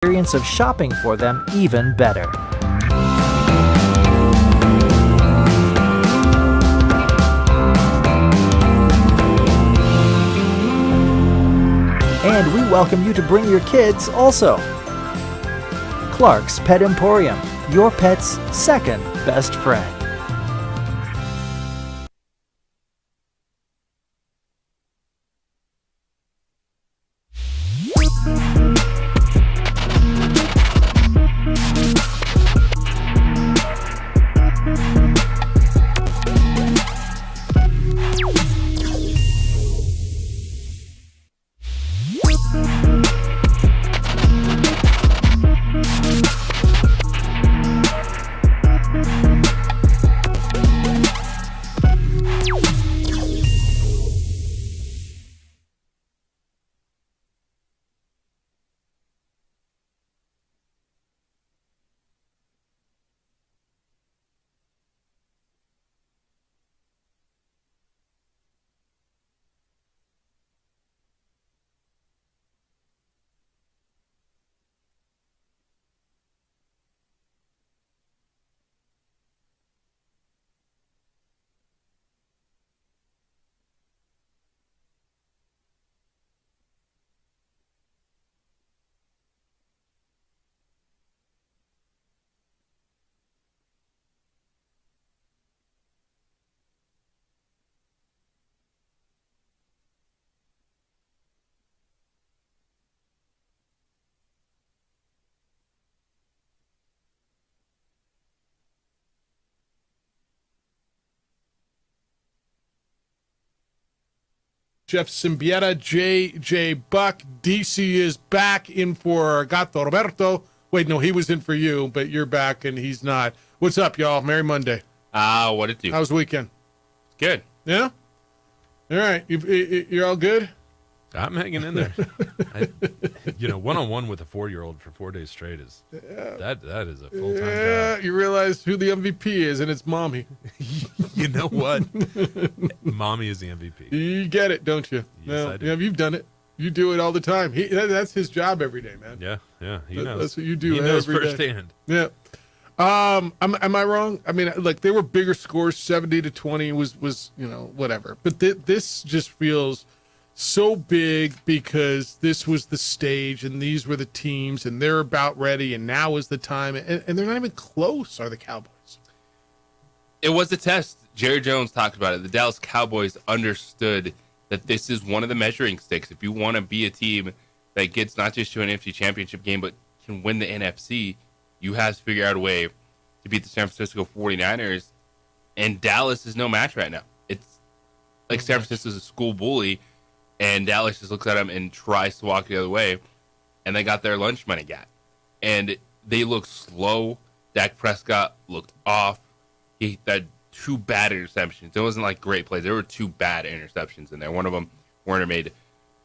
experience of shopping for them even better. And we welcome you to bring your kids also. Clark's Pet Emporium, your pet's second best friend. Jeff Symbieta, J.J. Buck, DC is back in for Gato Roberto. Wait, no, he was in for you, but you're back and he's not. What's up, y'all? Merry Monday. What it do? How was the weekend? Good. Yeah? All right. You're all good? I'm hanging in there. One-on-one with a 4-year-old for 4 days straight is that is a full-time job. You realize who the MVP is, and it's Mommy. You know what? Mommy is the MVP. You get it, don't you? Yes, I do. Yeah, you've done it. You do it all the time. That's his job every day, man. Yeah. He knows. That's what you do. He knows every firsthand. Day. Yeah. Am I wrong? I mean, look, there were bigger scores. 70-20 was whatever. But this just feels so big because this was the stage and these were the teams and they're about ready and now is the time and they're not even close, are the Cowboys? It was a test. Jerry Jones talked about it. The Dallas Cowboys understood that this is one of the measuring sticks. If you want to be a team that gets not just to an NFC championship game but can win the NFC, you have to figure out a way to beat the San Francisco 49ers, and Dallas is no match right now. It's like San Francisco's a school bully, and Dallas just looks at him and tries to walk the other way, and they got their lunch money got. And they looked slow. Dak Prescott looked off. He had 2 bad interceptions. It wasn't like great plays. There were 2 bad interceptions in there. One of them, Warner made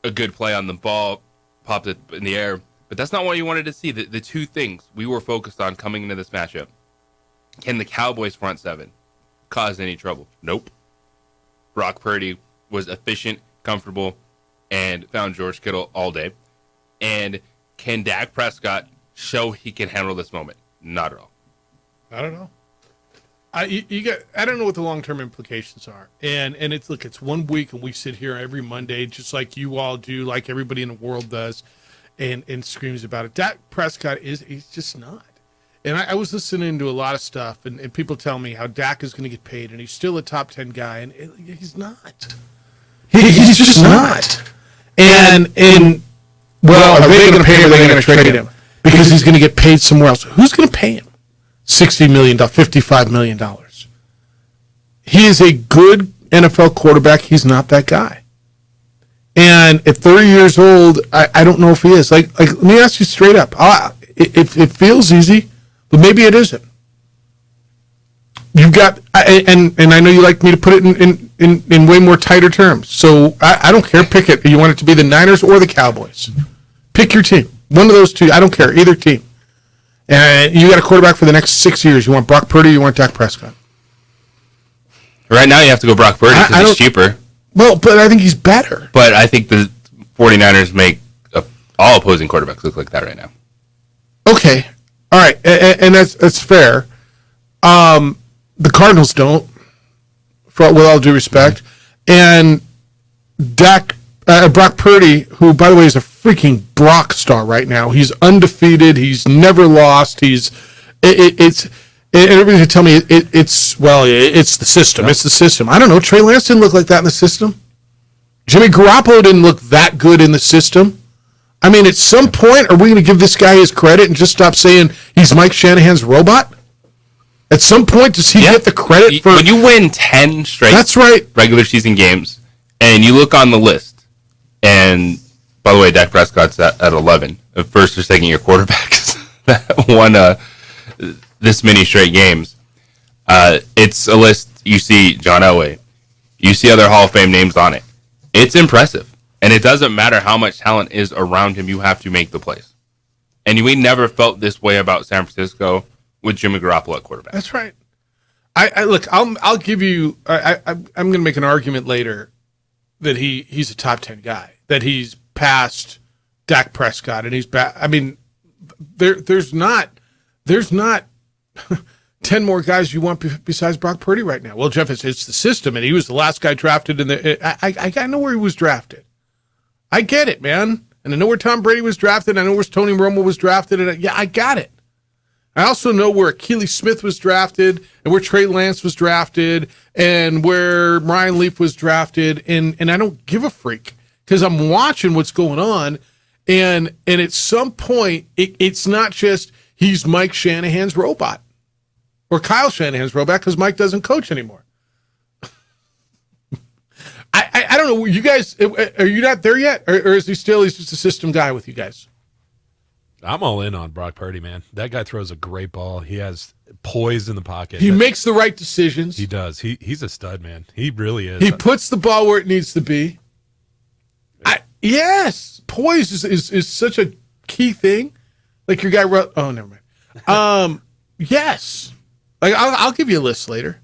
a good play on the ball, popped it in the air. But that's not what you wanted to see. The 2 things we were focused on coming into this matchup. Can the Cowboys front 7 cause any trouble? Nope. Brock Purdy was efficient, comfortable, and found George Kittle all day. And can Dak Prescott show he can handle this moment? Not at all. I don't know. I don't know what the long-term implications are. And it's 1 week and we sit here every Monday just like you all do, like everybody in the world does, and screams about it. Dak Prescott he's just not. And I was listening to a lot of stuff and people tell me how Dak is going to get paid and he's still a top 10 guy and he's not. He's just not. And well, are they going to pay him or are they going to trade him? Because he's going to get paid somewhere else. Who's going to pay him $60 million, $55 million? He is a good NFL quarterback. He's not that guy. And at 30 years old, I don't know if he is. Like let me ask you straight up. It feels easy, but maybe it isn't. You've got, and I know you like me to put it in way more tighter terms. So I don't care. Pick it. You want it to be the Niners or the Cowboys. Pick your team. One of those two. I don't care. Either team. And you got a quarterback for the next 6 years. You want Brock Purdy or you want Dak Prescott? Right now you have to go Brock Purdy because he's cheaper. Well, but I think he's better. But I think the 49ers make all opposing quarterbacks look like that right now. Okay. All right. And that's fair. The Cardinals don't, with all due respect. And Brock Purdy, who, by the way, is a freaking Brock star right now. He's undefeated. He's never lost. And everybody's gonna tell me it's the system. It's the system. I don't know. Trey Lance didn't look like that in the system. Jimmy Garoppolo didn't look that good in the system. I mean, at some point, are we going to give this guy his credit and just stop saying he's Mike Shanahan's robot? At some point, does he get the credit for... When you win 10 straight That's right. regular season games, and you look on the list, and by the way, Dak Prescott's at 11, the first or second year quarterbacks that won this many straight games. It's a list. You see John Elway. You see other Hall of Fame names on it. It's impressive. And it doesn't matter how much talent is around him, you have to make the plays. And we never felt this way about San Francisco with Jimmy Garoppolo at quarterback. That's right. Look. I'll give you. I'm going to make an argument later that he's a top 10 guy. That he's past Dak Prescott, and he's back. I mean, there's not 10 more guys you want besides Brock Purdy right now. Well, Jeff, it's the system, and he was the last guy drafted in the. I know where he was drafted. I get it, man. And I know where Tom Brady was drafted. I know where Tony Romo was drafted. And I got it. I also know where Akili Smith was drafted and where Trey Lance was drafted and where Ryan Leaf was drafted. And I don't give a freak because I'm watching what's going on. And at some point, it's not just he's Mike Shanahan's robot or Kyle Shanahan's robot because Mike doesn't coach anymore. I don't know. You guys, are you not there yet? Or is he's just a system guy with you guys? I'm all in on Brock Purdy, man. That guy throws a great ball. He has poise in the pocket. He makes the right decisions. He does. He's a stud, man. He really is. He puts the ball where it needs to be. Yes. Poise is such a key thing. Like your guy wrote. Oh, never mind. Yes. Like I'll give you a list later.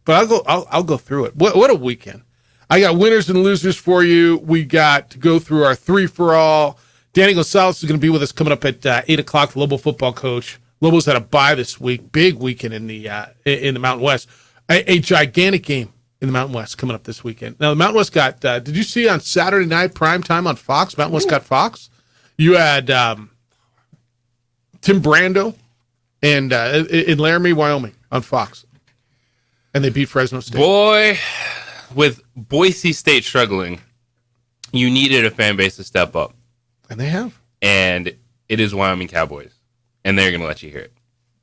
But I'll go through it. What a weekend. I got winners and losers for you. We got to go through our 3-for-all. Danny Gonzalez is going to be with us coming up at 8 o'clock, the Lobo football coach. Lobo's had a bye this week. Big weekend in the Mountain West. A gigantic game in the Mountain West coming up this weekend. Now, the Mountain West got, did you see on Saturday night, prime time on Fox? Mountain West got Fox. You had Tim Brando and in Laramie, Wyoming on Fox. And they beat Fresno State. Boy, with Boise State struggling, you needed a fan base to step up. And they have. And it is Wyoming Cowboys. And they're going to let you hear it.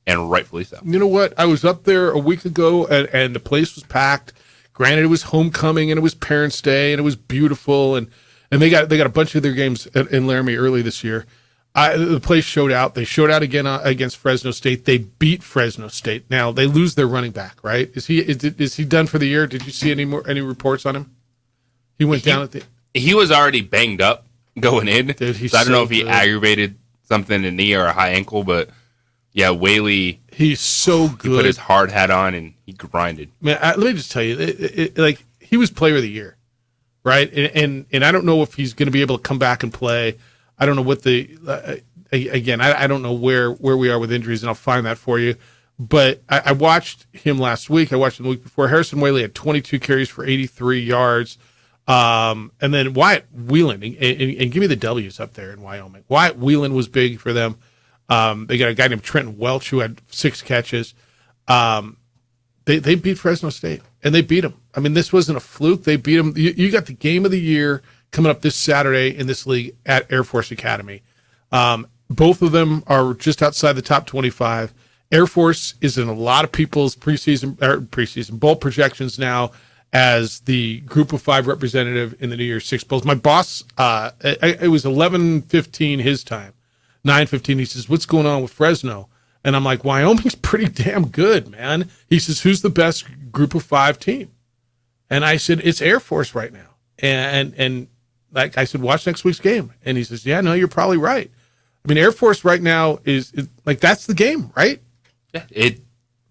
And rightfully so. You know what? I was up there a week ago, and the place was packed. Granted, it was homecoming, and it was Parents' Day, and it was beautiful. And they got a bunch of their games in Laramie early this year. The place showed out. They showed out again against Fresno State. They beat Fresno State. Now they lose their running back, right? Is he done for the year? Did you see any reports on him? He went down at the. He was already banged up going in. Dude, so I don't know if he aggravated something in the knee or a high ankle, but yeah, Whaley. He's so good. He put his hard hat on and he grinded. Man, let me just tell you, like he was Player of the Year, right? And I don't know if he's going to be able to come back and play. I don't know what again, I don't know where we are with injuries, and I'll find that for you. But I watched him last week. I watched him the week before. Harrison Whaley had 22 carries for 83 yards. And then Wyatt Whelan, and give me the W's up there in Wyoming. Wyatt Whelan was big for them. They got a guy named Trenton Welch who had 6 catches. They beat Fresno State, and they beat them. I mean, this wasn't a fluke. They beat them. You got the game of the year coming up this Saturday in this league at Air Force Academy. Both of them are just outside the top 25. Air Force is in a lot of people's preseason bowl projections now as the Group of 5 representative in the New Year's Six Bowls. My boss, it was 11:15 his time, 9:15. He says, "What's going on with Fresno?" And I'm like, "Wyoming's pretty damn good, man." He says, "Who's the best Group of 5 team?" And I said, "It's Air Force right now." And like I said, watch next week's game. And he says, "Yeah, no, you're probably right." I mean, Air Force right now is like, that's the game, right? It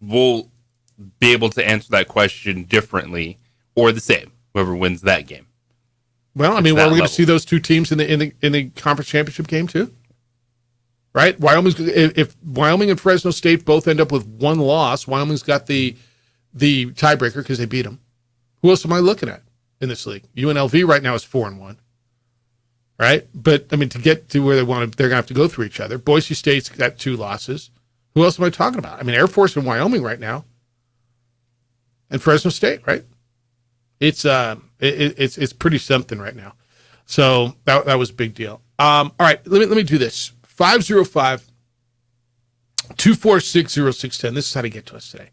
will be able to answer that question differently or the same, whoever wins that game. Well, I mean, we're going to see those two teams in the conference championship game too. right? If Wyoming and Fresno State both end up with one loss, Wyoming's got the tiebreaker because they beat them. Who else am I looking at in this league? UNLV right now is 4-1, right? But I mean, to get to where they want to, they're gonna have to go through each other. Boise State's got 2 losses. Who else am I talking about? I mean, Air Force and Wyoming right now, and Fresno State, right? It's pretty something right now. So that was a big deal. All right, let me do this. 505-246-0610. This is how to get to us today.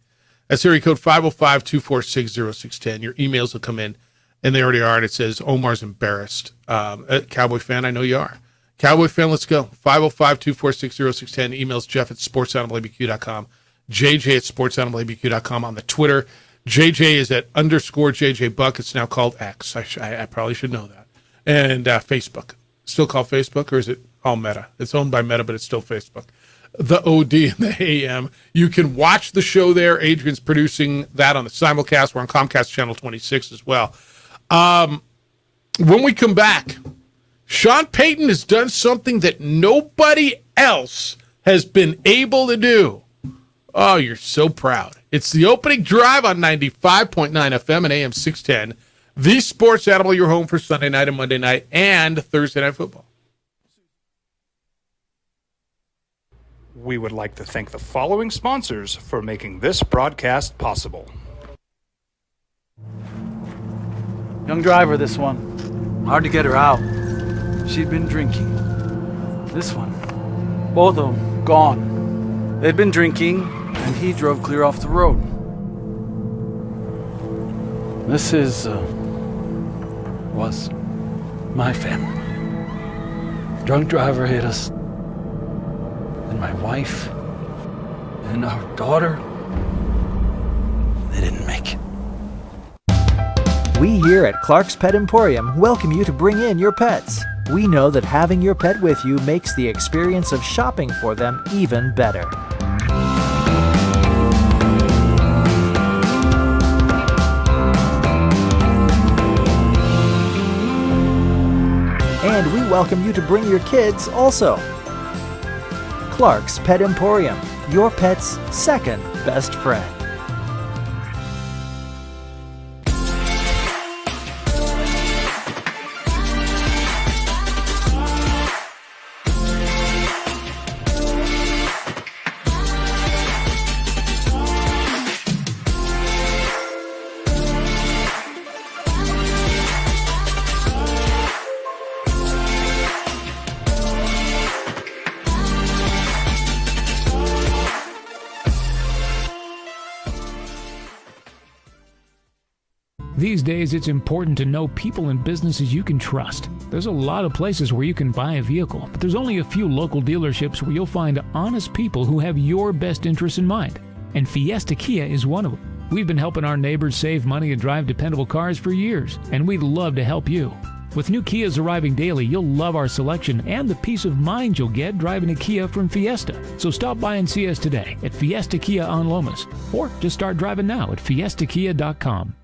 That's area code 505-246-0610. Your emails will come in, and they already are, and it says Omar's embarrassed. Cowboy fan, I know you are. Cowboy fan, let's go. 505-246-0610. Emails Jeff at sportsanimalabq.com. JJ at sportsanimalabq.com on the Twitter. JJ is at _JJ Buck. It's now called X. I probably should know that. And Facebook. Still called Facebook, or is it all Meta? It's owned by Meta, but it's still Facebook. The OD and the AM. You can watch the show there. Adrian's producing that on the simulcast. We're on Comcast Channel 26 as well. When we come back, Sean Payton has done something that nobody else has been able to do. Oh, you're so proud. It's the opening drive on 95.9 FM and AM 610. The Sports Animal, your home for Sunday night and Monday night and Thursday night football. We would like to thank the following sponsors for making this broadcast possible. Young driver, this one. Hard to get her out. She'd been drinking. This one. Both of them gone. They'd been drinking, and he drove clear off the road. This was my family. Drunk driver hit us. And my wife and our daughter, they didn't make it. We here at Clark's Pet Emporium welcome you to bring in your pets. We know that having your pet with you makes the experience of shopping for them even better. And we welcome you to bring your kids also. Clark's Pet Emporium, your pet's second best friend. These days, it's important to know people and businesses you can trust. There's a lot of places where you can buy a vehicle, but there's only a few local dealerships where you'll find honest people who have your best interests in mind. And Fiesta Kia is one of them. We've been helping our neighbors save money and drive dependable cars for years, and we'd love to help you. With new Kias arriving daily, you'll love our selection and the peace of mind you'll get driving a Kia from Fiesta. So stop by and see us today at Fiesta Kia on Lomas, or just start driving now at fiestakia.com.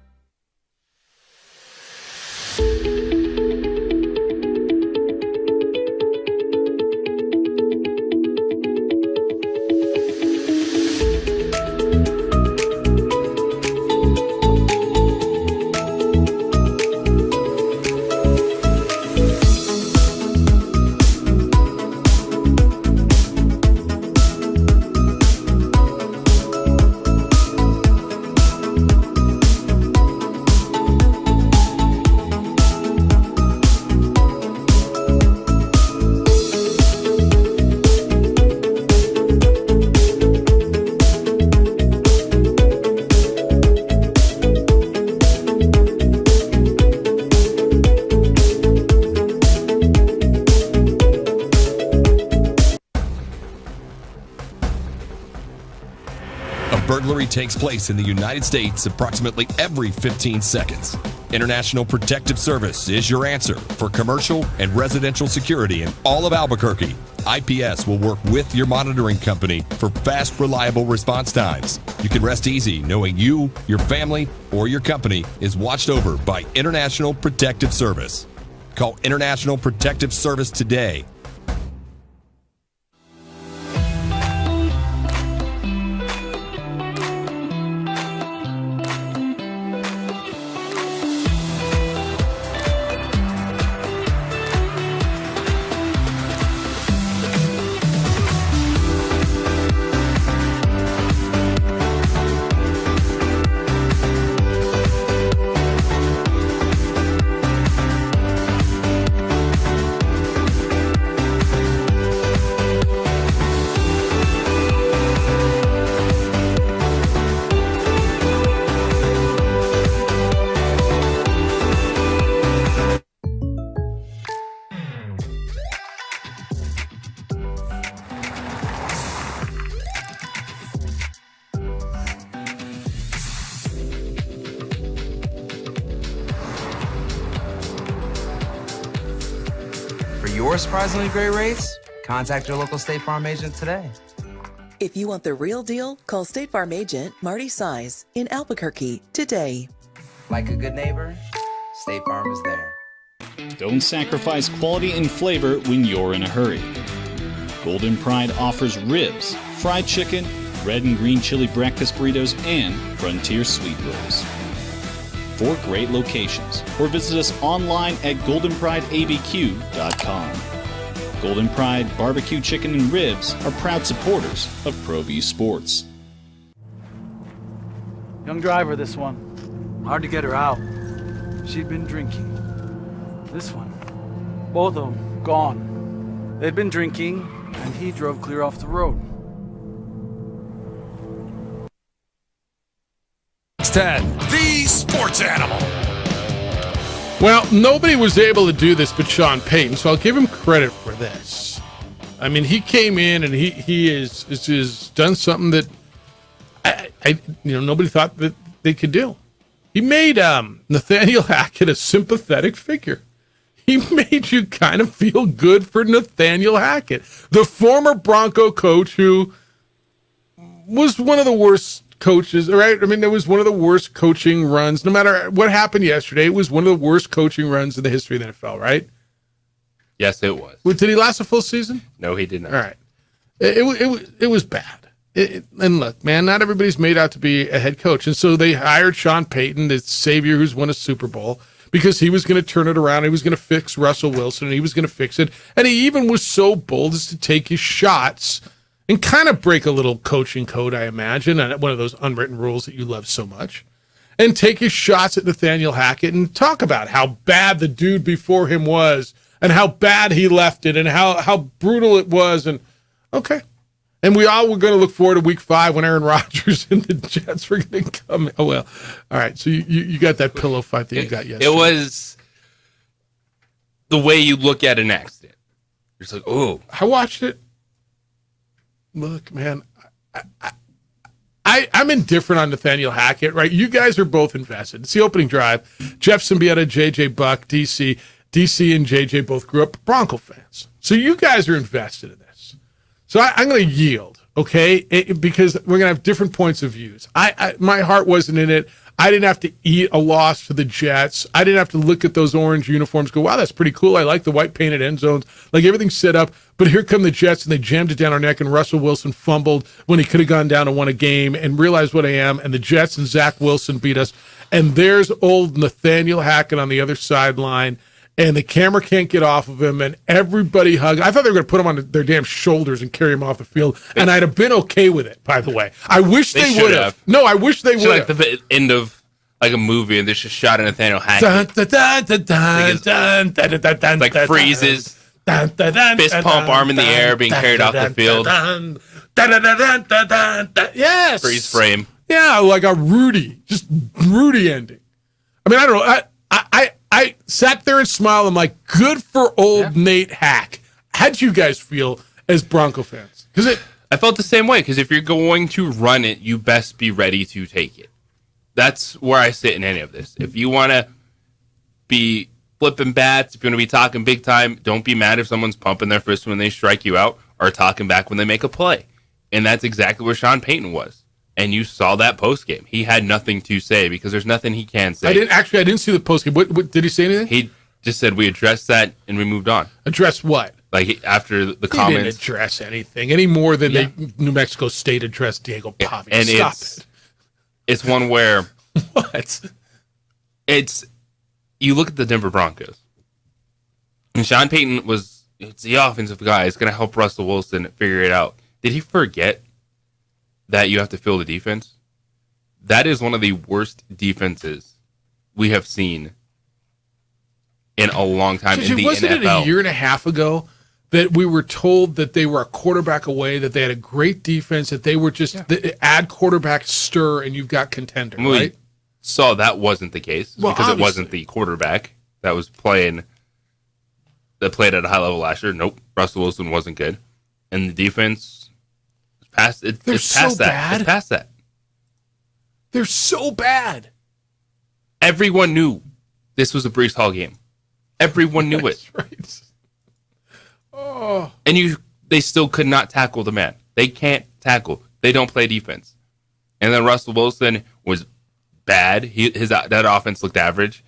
Burglary takes place in the United States approximately every 15 seconds. International Protective Service is your answer for commercial and residential security in all of Albuquerque. IPS will work with your monitoring company for fast, reliable response times. You can rest easy knowing you, your family, or your company is watched over by International Protective Service. Call International Protective Service today. or surprisingly great rates? Contact your local State Farm agent today. If you want the real deal, call State Farm agent Marty Size in Albuquerque today. Like a good neighbor, State Farm is there. Don't sacrifice quality and flavor when you're in a hurry. Golden Pride offers ribs, fried chicken, red and green chili breakfast burritos, and Frontier sweet rolls. 4 great locations, or visit us online at goldenprideabq.com. Golden Pride barbecue chicken and ribs are proud supporters of Pro V Sports. Young driver, this one. Hard to get her out. She'd been drinking. This one. Both of them gone. They'd been drinking, and he drove clear off the road. 10, the sports animal. Well, nobody was able to do this but Sean Payton, so I'll give him credit for this. I mean, he came in and he is done something that I nobody thought that they could do. He made Nathaniel Hackett a sympathetic figure. He made you kind of feel good for Nathaniel Hackett, the former Bronco coach who was one of the worst coaches, right? I mean, it was one of the worst coaching runs. No matter what happened yesterday, it was one of the worst coaching runs in the history of the NFL, right? Yes, it was. Well, did he last a full season? No, he did not. All right. It was bad. And look, man, not everybody's made out to be a head coach. And so they hired Sean Payton, the savior who's won a Super Bowl, because he was going to turn it around. He was going to fix Russell Wilson, and he was going to fix it. And he even was so bold as to take his shots and kind of break a little coaching code, I imagine, and one of those unwritten rules that you love so much, and take his shots at Nathaniel Hackett and talk about how bad the dude before him was and how bad he left it and how brutal it was. And okay. And we all were going to look forward to week 5 when Aaron Rodgers and the Jets were going to come. Oh, well. All right. So you got that pillow fight that you got yesterday. It was the way you look at an accident. You're just like, oh. I watched it. Look, man, I'm indifferent on Nathaniel Hackett, right? You guys are both invested. It's the opening drive. Jeff Symbieta, J.J. Buck, DC and J.J. both grew up Bronco fans. So you guys are invested in this. So I'm going to yield, okay? Because we're going to have different points of views. My heart wasn't in it. I didn't have to eat a loss for the Jets. I didn't have to look at those orange uniforms, go, wow, that's pretty cool. I like the white painted end zones. Like, everything's set up. But here come the Jets, and they jammed it down our neck, and Russell Wilson fumbled when he could have gone down and won a game and realized what I am, and the Jets and Zach Wilson beat us. And there's old Nathaniel Hackett on the other sideline, and the camera can't get off of him, and everybody hugged. I thought they were going to put him on their damn shoulders and carry him off the field, and I'd have been okay with it, by the way. I wish they would have. No, I wish they would have. Like the end of like a movie, and there's just shot of Nathaniel Hackett. Like freezes. Fist pump, arm in the air, being carried off the field. Yes. Freeze frame. Yeah, like a Rudy ending. I mean, I don't know. I sat there and smiled. I'm like, good for old Nate Hack. How'd you guys feel as Bronco fans? I felt the same way, because if you're going to run it, you best be ready to take it. That's where I sit in any of this. If you want to be flipping bats, if you want to be talking big time, don't be mad if someone's pumping their fist when they strike you out or talking back when they make a play. And that's exactly where Sean Payton was. And you saw that post game. He had nothing to say because there's nothing he can say. I didn't see the post game. What did he say anything? He just said we addressed that and we moved on. Address what? Like after the comments. He didn't address anything any more than New Mexico State addressed Diego Pavia. And Stop it. It's one where what? It's you look at the Denver Broncos. And Sean Payton it's the offensive guy. It's going to help Russell Wilson figure it out. Did he forget that you have to fill the defense? That is one of the worst defenses we have seen in a long time in the wasn't NFL. Wasn't it a year and a half ago that we were told that they were a quarterback away, that they had a great defense, that they were just add quarterback stir and you've got contender, right? We saw that wasn't the case because it wasn't the quarterback that played at a high level last year. Nope, Russell Wilson wasn't good. And the defense it's past that. They're so bad. Everyone knew this was a Breece Hall game. Everyone knew it. Right. And they still could not tackle the man. They can't tackle. They don't play defense. And then Russell Wilson was bad. That offense looked average.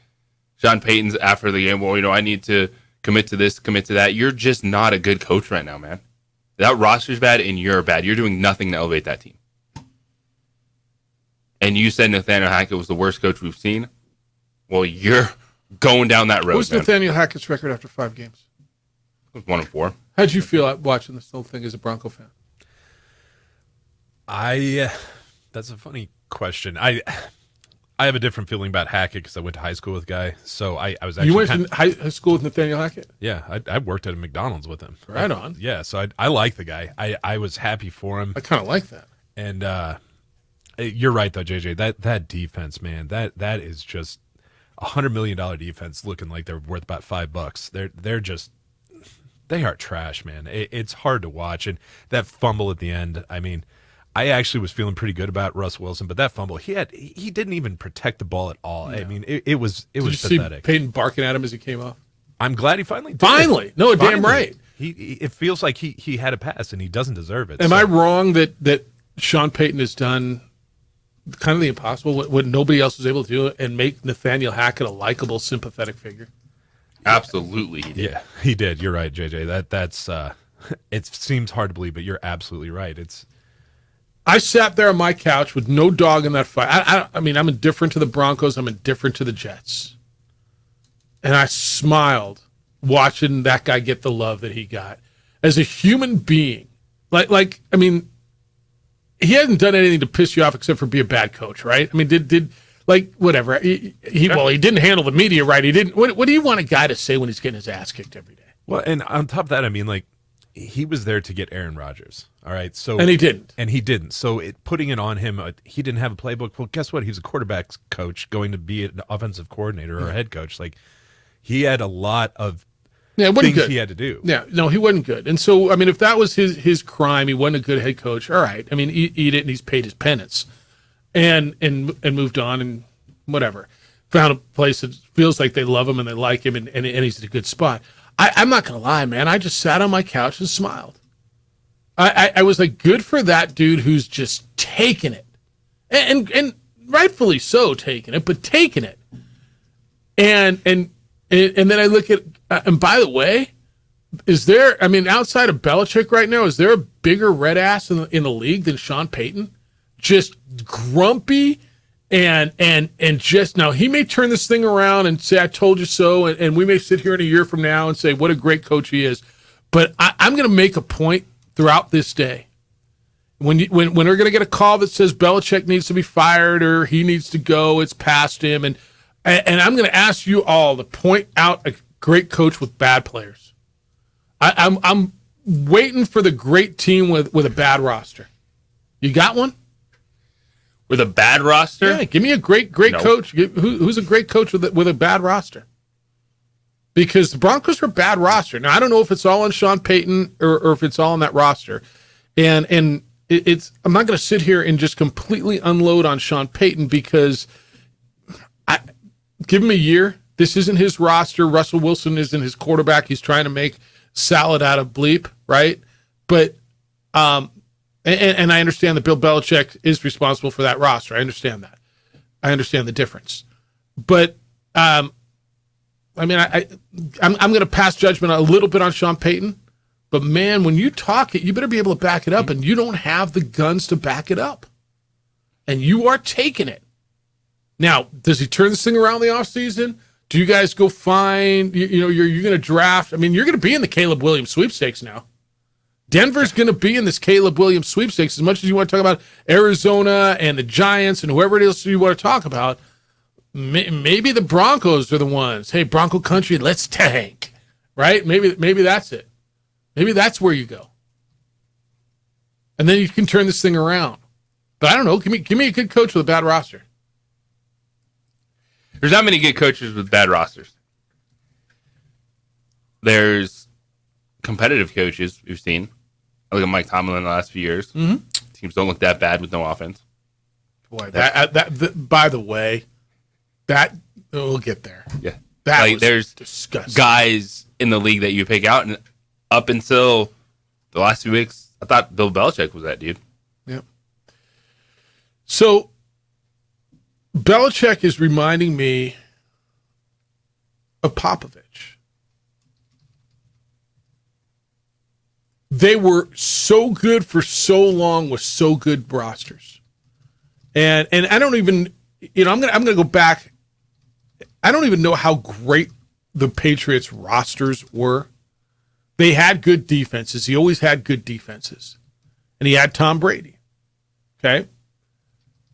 Sean Payton's after the game, well, I need to commit to this, commit to that. You're just not a good coach right now, man. That roster's bad and you're bad. You're doing nothing to elevate that team. And you said Nathaniel Hackett was the worst coach we've seen. Well, you're going down that road. What's Nathaniel Hackett's record after 5 games? It was 1-4. How'd you feel watching this whole thing as a Bronco fan? That's a funny question. I have a different feeling about Hackett because I went to high school with the guy. So I was actually. You went to high school with Nathaniel Hackett? Yeah, I worked at a McDonald's with him. Right on. Yeah, so I like the guy. I was happy for him. I kind of like that. And you're right though, JJ. That defense, man, that is just $100 million defense looking like they're worth about $5. They're just. They are trash, man. It's hard to watch. And that fumble at the end, I mean, I actually was feeling pretty good about Russ Wilson, but that fumble, he didn't even protect the ball at all. No. I mean, it was pathetic. See Peyton barking at him as he came off? I'm glad he finally did. Finally. No, damn right. It feels like he had a pass and he doesn't deserve it. Am I wrong that Sean Payton has done kind of the impossible, what nobody else was able to do, and make Nathaniel Hackett a likable, sympathetic figure? Absolutely, he did. Yeah, he did. You're right, JJ. That's it seems hard to believe, but you're absolutely right. I sat there on my couch with no dog in that fight. I mean, I'm indifferent to the Broncos. I'm indifferent to the Jets. And I smiled watching that guy get the love that he got. As a human being, like I mean, he hadn't done anything to piss you off except for be a bad coach, right? I mean, did like whatever. He didn't handle the media right. He didn't. What do you want a guy to say when he's getting his ass kicked every day? Well, and on top of that, I mean, like, he was there to get Aaron Rodgers. All right. So and he didn't. And he didn't. So putting it on him, he didn't have a playbook. Well, guess what? He was a quarterback's coach going to be an offensive coordinator or a head coach. Like, he had a lot of things good. he had to do. Yeah. No, he wasn't good. And so, I mean, if that was his crime, he wasn't a good head coach. All right. I mean, eat it, and he's paid his penance and moved on and whatever. Found a place that feels like they love him and they like him and he's in a good spot. I'm not going to lie, man. I just sat on my couch and smiled. I was like, good for that dude who's just taking it. And rightfully so taking it, but taking it. And then I look at, and by the way, is there, I mean, outside of Belichick right now, is there a bigger red ass in the league than Sean Payton? Just grumpy and just, now he may turn this thing around and say, I told you so. And we may sit here in a year from now and say, what a great coach he is. But I'm going to make a point throughout this day. When we're going to get a call that says Belichick needs to be fired or he needs to go, it's past him. And I'm going to ask you all to point out a great coach with bad players. I'm waiting for the great team with a bad roster. You got one? With a bad roster? Yeah, give me a great coach. Who's a great coach with a bad roster? Because the Broncos are a bad roster. Now, I don't know if it's all on Sean Payton or if it's all on that roster. And I'm not going to sit here and just completely unload on Sean Payton because give him a year. This isn't his roster. Russell Wilson isn't his quarterback. He's trying to make salad out of bleep, right? But and I understand that Bill Belichick is responsible for that roster. I understand that. I understand the difference. But I mean, I'm going to pass judgment a little bit on Sean Payton. But man, when you talk it, you better be able to back it up, and you don't have the guns to back it up. And you are taking it. Now, does he turn this thing around in the offseason? Do you guys go find, you're going to draft? I mean, you're going to be in the Caleb Williams sweepstakes now. Denver's going to be in this Caleb Williams sweepstakes as much as you want to talk about Arizona and the Giants and whoever else you want to talk about. Maybe the Broncos are the ones. Hey, Bronco country, let's tank, right? Maybe that's it. Maybe that's where you go. And then you can turn this thing around. But I don't know. Give me a good coach with a bad roster. There's not many good coaches with bad rosters. There's competitive coaches we've seen. I look at Mike Tomlin in the last few years. Mm-hmm. Teams don't look that bad with no offense. Boy, that by the way, we'll get there. Yeah. That like, was there's disgusting. Guys in the league that you pick out, and up until the last 2 weeks, I thought Bill Belichick was that dude. Yep. So Belichick is reminding me of Popovich. They were so good for so long with so good rosters. And I don't even, I'm gonna go back. I don't even know how great the Patriots rosters were. They had good defenses. He always had good defenses. And he had Tom Brady. Okay?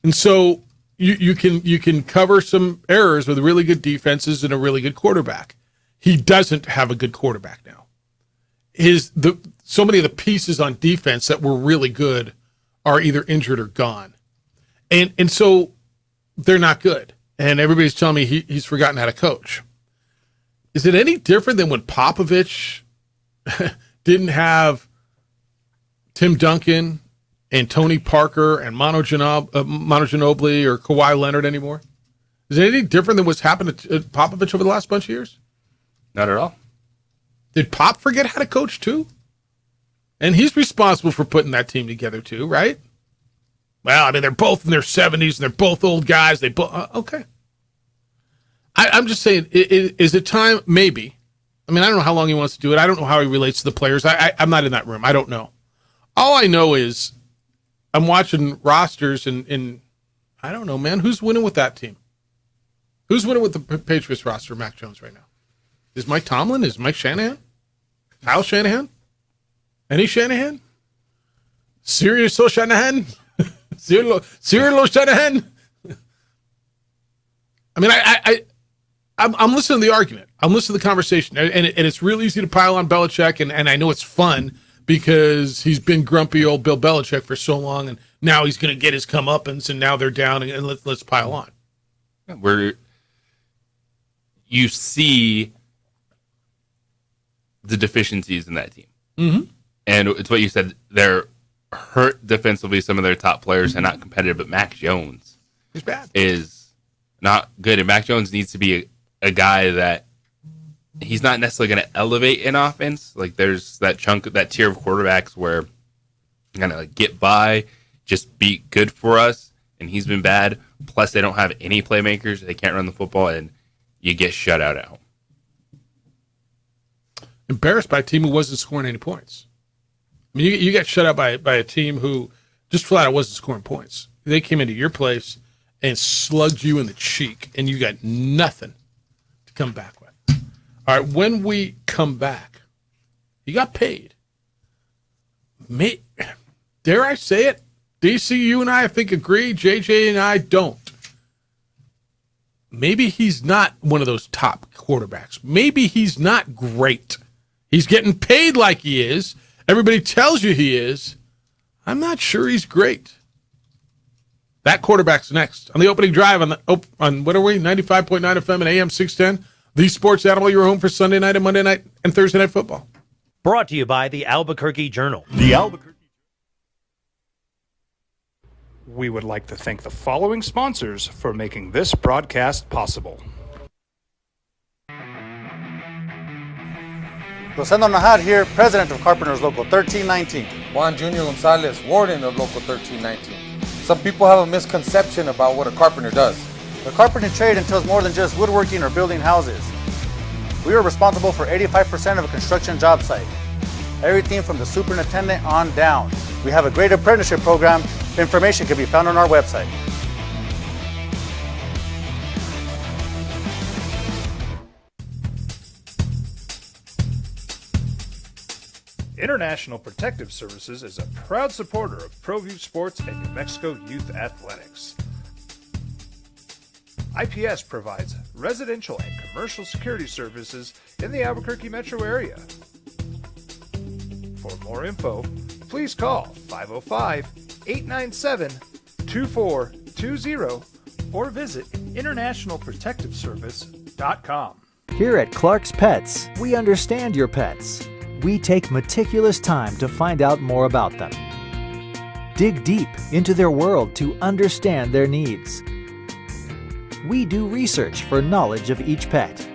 And so you can cover some errors with really good defenses and a really good quarterback. He doesn't have a good quarterback now. So many of the pieces on defense that were really good are either injured or gone. And so they're not good. And everybody's telling me he's forgotten how to coach. Is it any different than when Popovich didn't have Tim Duncan and Tony Parker and Manu Ginobili or Kawhi Leonard anymore? Is it any different than what's happened to Popovich over the last bunch of years? Not at all. Did Pop forget how to coach too? And he's responsible for putting that team together too, right? Well, I mean, they're both in their 70s and they're both old guys. They both okay. I'm just saying, is it time? Maybe. I mean, I don't know how long he wants to do it. I don't know how he relates to the players. I'm not in that room. I don't know. All I know is I'm watching rosters and I don't know, man. Who's winning with that team? Who's winning with the Patriots roster, Mac Jones, right now? Is Mike Tomlin? Is Mike Shanahan? Kyle Shanahan? Any Shanahan? Serious Shanahan? Cyril Shanahan? I mean, I'm listening to the argument. I'm listening to the conversation. And it's real easy to pile on Belichick, and I know it's fun because he's been grumpy old Bill Belichick for so long, and now he's going to get his comeuppance, and now they're down, and let's pile on. Where you see the deficiencies in that team. Mm-hmm. And it's what you said. They're hurt defensively, some of their top players, and not competitive. But Mac Jones is bad. Is not good. And Mac Jones needs to be a guy that he's not necessarily going to elevate an offense. Like there's that tier of quarterbacks where you're going to like get by, just be good for us. And he's been bad. Plus, they don't have any playmakers. They can't run the football, and you get shut out at home. Embarrassed by a team who wasn't scoring any points. I mean, you got shut out by a team who just flat out wasn't scoring points. They came into your place and slugged you in the cheek, and you got nothing to come back with. All right, when we come back, you got paid. Dare I say it? DC, you and I think agree. JJ and I don't. Maybe he's not one of those top quarterbacks. Maybe he's not great. He's getting paid like he is. Everybody tells you he is. I'm not sure he's great. That quarterback's next. On the opening drive on what are we? 95.9 FM and AM 610. The Sports Animal, your home for Sunday night and Monday night and Thursday night football. Brought to you by the Albuquerque Journal. We would like to thank the following sponsors for making this broadcast possible. Rosendo Najar here, president of Carpenters Local 1319. Juan Junior Gonzalez, warden of Local 1319. Some people have a misconception about what a carpenter does. The carpentry trade entails more than just woodworking or building houses. We are responsible for 85% of a construction job site. Everything from the superintendent on down. We have a great apprenticeship program. Information can be found on our website. International Protective Services is a proud supporter of ProView Sports and New Mexico Youth Athletics. IPS provides residential and commercial security services in the Albuquerque metro area. For more info, please call 505-897-2420 or visit internationalprotectiveservice.com. Here at Clark's Pets, we understand your pets. We take meticulous time to find out more about them. Dig deep into their world to understand their needs. We do research for knowledge of each pet.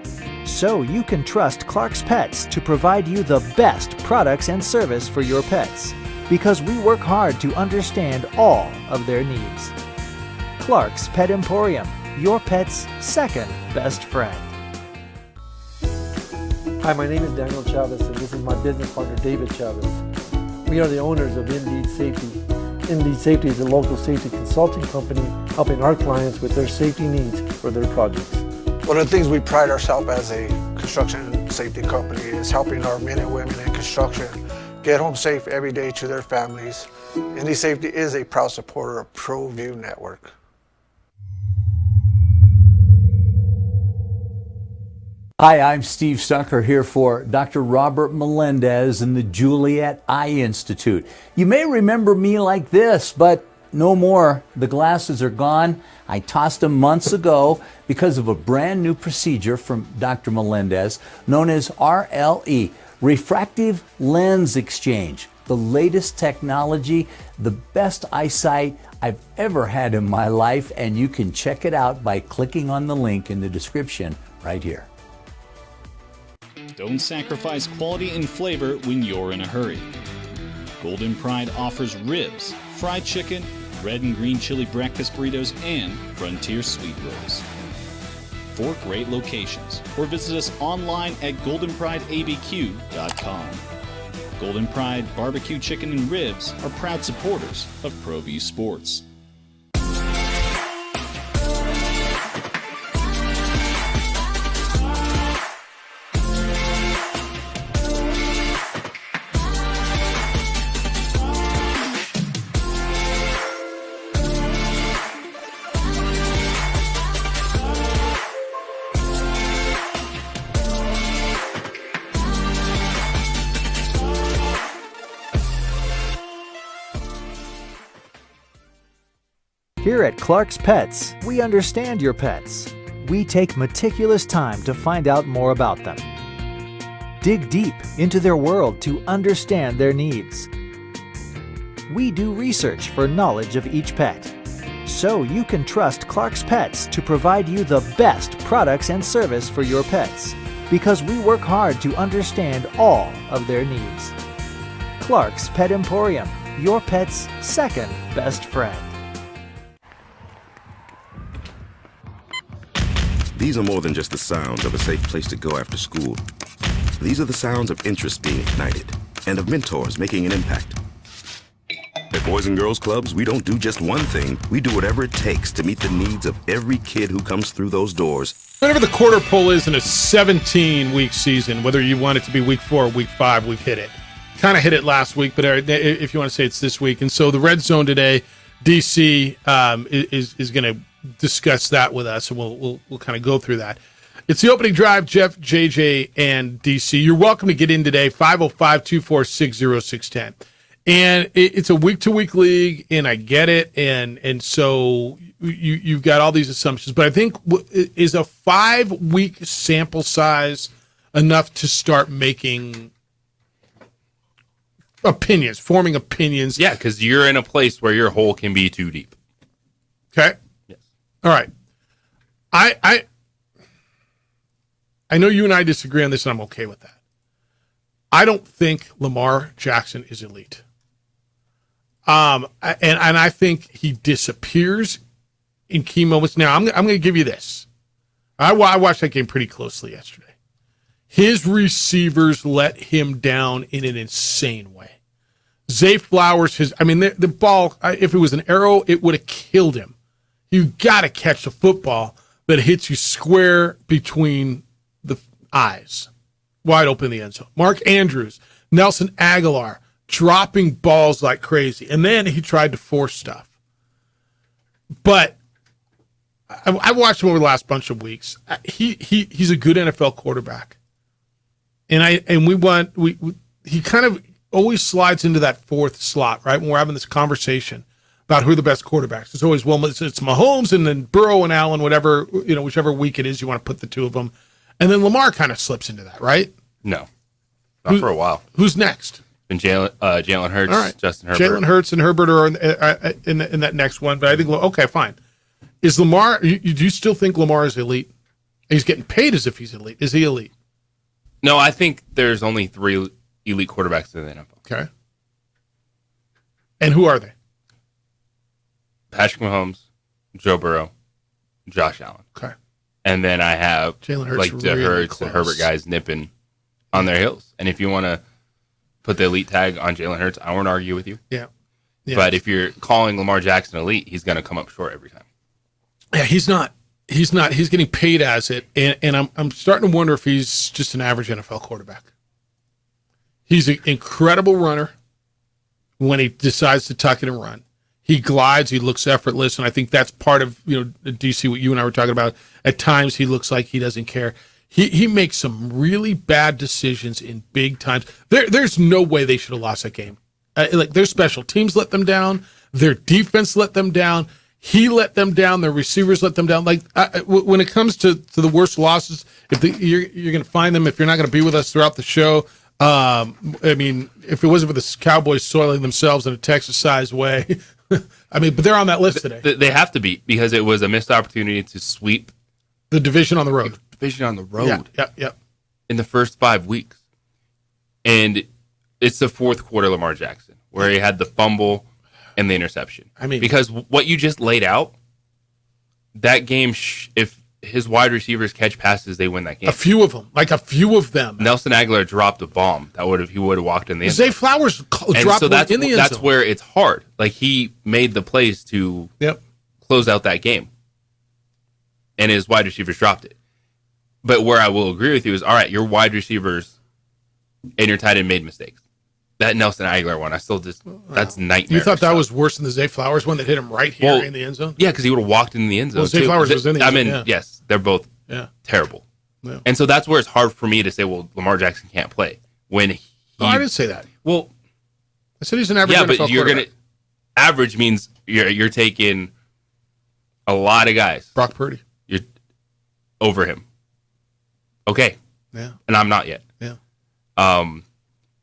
So you can trust Clark's Pets to provide you the best products and service for your pets, because we work hard to understand all of their needs. Clark's Pet Emporium, your pet's second best friend. Hi, my name is Daniel Chavez, and this is my business partner, David Chavez. We are the owners of Indeed Safety. Indeed Safety is a local safety consulting company helping our clients with their safety needs for their projects. One of the things we pride ourselves as a construction safety company is helping our men and women in construction get home safe every day to their families. Indeed Safety is a proud supporter of ProView Network. Hi, I'm Steve Stucker here for Dr. Robert Melendez and the Juliet Eye Institute. You may remember me like this, but no more. The glasses are gone. I tossed them months ago because of a brand new procedure from Dr. Melendez known as RLE, Refractive Lens Exchange. The latest technology, the best eyesight I've ever had in my life, and you can check it out by clicking on the link in the description right here. Don't sacrifice quality and flavor when you're in a hurry. Golden Pride offers ribs, fried chicken, red and green chili breakfast burritos, and Frontier sweet rolls. 4 great locations, or visit us online at goldenprideabq.com. Golden Pride Barbecue Chicken and Ribs are proud supporters of ProView Sports. Here at Clark's Pets, we understand your pets. We take meticulous time to find out more about them. Dig deep into their world to understand their needs. We do research for knowledge of each pet, so you can trust Clark's Pets to provide you the best products and service for your pets, because we work hard to understand all of their needs. Clark's Pet Emporium, your pet's second best friend. These are more than just the sounds of a safe place to go after school. These are the sounds of interest being ignited and of mentors making an impact. At Boys and Girls Clubs, we don't do just one thing. We do whatever it takes to meet the needs of every kid who comes through those doors. Whatever the quarter pole is in a 17-week season, whether you want it to be week 4 or week 5, we've hit it. Kind of hit it last week, but if you want to say it's this week. And so the red zone today, DC is going to discuss that with us, and we'll kind of go through that. It's the opening drive. Jeff, JJ, and DC. You're welcome to get in today. 505-246-0610. And it's a week-to-week league, and I get it. And so you've got all these assumptions, but I think is a 5-week sample size enough to start making opinions, forming opinions? Yeah, because you're in a place where your hole can be too deep. Okay. All right. I know you and I disagree on this, and I'm okay with that. I don't think Lamar Jackson is elite. And I think he disappears in key moments. Now, I'm going to give you this. I watched that game pretty closely yesterday. His receivers let him down in an insane way. Zay Flowers, the ball, if it was an arrow, it would have killed him. You got to catch the football that hits you square between the eyes, wide open in the end zone. Mark Andrews, Nelson Aguilar, dropping balls like crazy. And then he tried to force stuff. But I watched him over the last bunch of weeks. He's a good NFL quarterback. And he kind of always slides into that fourth slot, right? When we're having this conversation about who are the best quarterbacks. It's always, it's Mahomes and then Burrow and Allen, whatever, whichever week it is you want to put the two of them. And then Lamar kind of slips into that, right? No. Not for a while. Who's next? And Jalen Hurts, all right. Justin Herbert. Jalen Hurts and Herbert are in that next one. But I think, okay, fine. Is Lamar, do you still think Lamar is elite? He's getting paid as if he's elite. Is he elite? No, I think there's only 3 elite quarterbacks in the NFL. Okay. And who are they? Patrick Mahomes, Joe Burrow, Josh Allen. Okay. And then I have Jalen Hurts like the really Hurts and close. Herbert guys nipping on their heels. And if you want to put the elite tag on Jalen Hurts, I won't argue with you. Yeah. But if you're calling Lamar Jackson elite, he's going to come up short every time. Yeah, he's not. He's not. He's getting paid as it, and I'm starting to wonder if he's just an average NFL quarterback. He's an incredible runner when he decides to tuck it and run. He glides. He looks effortless, and I think that's part of DC. What you and I were talking about. At times, he looks like he doesn't care. He makes some really bad decisions in big times. There's no way they should have lost that game. Like their special teams let them down. Their defense let them down. He let them down. Their receivers let them down. Like when it comes to the worst losses, if you're going to find them, if you're not going to be with us throughout the show, I mean, if it wasn't for the Cowboys soiling themselves in a Texas-sized way, I mean, but they're on that list today. They have to be because it was a missed opportunity to sweep the division on the road. Yeah. In the first 5 weeks, and it's the fourth quarter Lamar Jackson where he had the fumble and the interception. I mean, because what you just laid out, that game, if his wide receivers catch passes, they win that game. A few of them. Nelson Aguilar dropped a bomb that he would have walked in the end Zay Flowers dropped one in the end zone. That's where it's hard. Like he made the plays to close out that game, and his wide receivers dropped it. But where I will agree with you is, all right, your wide receivers and your tight end made mistakes. That Nelson Aguilar one, that's nightmare. You thought that was worse than the Zay Flowers one that hit him right here in the end zone? Yeah, because he would have walked in the end zone. Well, Zay Flowers was in the end zone. I mean, yes, they're both terrible. Yeah. And so that's where it's hard for me to say, well, Lamar Jackson can't play. When I didn't say that. Well, I said he's an average NFL but you're quarterback. average means you're taking a lot of guys. Brock Purdy. You're over him. Okay. Yeah. And I'm not yet. Yeah.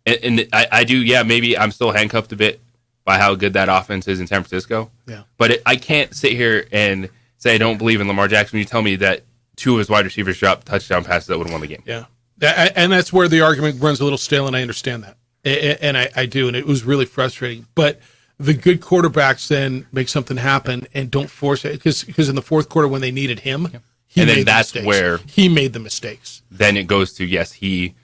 And I do, maybe I'm still handcuffed a bit by how good that offense is in San Francisco. Yeah. But I can't sit here and say I don't believe in Lamar Jackson when you tell me that 2 of his wide receivers dropped touchdown passes that would have won the game. Yeah. And that's where the argument runs a little stale, and I understand that. And I do, and it was really frustrating. But the good quarterbacks then make something happen and don't force it, because in the fourth quarter when they needed him, that's where he made the mistakes. Then it goes to, yes, he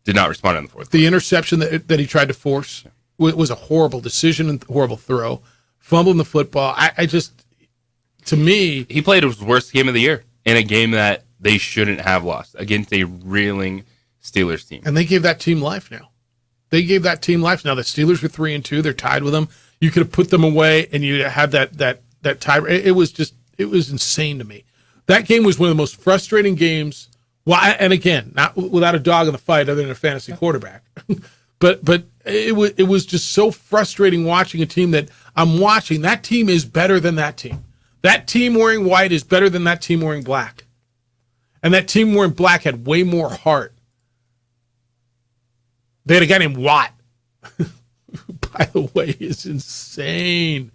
did not respond in the fourth. The interception that he tried to force was a horrible decision and horrible throw. Fumbling the football. I just, to me, he played his worst game of the year in a game that they shouldn't have lost against a reeling Steelers team. And they gave that team life now. They gave that team life. Now the Steelers were 3-2. They're tied with them. You could have put them away and you had that tie. It was insane to me. That game was one of the most frustrating games. Well, and again, not without a dog in the fight other than a fantasy quarterback. but it was just so frustrating watching a team that I'm watching. That team is better than that team. That team wearing white is better than that team wearing black. And that team wearing black had way more heart. They had a guy named Watt. By the way, is insane.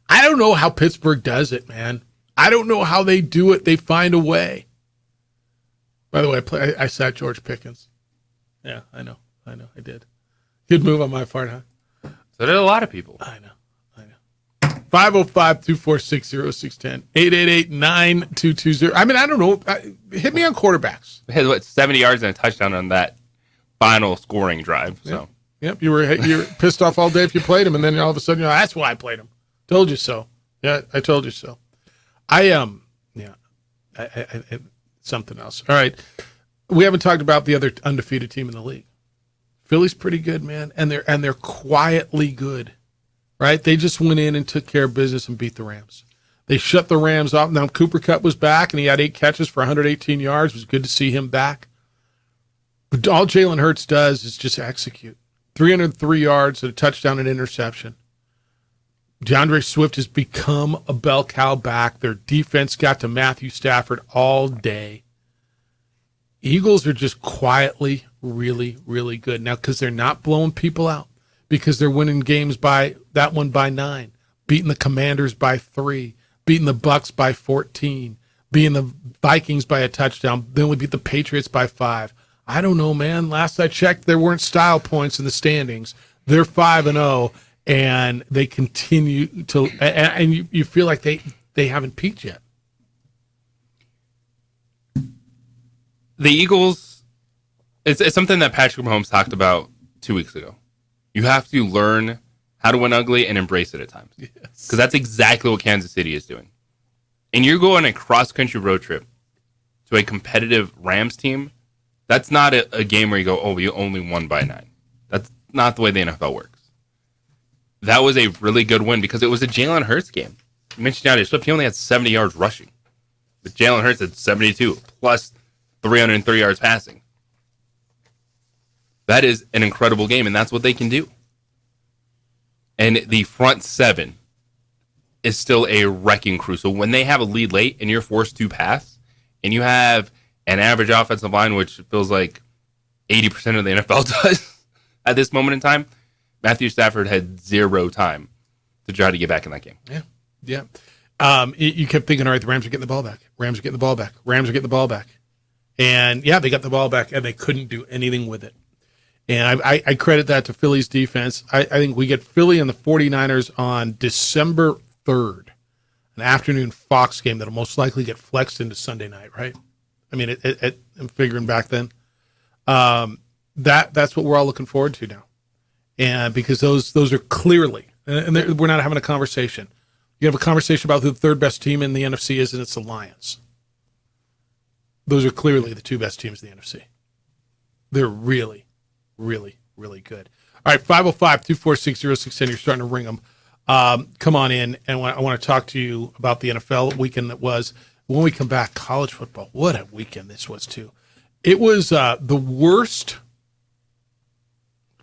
I don't know how Pittsburgh does it, man. I don't know how they do it. They find a way. By the way, I sat George Pickens. Yeah, I know. I did. Good move on my part, huh? So did a lot of people. I know. 505-246-0610. 888-9220. I mean, I don't know. Hit me on quarterbacks. They had 70 yards and a touchdown on that final scoring drive. So Yep. You were pissed off all day if you played him, and then all of a sudden, that's why I played him. Told you so. Yeah, I told you so. I something else. All right. We haven't talked about the other undefeated team in the league. Philly's pretty good, man, and they're quietly good. Right? They just went in and took care of business and beat the Rams. They shut the Rams off. Now Cooper Kupp was back and he had 8 catches for 118 yards. It was good to see him back. But all Jalen Hurts does is just execute. 303 yards, a touchdown and interception. DeAndre Swift has become a bell cow back. Their defense got to Matthew Stafford all day. Eagles are just quietly really, really good. Now, because they're not blowing people out, because they're winning games by 9, beating the Commanders by 3, beating the Bucks by 14, beating the Vikings by a touchdown. Then we beat the Patriots by 5. I don't know, man. Last I checked, there weren't style points in the standings. They're 5-0, and they continue to. And you feel like they haven't peaked yet. The Eagles, it's something that Patrick Mahomes talked about 2 weeks ago. You have to learn how to win ugly and embrace it at times. Because that's exactly what Kansas City is doing. And you're going on a cross-country road trip to a competitive Rams team. That's not a game where you go, oh, you only won by 9. That's not the way the NFL works. That was a really good win because it was a Jalen Hurts game. You mentioned DeAndre Swift, he only had 70 yards rushing. But Jalen Hurts had 72, plus 303 yards passing. That is an incredible game, and that's what they can do. And the front seven is still a wrecking crew. So when they have a lead late and you're forced to pass, and you have an average offensive line, which feels like 80% of the NFL does at this moment in time, Matthew Stafford had zero time to try to get back in that game. Yeah. You kept thinking, all right, the Rams are getting the ball back. Rams are getting the ball back. Rams are getting the ball back. And, yeah, they got the ball back, and they couldn't do anything with it. And I credit that to Philly's defense. I think we get Philly and the 49ers on December 3rd, an afternoon Fox game that'll most likely get flexed into Sunday night, right? I mean, I'm figuring back then. That's what we're all looking forward to now. And because those are clearly, and we're not having a conversation. You have a conversation about who the third best team in the NFC is, and it's the Lions. Those are clearly the two best teams in the NFC. They're really, really, really good. All right, 505-246-0610. You're starting to ring them. Come on in, and I want to talk to you about the NFL weekend that was. When we come back, college football. What a weekend this was, too. It was the worst.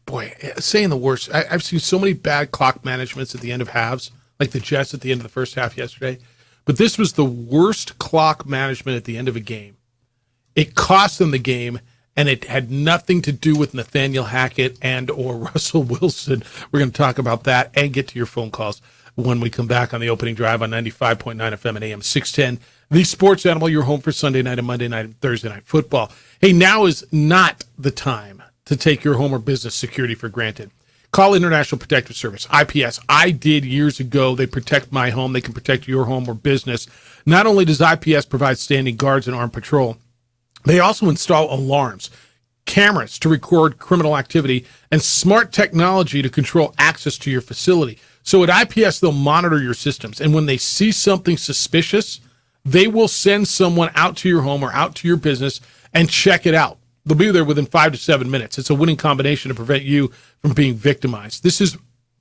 Boy, saying the worst. I've seen so many bad clock managements at the end of halves, like the Jets at the end of the first half yesterday. But this was the worst clock management at the end of a game. It cost them the game, and it had nothing to do with Nathaniel Hackett and or Russell Wilson. We're going to talk about that and get to your phone calls when we come back on the opening drive on 95.9 FM and AM 610. The Sports Animal, your home for Sunday night and Monday night and Thursday night football. Hey, now is not the time to take your home or business security for granted. Call International Protective Service, IPS. I did years ago. They protect my home. They can protect your home or business. Not only does IPS provide standing guards and armed patrol, they also install alarms, cameras to record criminal activity, and smart technology to control access to your facility. So at IPS, they'll monitor your systems. And when they see something suspicious, they will send someone out to your home or out to your business and check it out. They'll be there within 5 to 7 minutes. It's a winning combination to prevent you from being victimized. This is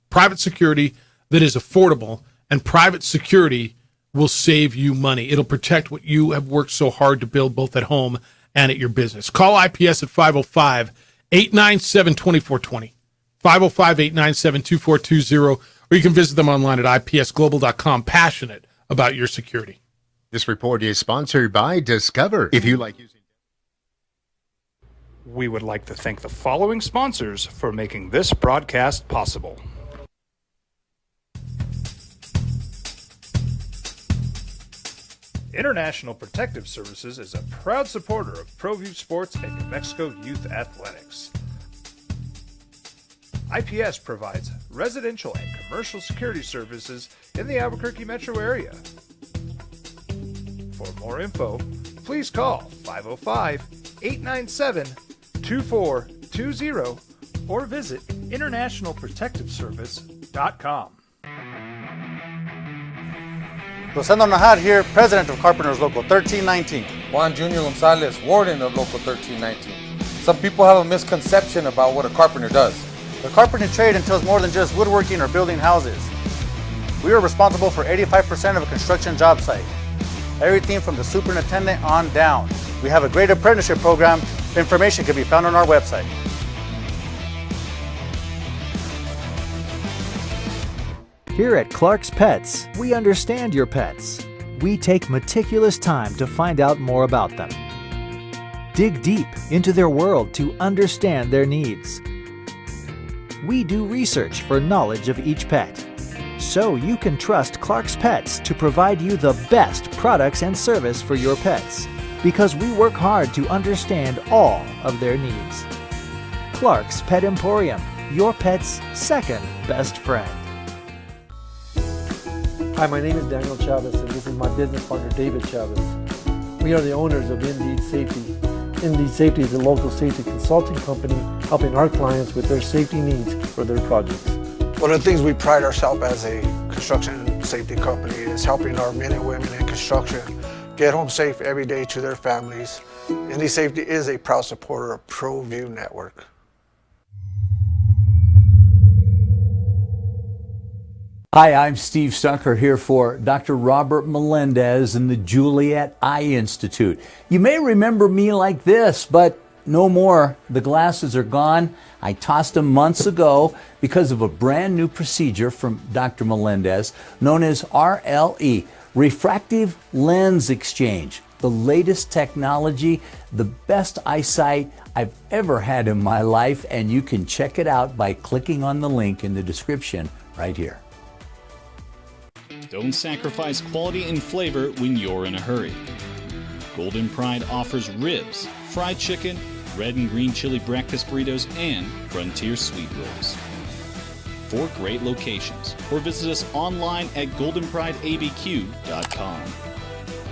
private security that is affordable, and private security will save you money. It'll protect what you have worked so hard to build both at home and at your business. Call IPS at 505-897-2420, 505-897-2420, or you can visit them online at ipsglobal.com, passionate about your security. This report is sponsored by Discover. If you like using... We would like to thank the following sponsors for making this broadcast possible. International Protective Services is a proud supporter of ProView Sports and New Mexico Youth Athletics. IPS provides residential and commercial security services in the Albuquerque metro area. For more info, please call 505-897-2420 or visit internationalprotectiveservice.com. Rosendo Najar here, president of Carpenters Local 1319. Juan Junior Gonzalez, warden of Local 1319. Some people have a misconception about what a carpenter does. The carpentry trade entails more than just woodworking or building houses. We are responsible for 85% of a construction job site. Everything from the superintendent on down. We have a great apprenticeship program. Information can be found on our website. Here at Clark's Pets, we understand your pets. We take meticulous time to find out more about them. Dig deep into their world to understand their needs. We do research for knowledge of each pet. So you can trust Clark's Pets to provide you the best products and service for your pets, because we work hard to understand all of their needs. Clark's Pet Emporium, your pet's second best friend. Hi, my name is Daniel Chavez, and this is my business partner, David Chavez. We are the owners of Indeed Safety. Indeed Safety is a local safety consulting company helping our clients with their safety needs for their projects. One of the things we pride ourselves as a construction safety company is helping our men and women in construction get home safe every day to their families. Indeed Safety is a proud supporter of ProView Network. Hi, I'm Steve Stunker here for Dr. Robert Melendez and the Juliet Eye Institute. You may remember me like this, but no more. The glasses are gone. I tossed them months ago because of a brand new procedure from Dr. Melendez known as RLE, Refractive Lens Exchange. The latest technology, the best eyesight I've ever had in my life, and you can check it out by clicking on the link in the description right here. Don't sacrifice quality and flavor when you're in a hurry. Golden Pride offers ribs, fried chicken, red and green chili breakfast burritos, and Frontier sweet rolls. 4 great locations, or visit us online at goldenprideabq.com.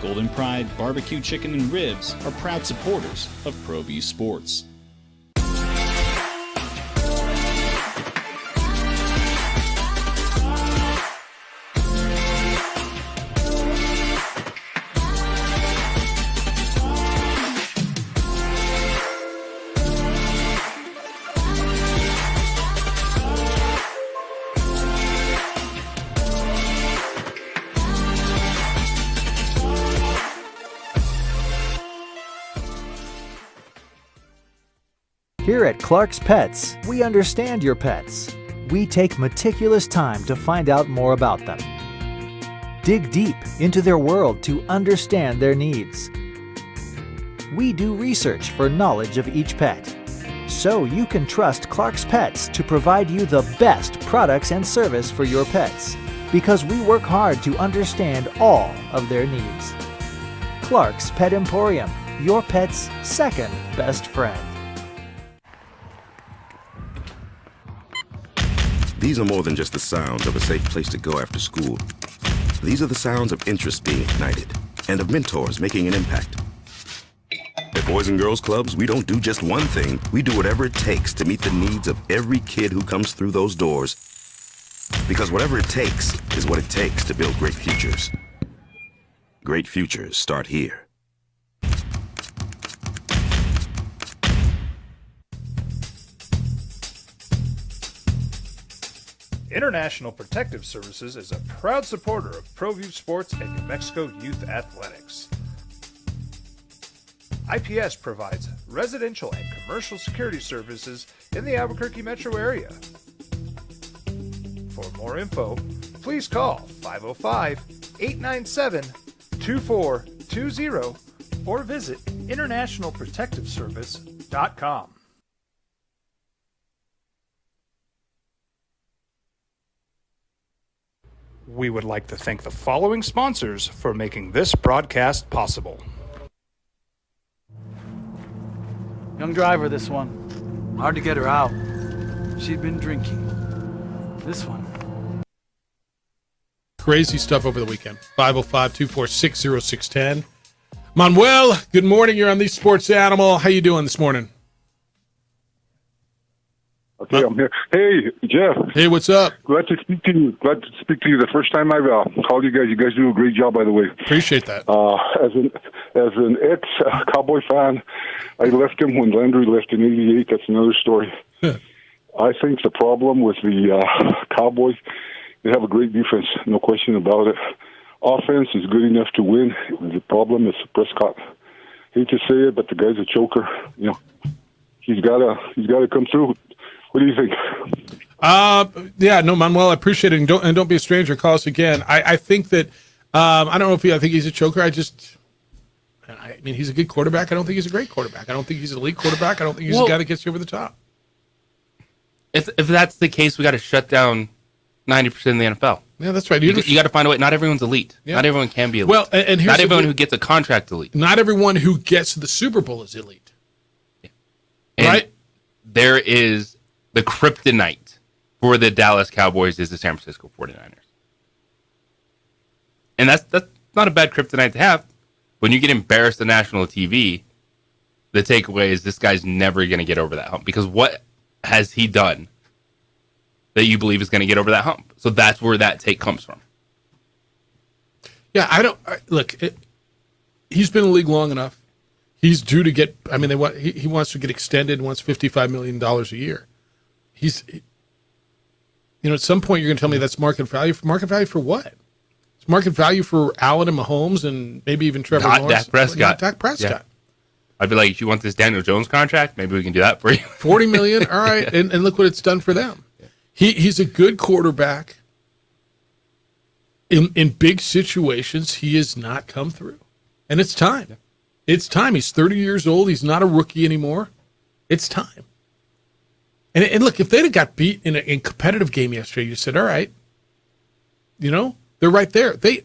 Golden Pride Barbecue Chicken and Ribs are proud supporters of ProView Sports. Here at Clark's Pets, we understand your pets. We take meticulous time to find out more about them. Dig deep into their world to understand their needs. We do research for knowledge of each pet, so you can trust Clark's Pets to provide you the best products and service for your pets, because we work hard to understand all of their needs. Clark's Pet Emporium, your pet's second best friend. These are more than just the sounds of a safe place to go after school. These are the sounds of interest being ignited and of mentors making an impact. At Boys and Girls Clubs, we don't do just one thing. We do whatever it takes to meet the needs of every kid who comes through those doors. Because whatever it takes is what it takes to build great futures. Great futures start here. International Protective Services is a proud supporter of ProView Sports and New Mexico Youth Athletics. IPS provides residential and commercial security services in the Albuquerque metro area. For more info, please call 505-897-2420 or visit internationalprotectiveservice.com. We would like to thank the following sponsors for making this broadcast possible. Young driver, this one. Hard to get her out. She'd been drinking. This one. Crazy stuff over the weekend. 505-246-0610. Manuel, good morning. You're on the Sports Animal. How you doing this morning? Okay, I'm here. Hey, Jeff. Hey, what's up? Glad to speak to you. The first time I've called you guys. You guys do a great job, by the way. Appreciate that. As an ex-Cowboy fan, I left him when Landry left in '88. That's another story. I think the problem with the Cowboys, they have a great defense, no question about it. Offense is good enough to win. The problem is Prescott. Hate to say it, but the guy's a choker. You know, he's got to come through. What do you think? Yeah, no, Manuel, I appreciate it. And don't be a stranger. Call us again. I think that, I don't know if I think he's a choker. I mean, he's a good quarterback. I don't think he's a great quarterback. I don't think he's an elite quarterback. I don't think he's a guy that gets you over the top. If that's the case, we got to shut down 90% in the NFL. Yeah, that's right. You got to find a way. Not everyone's elite. Yeah. Not everyone can be elite. Well, and here's not the everyone deal. who gets a contract elite. Not everyone who gets to the Super Bowl is elite. And right? There is the kryptonite for the Dallas Cowboys is the San Francisco 49ers. And that's not a bad kryptonite to have. When you get embarrassed on national TV, the takeaway is this guy's never going to get over that hump. Because what has he done that you believe is going to get over that hump? So that's where that take comes from. Yeah, he's been in the league long enough. He's due to get, he wants to get extended, wants $55 million a year. At some point you're going to tell me that's market value. Market value for what? It's market value for Allen and Mahomes and maybe even Trevor Lawrence. Dak Prescott. Not Dak Prescott. Yeah. I'd be like, if you want this Daniel Jones contract, maybe we can do that for you. $40 million, all right, and look what it's done for them. He's a good quarterback. In big situations, he has not come through. And it's time. Yeah. It's time. He's 30 years old. He's not a rookie anymore. It's time. And look, if they'd have got beat in a competitive game yesterday, you said, all right, they're right there. He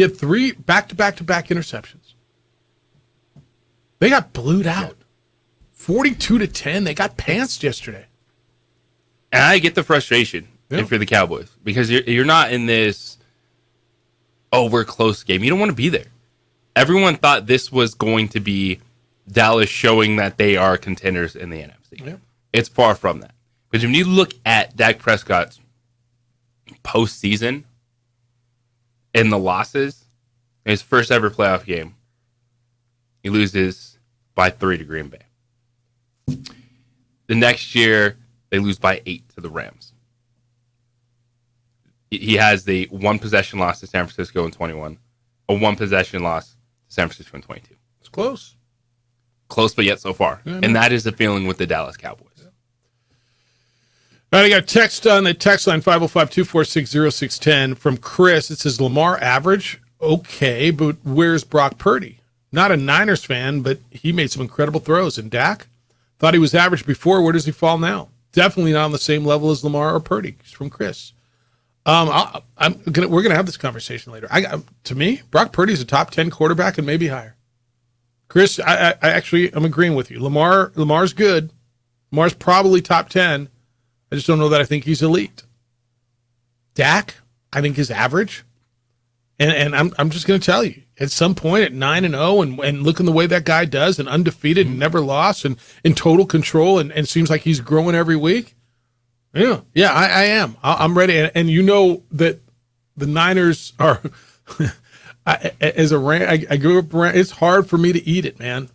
had 3 back-to-back-to-back interceptions. They got blued out. 42-10. They got pantsed yesterday. And I get the frustration if you're the Cowboys because you're not in this, we're close game. You don't want to be there. Everyone thought this was going to be Dallas showing that they are contenders in the NFC. Yeah. It's far from that. Because when you look at Dak Prescott's postseason and the losses, in his first ever playoff game, he loses by 3 to Green Bay. The next year, they lose by 8 to the Rams. He has the 1-possession loss to San Francisco in 21, a 1-possession loss to San Francisco in 22. It's close. Close, but yet so far. Yeah, and that is the feeling with the Dallas Cowboys. All right, I got a text on the text line 505-246-0610 from Chris. It says, Lamar average? Okay, but where's Brock Purdy? Not a Niners fan, but he made some incredible throws. And Dak? Thought he was average before. Where does he fall now? Definitely not on the same level as Lamar or Purdy. It's from Chris. We're gonna have this conversation later. To me, Brock Purdy's a top 10 quarterback and maybe higher. Chris, I'm agreeing with you. Lamar's good. Lamar's probably top 10. I just don't know that I think he's elite. Dak, I think is average. And I'm just going to tell you, at some point at 9-0 and looking the way that guy does and undefeated and never lost and in total control and seems like he's growing every week. Yeah, I am. I'm ready. And you know that the Niners are, as a Ram, I grew up around, it's hard for me to eat it, man.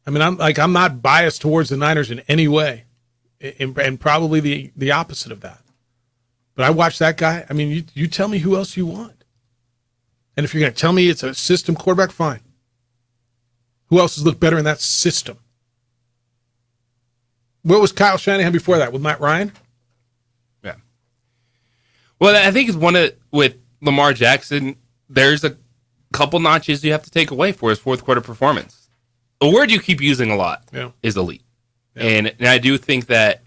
I mean, I'm not biased towards the Niners in any way. And probably the opposite of that. But I watch that guy. I mean, you tell me who else you want. And if you're going to tell me it's a system quarterback, fine. Who else has looked better in that system? What was Kyle Shanahan before that? With Matt Ryan? Yeah. Well, I think it's with Lamar Jackson, there's a couple notches you have to take away for his fourth quarter performance. A word you keep using a lot is elite. Yeah. And I do think that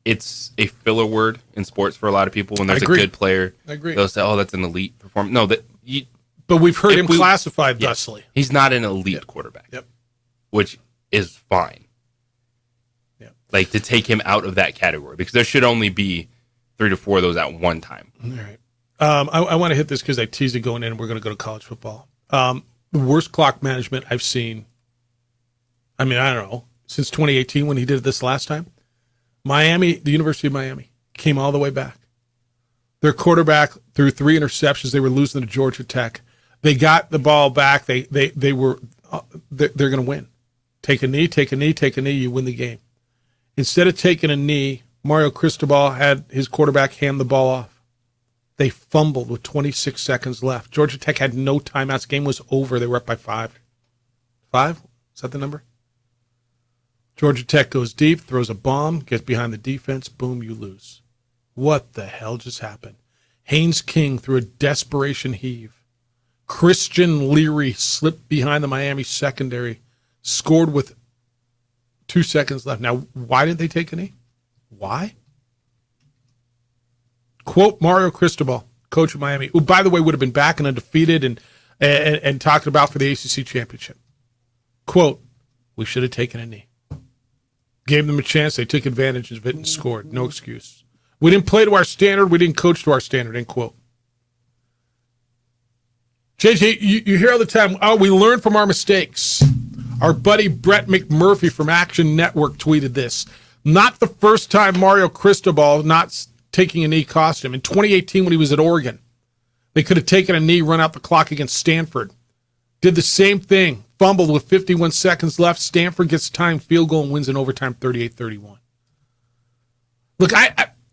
it's a filler word in sports for a lot of people. When there's a good player, I agree. They'll say, that's an elite performance. No, but we've heard him classified thusly. He's not an elite quarterback. Yep. Which is fine. Yep. Like to take him out of that category because there should only be 3 to 4 of those at one time. All right. I want to hit this because I teased it going in and we're going to go to college football. The worst clock management I've seen. I mean, I don't know. Since 2018 when he did this last time. Miami, the University of Miami, came all the way back. Their quarterback threw 3 interceptions. They were losing to Georgia Tech. They got the ball back. They're going to win. Take a knee, you win the game. Instead of taking a knee, Mario Cristobal had his quarterback hand the ball off. They fumbled with 26 seconds left. Georgia Tech had no timeouts. Game was over. They were up by 5. 5? Is that the number? Georgia Tech goes deep, throws a bomb, gets behind the defense, boom, you lose. What the hell just happened? Haynes King threw a desperation heave. Christian Leary slipped behind the Miami secondary, scored with 2 seconds left. Now, why didn't they take a knee? Why? Quote Mario Cristobal, coach of Miami, who, by the way, would have been back and undefeated and talked about for the ACC championship. Quote, we should have taken a knee. Gave them a chance. They took advantage of it and scored. No excuse. We didn't play to our standard. We didn't coach to our standard, end quote. JJ, you hear all the time, oh, we learn from our mistakes. Our buddy Brett McMurphy from Action Network tweeted this. Not the first time Mario Cristobal not taking a knee cost him. In 2018 when he was at Oregon, they could have taken a knee, run out the clock against Stanford. Did the same thing. Fumbled with 51 seconds left. Stanford gets a timed field goal and wins in overtime 38-31. Look,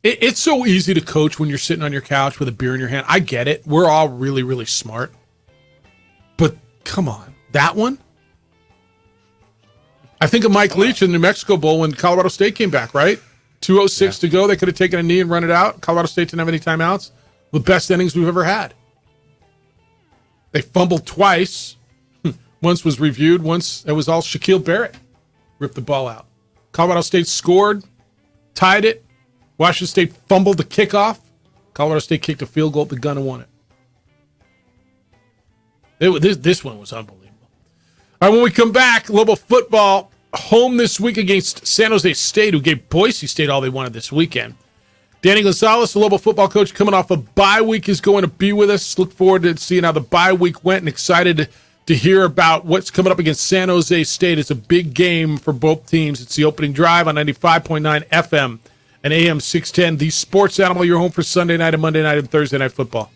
it's so easy to coach when you're sitting on your couch with a beer in your hand. I get it. We're all really, really smart. But come on. That one? I think of Mike Leach in the New Mexico Bowl when Colorado State came back, right? 2:06 to go. They could have taken a knee and run it out. Colorado State didn't have any timeouts. The best innings we've ever had. They fumbled twice. Once was reviewed. Once it was all Shaquille Barrett. Ripped the ball out. Colorado State scored. Tied it. Washington State fumbled the kickoff. Colorado State kicked a field goal at the gun and won it. This one was unbelievable. All right, when we come back, Lobo football home this week against San Jose State, who gave Boise State all they wanted this weekend. Danny Gonzalez, the Lobo football coach, coming off a bye week, is going to be with us. Look forward to seeing how the bye week went and excited to hear about what's coming up against San Jose State. It's a big game for both teams. It's the opening drive on 95.9 FM and AM 610. The Sports Animal, your home for Sunday night and Monday night and Thursday night football.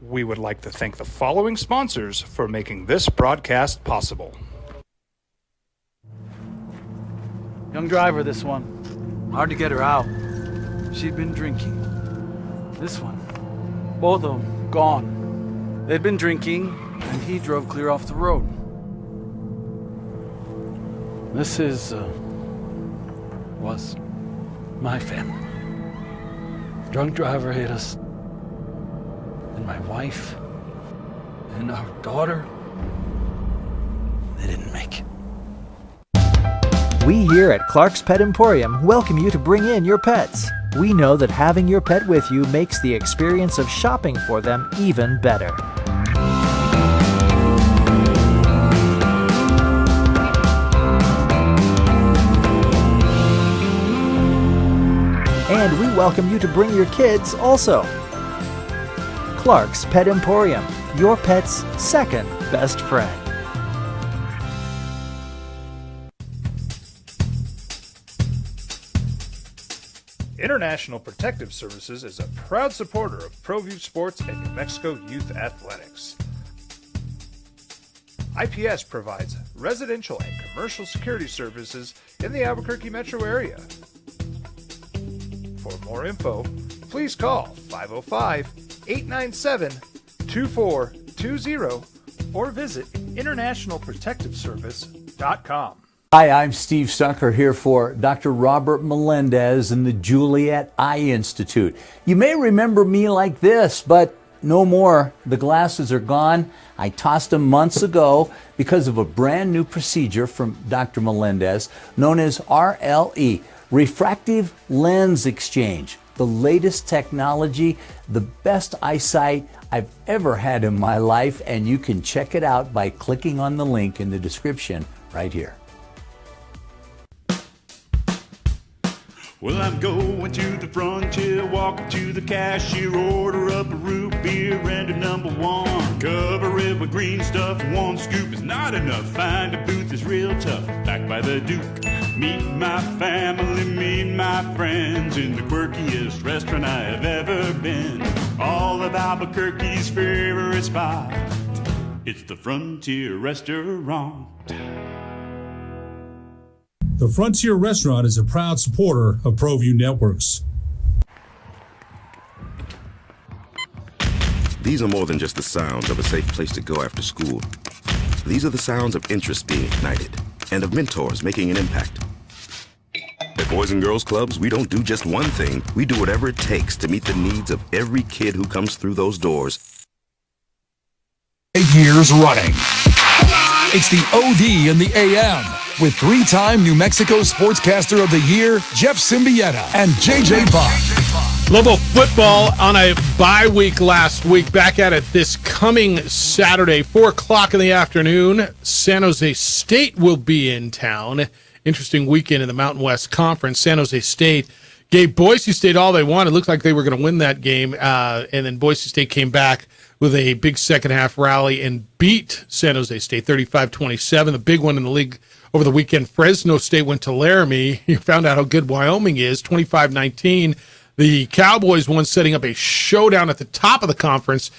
We would like to thank the following sponsors for making this broadcast possible. Young driver, this one. Hard to get her out. She'd been drinking. This one. Both of them gone. They'd been drinking, and he drove clear off the road. This was my family. Drunk driver hit us. And my wife and our daughter, they didn't make it. We here at Clark's Pet Emporium welcome you to bring in your pets. We know that having your pet with you makes the experience of shopping for them even better. And we welcome you to bring your kids also. Clark's Pet Emporium, your pet's second best friend. International Protective Services is a proud supporter of ProView Sports and New Mexico Youth Athletics. IPS provides residential and commercial security services in the Albuquerque metro area. For more info, please call 505-897-2420 or visit internationalprotectiveservice.com. Hi, I'm Steve Stucker here for Dr. Robert Melendez and the Juliet Eye Institute. You may remember me like this, but no more. The glasses are gone. I tossed them months ago because of a brand new procedure from Dr. Melendez known as RLE, Refractive Lens Exchange. The latest technology, the best eyesight I've ever had in my life, and you can check it out by clicking on the link in the description right here. Well, I'm going to the frontier, walk up to the cashier, order up a root beer and a number one. Cover it with green stuff, one scoop is not enough. Find a booth is real tough, backed by the Duke. Meet my family, meet my friends in the quirkiest restaurant I have ever been. All of Albuquerque's favorite spot, it's the Frontier Restaurant. The Frontier Restaurant is a proud supporter of ProView Networks. These are more than just the sounds of a safe place to go after school. These are the sounds of interest being ignited and of mentors making an impact. At Boys and Girls Clubs, we don't do just one thing. We do whatever it takes to meet the needs of every kid who comes through those doors. 8 years running. It's the OD and the AM. with 3-time New Mexico Sportscaster of the Year, Jeff Symbieta, and JJ Buck. Lobo football on a bye week last week. Back at it this coming Saturday, 4 o'clock in the afternoon. San Jose State will be in town. Interesting weekend in the Mountain West Conference. San Jose State gave Boise State all they wanted. It looked like they were going to win that game. And then Boise State came back with a big second-half rally and beat San Jose State 35-27. The big one in the league over the weekend, Fresno State went to Laramie. You found out how good Wyoming is, 25-19. The Cowboys won, setting up a showdown at the top of the conference,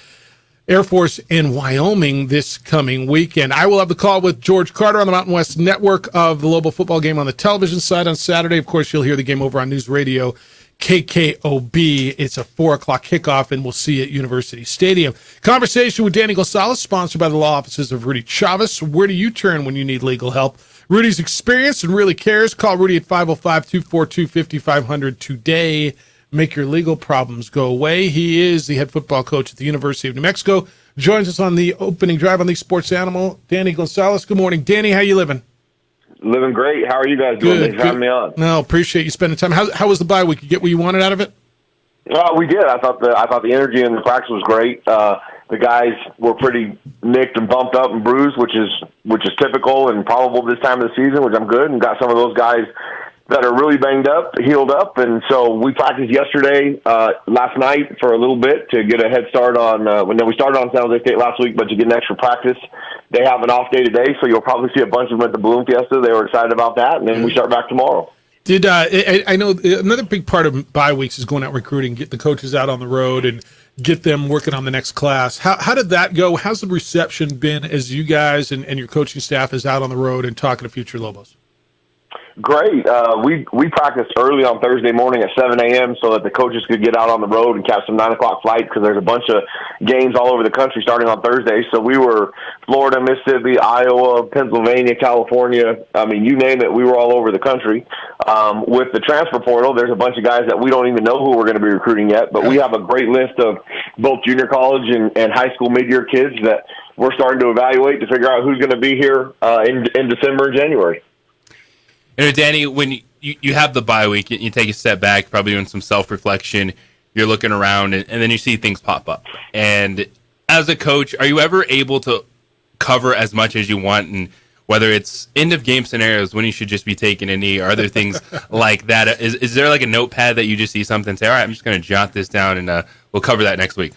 Air Force and Wyoming this coming weekend. I will have the call with George Carter on the Mountain West Network of the Lobo football game on the television side on Saturday. Of course, you'll hear the game over on News Radio KKOB. It's a 4 o'clock kickoff, and we'll see you at University Stadium. Conversation with Danny Gonzalez, sponsored by the law offices of Rudy Chavez. Where do you turn when you need legal help? Rudy's experienced and really cares. Call Rudy at 505-242-5500 today. Make your legal problems go away. He is the head football coach at the University of New Mexico. Joins us on the opening drive on the Sports Animal, Danny Gonzalez. Good morning. Danny, how you living? Living great. How are you guys doing? Thanks for having me on. No, appreciate you spending time. How was the bye week? You get what you wanted out of it? We did. I thought the energy in the practice was great. The guys were pretty nicked and bumped up and bruised, which is typical and probable this time of the season, which I'm good, and got some of those guys that are really banged up, healed up. And so we practiced yesterday, last night for a little bit to get a head start on, we started on San Jose State last week, but to get an extra practice. They have an off day today, so you'll probably see a bunch of them at the Balloon Fiesta. They were excited about that, and then we start back tomorrow. Did I know another big part of bye weeks is going out recruiting, get the coaches out on the road and get them working on the next class. How did that go? How's the reception been as you guys and your coaching staff is out on the road and talking to future Lobos? Great. We practiced early on Thursday morning at 7 a.m. so that the coaches could get out on the road and catch some 9 o'clock flights because there's a bunch of games all over the country starting on Thursday. So we were Florida, Mississippi, Iowa, Pennsylvania, California. I mean, you name it, we were all over the country. With the transfer portal, there's a bunch of guys that we don't even know who we're going to be recruiting yet, but we have a great list of both junior college and high school mid-year kids that we're starting to evaluate to figure out who's going to be here in December and January. You know, Danny, when you have the bye week, you take a step back, probably doing some self-reflection, you're looking around, and then you see things pop up. And as a coach, are you ever able to cover as much as you want, and whether it's end-of-game scenarios when you should just be taking a knee or other things like that? Is there like a notepad that you just see something and say, all right, I'm just going to jot this down, and we'll cover that next week?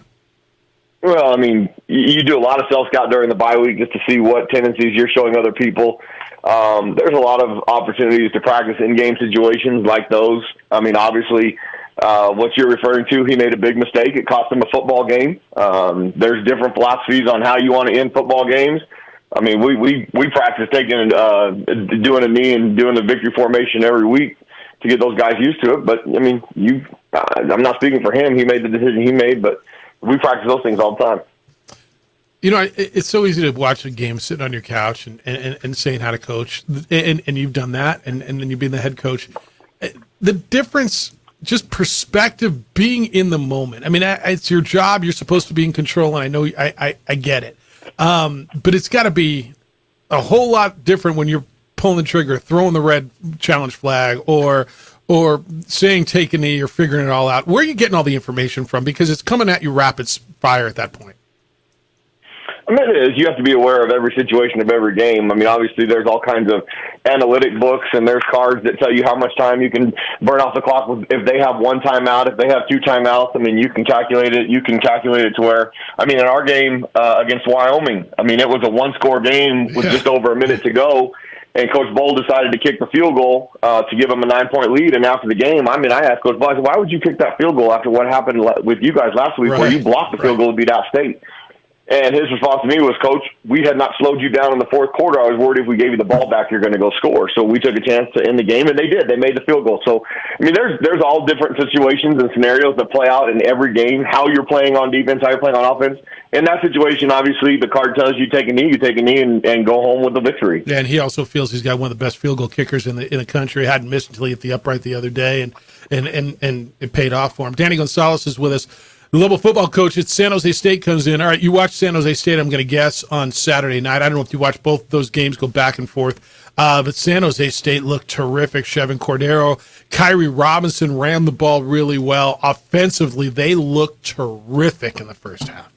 Well, I mean, you do a lot of self-scout during the bye week just to see what tendencies you're showing other people. There's a lot of opportunities to practice in-game situations like those. I mean, obviously, what you're referring to, he made a big mistake. It cost him a football game. There's different philosophies on how you want to end football games. I mean, we practice doing a knee and doing the victory formation every week to get those guys used to it. But, I mean, I'm not speaking for him. He made the decision he made, but we practice those things all the time. You know, it's so easy to watch a game sitting on your couch and saying how to coach, and you've done that, and then you've been the head coach. The difference, just perspective, being in the moment. I mean, it's your job. You're supposed to be in control, and I know I get it. But it's got to be a whole lot different when you're pulling the trigger, throwing the red challenge flag, or saying take a knee, or figuring it all out. Where are you getting all the information from? Because it's coming at you rapid fire at that point. I mean, it is. You have to be aware of every situation of every game. I mean, obviously, there's all kinds of analytic books, and there's cards that tell you how much time you can burn off the clock if they have one timeout, if they have two timeouts. I mean, you can calculate it. You can calculate it to where, I mean, in our game against Wyoming, I mean, it was a one-score game with just over a minute to go, and Coach Bowl decided to kick the field goal to give them a 9-point lead. And after the game, I mean, I asked Coach Bowl, I said, why would you kick that field goal after what happened with you guys last week where you blocked the field goal to beat App State? And his response to me was, Coach, we had not slowed you down in the fourth quarter. I was worried if we gave you the ball back, you're going to go score. So we took a chance to end the game, and they did. They made the field goal. So, I mean, there's all different situations and scenarios that play out in every game, how you're playing on defense, how you're playing on offense. In that situation, obviously, the card tells you take a knee and go home with the victory. Yeah, and he also feels he's got one of the best field goal kickers in the country. Hadn't missed until he hit the upright the other day, and it paid off for him. Danny Gonzalez is with us. The Lobo football coach at San Jose State comes in. All right, you watched San Jose State, I'm going to guess, on Saturday night. I don't know if you watched both those games go back and forth. But San Jose State looked terrific. Chevin Cordero, Kyrie Robinson ran the ball really well. Offensively, they looked terrific in the first half.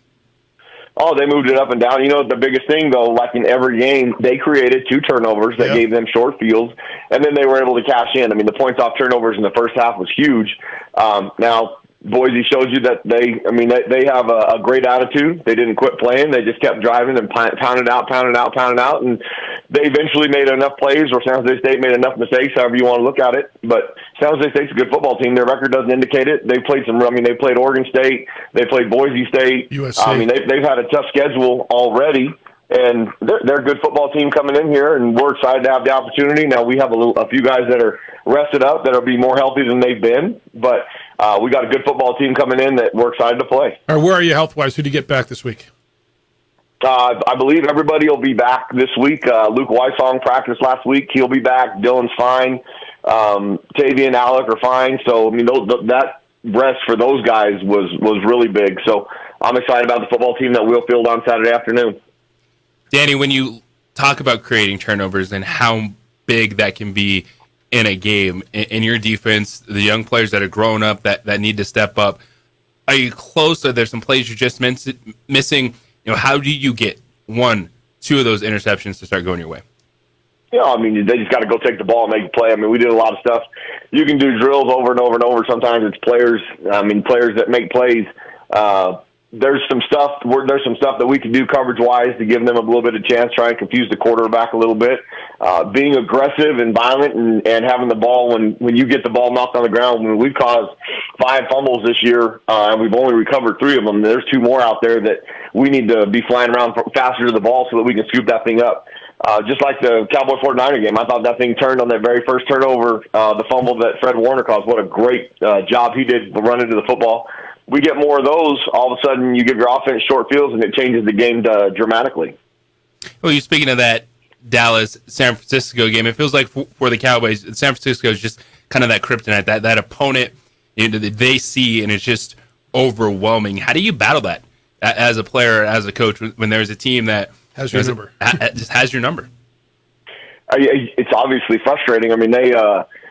Oh, they moved it up and down. You know, the biggest thing, though, like in every game, they created 2 turnovers that gave them short fields, and then they were able to cash in. I mean, the points off turnovers in the first half was huge. Now, Boise shows you that they have a great attitude. They didn't quit playing. They just kept driving and pounded out. And they eventually made enough plays, or San Jose State made enough mistakes, however you want to look at it. But San Jose State's a good football team. Their record doesn't indicate it. They played they played Oregon State. They played Boise State. USC. They've had a tough schedule already. And they're a good football team coming in here, and we're excited to have the opportunity. Now, we have a few guys that are rested up that'll be more healthy than they've been, but we got a good football team coming in that we're excited to play. All right, where are you health-wise? Who do you get back this week? I believe everybody will be back this week. Luke Weissong practiced last week. He'll be back. Dylan's fine. Tavia and Alec are fine. So, that rest for those guys was really big. So I'm excited about the football team that we'll field on Saturday afternoon. Danny, when you talk about creating turnovers and how big that can be in a game, in your defense, the young players that are growing up that need to step up, are you close? Are there some plays you're just missing? How do you get 1, 2 of those interceptions to start going your way? They just got to go take the ball and make a play. We did a lot of stuff. You can do drills over and over and over. Sometimes it's players that make plays. There's some stuff that we can do coverage-wise to give them a little bit of chance, try and confuse the quarterback a little bit. Being aggressive and violent and having the ball when you get the ball knocked on the ground. We've caused 5 fumbles this year, and we've only recovered 3 of them. There's 2 more out there that we need to be flying around faster to the ball so that we can scoop that thing up. Just like the Cowboy 49er game, I thought that thing turned on that very first turnover, the fumble that Fred Warner caused. What a great job he did running to the football. We get more of those, all of a sudden you give your offense short fields, and it changes the game dramatically. Well, you're speaking of that Dallas-San Francisco game. It feels like for the Cowboys, San Francisco is just kind of that kryptonite, that opponent that they see, and it's just overwhelming. How do you battle that as a player, as a coach, when there's a team that has your number? Just has your number. It's obviously frustrating.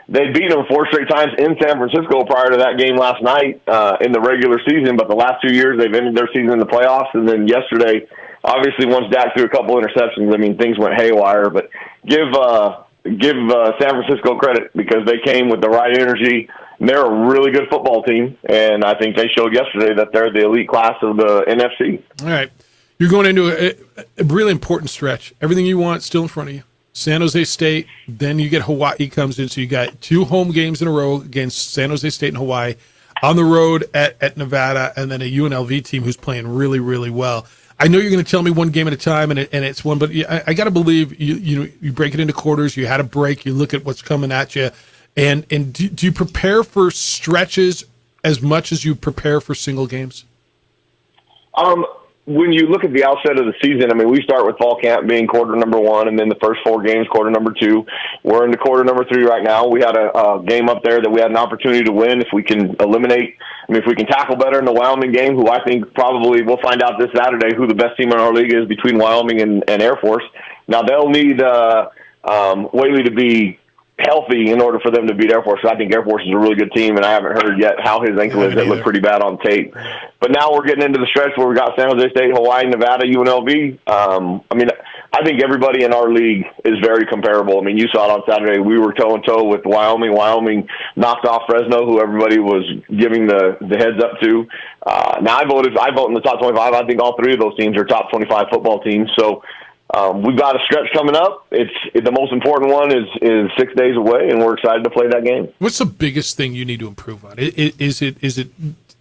They beat them 4 straight times in San Francisco prior to that game last night in the regular season, but the last 2 years they've ended their season in the playoffs. And then yesterday, obviously, once Dak threw a couple interceptions, things went haywire. But give San Francisco credit because they came with the right energy. And they're a really good football team, and I think they showed yesterday that they're the elite class of the NFC. All right. You're going into a really important stretch. Everything you want still in front of you. San Jose State, then you get Hawaii comes in, so you got 2 home games in a row against San Jose State and Hawaii, on the road at Nevada, and then a UNLV team who's playing really, really well. I know you're going to tell me one game at a time, and it's one, but I got to believe you break it into quarters. You had a break. You look at what's coming at you, and do you prepare for stretches as much as you prepare for single games? When you look at the outset of the season, we start with fall camp being quarter number 1, and then the first 4 games, quarter number 2. We're into quarter number 3 right now. We had a game up there that we had an opportunity to win if we can eliminate. If we can tackle better in the Wyoming game, who I think probably we'll find out this Saturday who the best team in our league is between Wyoming and Air Force. Now, they'll need Whaley to be healthy in order for them to beat Air Force. So I think Air Force is a really good team, and I haven't heard yet how his ankle is. It looked pretty bad on tape. But now we're getting into the stretch where we got San Jose State, Hawaii, Nevada, UNLV. I think everybody in our league is very comparable. You saw it on Saturday. We were toe-and-toe with Wyoming. Wyoming knocked off Fresno, who everybody was giving the heads up to. Now I vote in the top 25. I think all 3 of those teams are top 25 football teams. So we've got a stretch coming up. The most important one is 6 days away, and we're excited to play that game. What's the biggest thing you need to improve on? Is it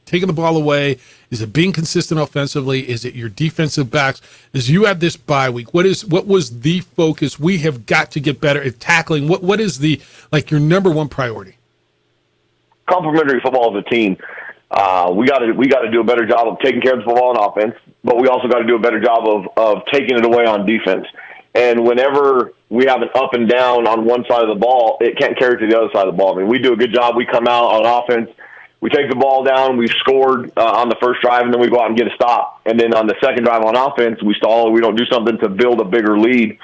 taking the ball away? Is it being consistent offensively? Is it your defensive backs? As you have this bye week, what was the focus? We have got to get better at tackling. What is your number 1 priority? Complementary football as a team. We got to do a better job of taking care of the football on offense, but we also got to do a better job of taking it away on defense. And whenever we have an up and down on one side of the ball, it can't carry to the other side of the ball. We do a good job. We come out on offense. We take the ball down. We've scored on the first drive, and then we go out and get a stop. And then on the second drive on offense, we stall. We don't do something to build a bigger lead.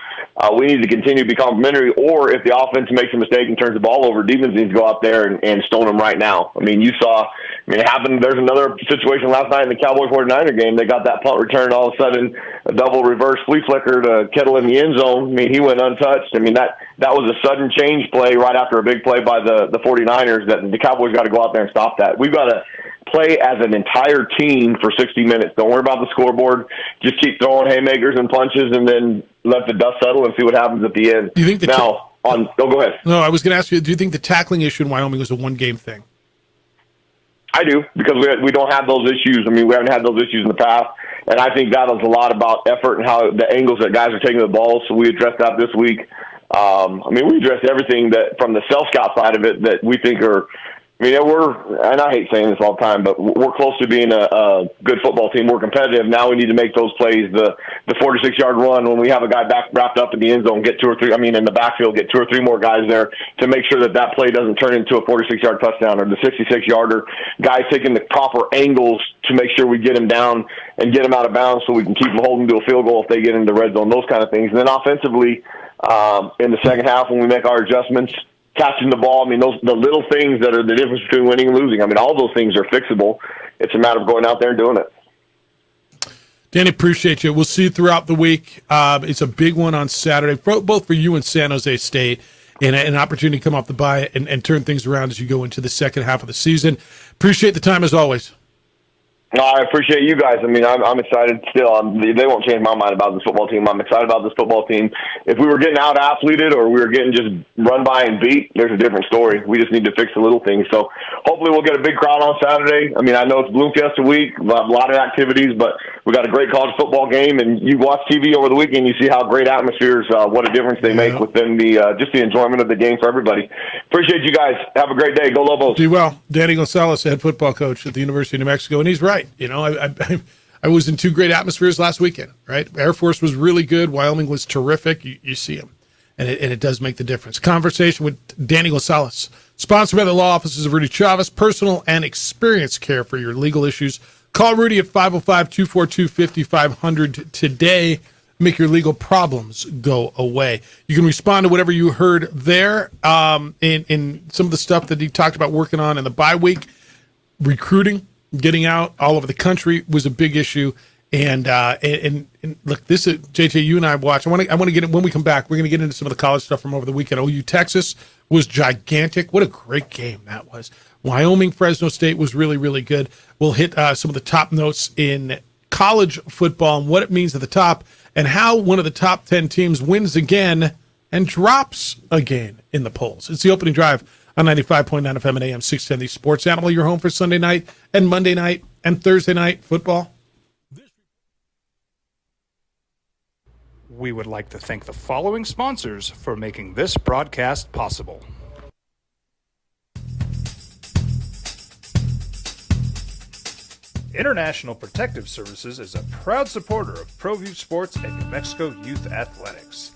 we need to continue to be complimentary. Or if the offense makes a mistake and turns the ball over, defense needs to go out there and stone them right now. I mean, you saw, it happened. There's another situation last night in the Cowboys-49er game. They got that punt return, all of a sudden a double reverse flea flicker to Kittle in the end zone. I mean, he went untouched. I mean, that was a sudden change play right after a big play by the 49ers that the Cowboys got to go out there and stop that. We've got to play as an entire team for 60 minutes. Don't worry about the scoreboard. Just keep throwing haymakers and punches, and then let the dust settle and see what happens at the end. Do you think go ahead. No, I was going to ask you, do you think the tackling issue in Wyoming was a one-game thing? I do, because we don't have those issues. I mean, we haven't had those issues in the past, and I think that was a lot about effort and how the angles that guys are taking the ball, so we addressed that this week. We addressed everything that from the self-scout side of it that we think are – and I hate saying this all the time, but we're close to being a good football team. We're competitive. Now we need to make those plays, the 46-yard run when we have a guy wrapped up in the end zone, get in the backfield, get 2 or 3 more guys there to make sure that play doesn't turn into a 46-yard touchdown, or the 66-yarder, guys taking the proper angles to make sure we get him down and get him out of bounds so we can keep them holding to a field goal if they get into the red zone, those kind of things. And then offensively, in the second half when we make our adjustments, catching the ball, the little things that are the difference between winning and losing. All those things are fixable. It's a matter of going out there and doing it. Danny, appreciate you. We'll see you throughout the week. It's a big one on Saturday, both for you and San Jose State, and an opportunity to come off the bye and turn things around as you go into the second half of the season. Appreciate the time as always. No, I appreciate you guys. I'm excited still. They won't change my mind about this football team. I'm excited about this football team. If we were getting out-athleted or we were getting just run by and beat, there's a different story. We just need to fix the little things. So hopefully we'll get a big crowd on Saturday. I know it's Bloom Fiesta week, a lot of activities, but we got a great college football game, and you watch TV over the weekend, you see how great atmospheres, what a difference they make within just the enjoyment of the game for everybody. Appreciate you guys. Have a great day. Go Lobos. Do well. Danny Gonzalez, head football coach at the University of New Mexico, and he's right. I was in 2 great atmospheres last weekend, right? Air Force was really good. Wyoming was terrific. You see them, and it does make the difference. Conversation with Danny Gonzalez, sponsored by the law offices of Rudy Chavez, personal and experience care for your legal issues. Call Rudy at 505-242-5500 today. Make your legal problems go away. You can respond to whatever you heard there in some of the stuff that he talked about working on in the bye week. Recruiting, getting out all over the country was a big issue. And look, this is JJ. You and I watched. I want to get it when we come back. We're going to get into some of the college stuff from over the weekend. OU Texas was gigantic. What a great game that was. Wyoming Fresno State was really, really good. We'll hit some of the top notes in college football and what it means at the top, and how one of the top 10 teams wins again and drops again in the polls. It's the opening drive on 95.9 FM and AM 610, the Sports Animal, your home for Sunday night and Monday night and Thursday night football. We would like to thank the following sponsors for making this broadcast possible. International Protective Services is a proud supporter of ProView Sports and New Mexico Youth Athletics.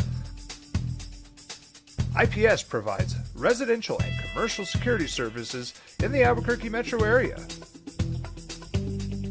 IPS provides residential and commercial security services in the Albuquerque metro area.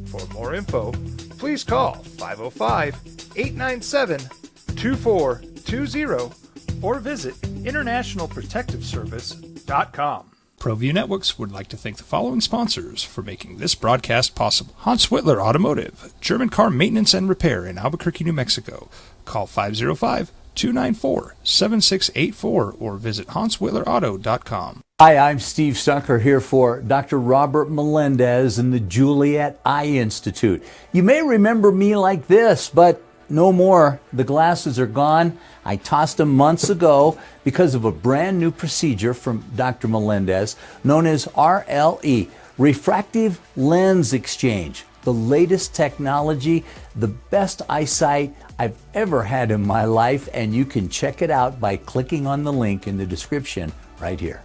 For more info, please call 505-897-2420 or visit internationalprotectiveservice.com. ProView Networks would like to thank the following sponsors for making this broadcast possible. Hans Whitler Automotive, German car maintenance and repair in Albuquerque, New Mexico. Call 505-294-7684 or visit HansWhitlerAuto.com. Hi, I'm Steve Stucker here for Dr. Robert Melendez and the Juliet Eye Institute. You may remember me like this, but no more. The glasses are gone. I tossed them months ago because of a brand new procedure from Dr. Melendez known as RLE, Refractive Lens Exchange. The latest technology, the best eyesight I've ever had in my life, and you can check it out by clicking on the link in the description right here.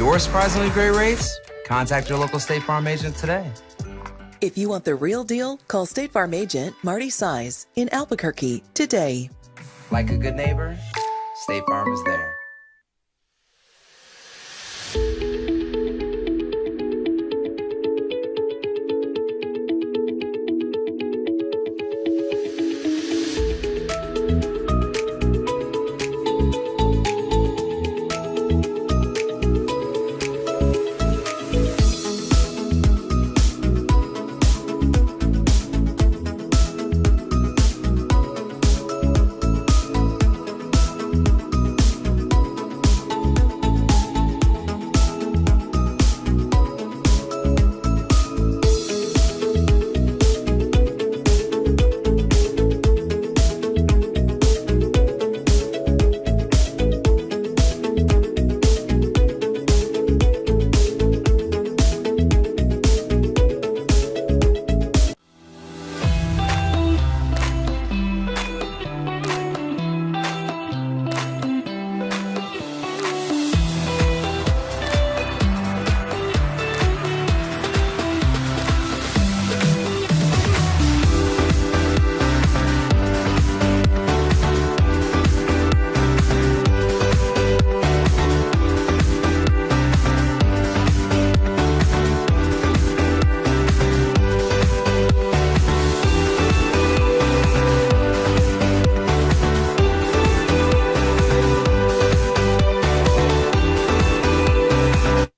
your surprisingly great rates, contact your local State Farm agent today. If you want the real deal, call State Farm agent Marty Size in Albuquerque today. Like a good neighbor, State Farm is there.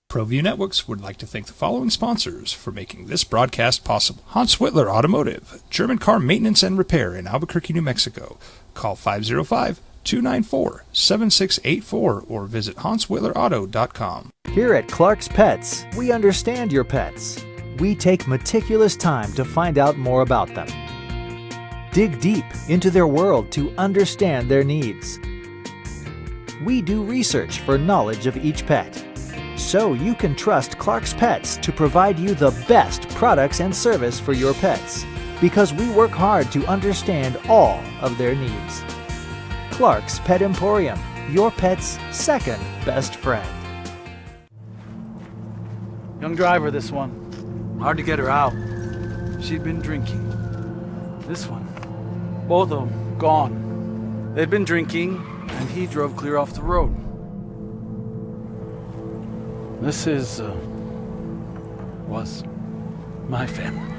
ProView Networks would like to thank the following sponsors for making this broadcast possible. Hans Whitler Automotive, German car maintenance and repair in Albuquerque, New Mexico. Call 505-294-7684 or visit hanswhitlerauto.com. Here at Clark's Pets, we understand your pets. We take meticulous time to find out more about them. Dig deep into their world to understand their needs. We do research for knowledge of each pet, so you can trust Clark's Pets to provide you the best products and service for your pets, because we work hard to understand all of their needs. Clark's Pet Emporium, your pet's second best friend. Young driver, this one. Hard to get her out. She'd been drinking. This one. Both of them gone. They'd been drinking, and he drove clear off the road. This was my family.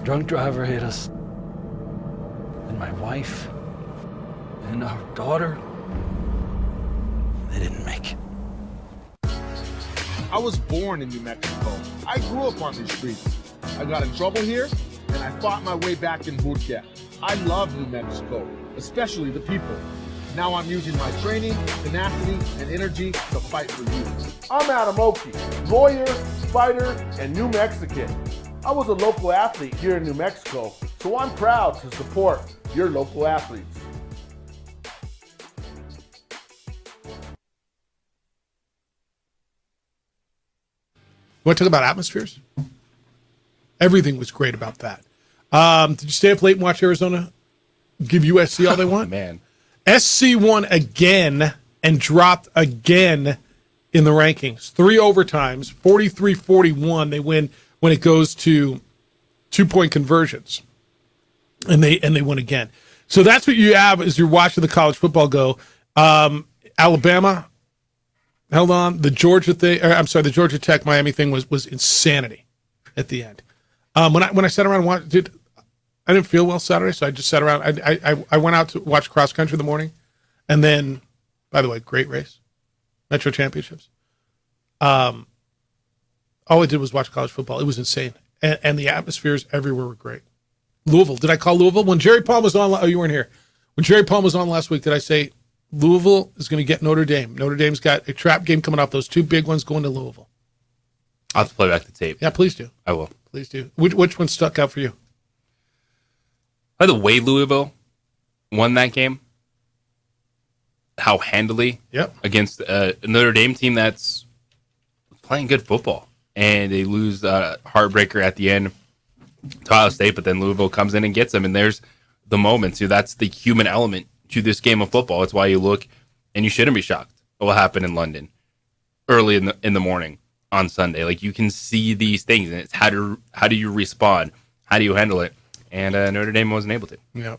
Drunk driver hit us. And my wife and our daughter, they didn't make it. I was born in New Mexico. I grew up on these streets. I got in trouble here, and I fought my way back in boot camp. I love New Mexico, especially the people. Now I'm using my training, tenacity, and energy to fight for you. I'm Adam Oki, lawyer, fighter, and New Mexican. I was a local athlete here in New Mexico, so I'm proud to support your local athletes. You want to talk about atmospheres? Everything was great about that. Did you stay up late and watch Arizona give USC all they want? Man. SC won again and dropped again in the rankings. 3 overtimes, 43-41. They win when it goes to 2-point conversions. And they win again. So that's what you have as you're watching the college football go. Alabama held on. The Georgia Tech Miami thing was insanity at the end. When I sat around and watched, I didn't feel well Saturday, so I just sat around. I went out to watch cross country in the morning, and then, by the way, great race, Metro Championships. All I did was watch college football. It was insane, and the atmospheres everywhere were great. Louisville, did I call Louisville when Jerry Palm was on? Oh, you weren't here. When Jerry Palm was on last week, did I say Louisville is going to get Notre Dame? Notre Dame's got a trap game coming up. Those 2 big ones going to Louisville. I'll have to play back the tape. Yeah, please do. I will. Please do. Which one stuck out for you? By the way, Louisville won that game. How handily? Yep. Against a Notre Dame team that's playing good football, and they lose heartbreaker at the end to Ohio State. But then Louisville comes in and gets them, and there's the moments. That's the human element to this game of football. It's why you look, and you shouldn't be shocked at what happened in London. early in the morning on Sunday. Like, you can see these things, and it's how do you respond? How do you handle it? And Notre Dame wasn't able to. Yeah.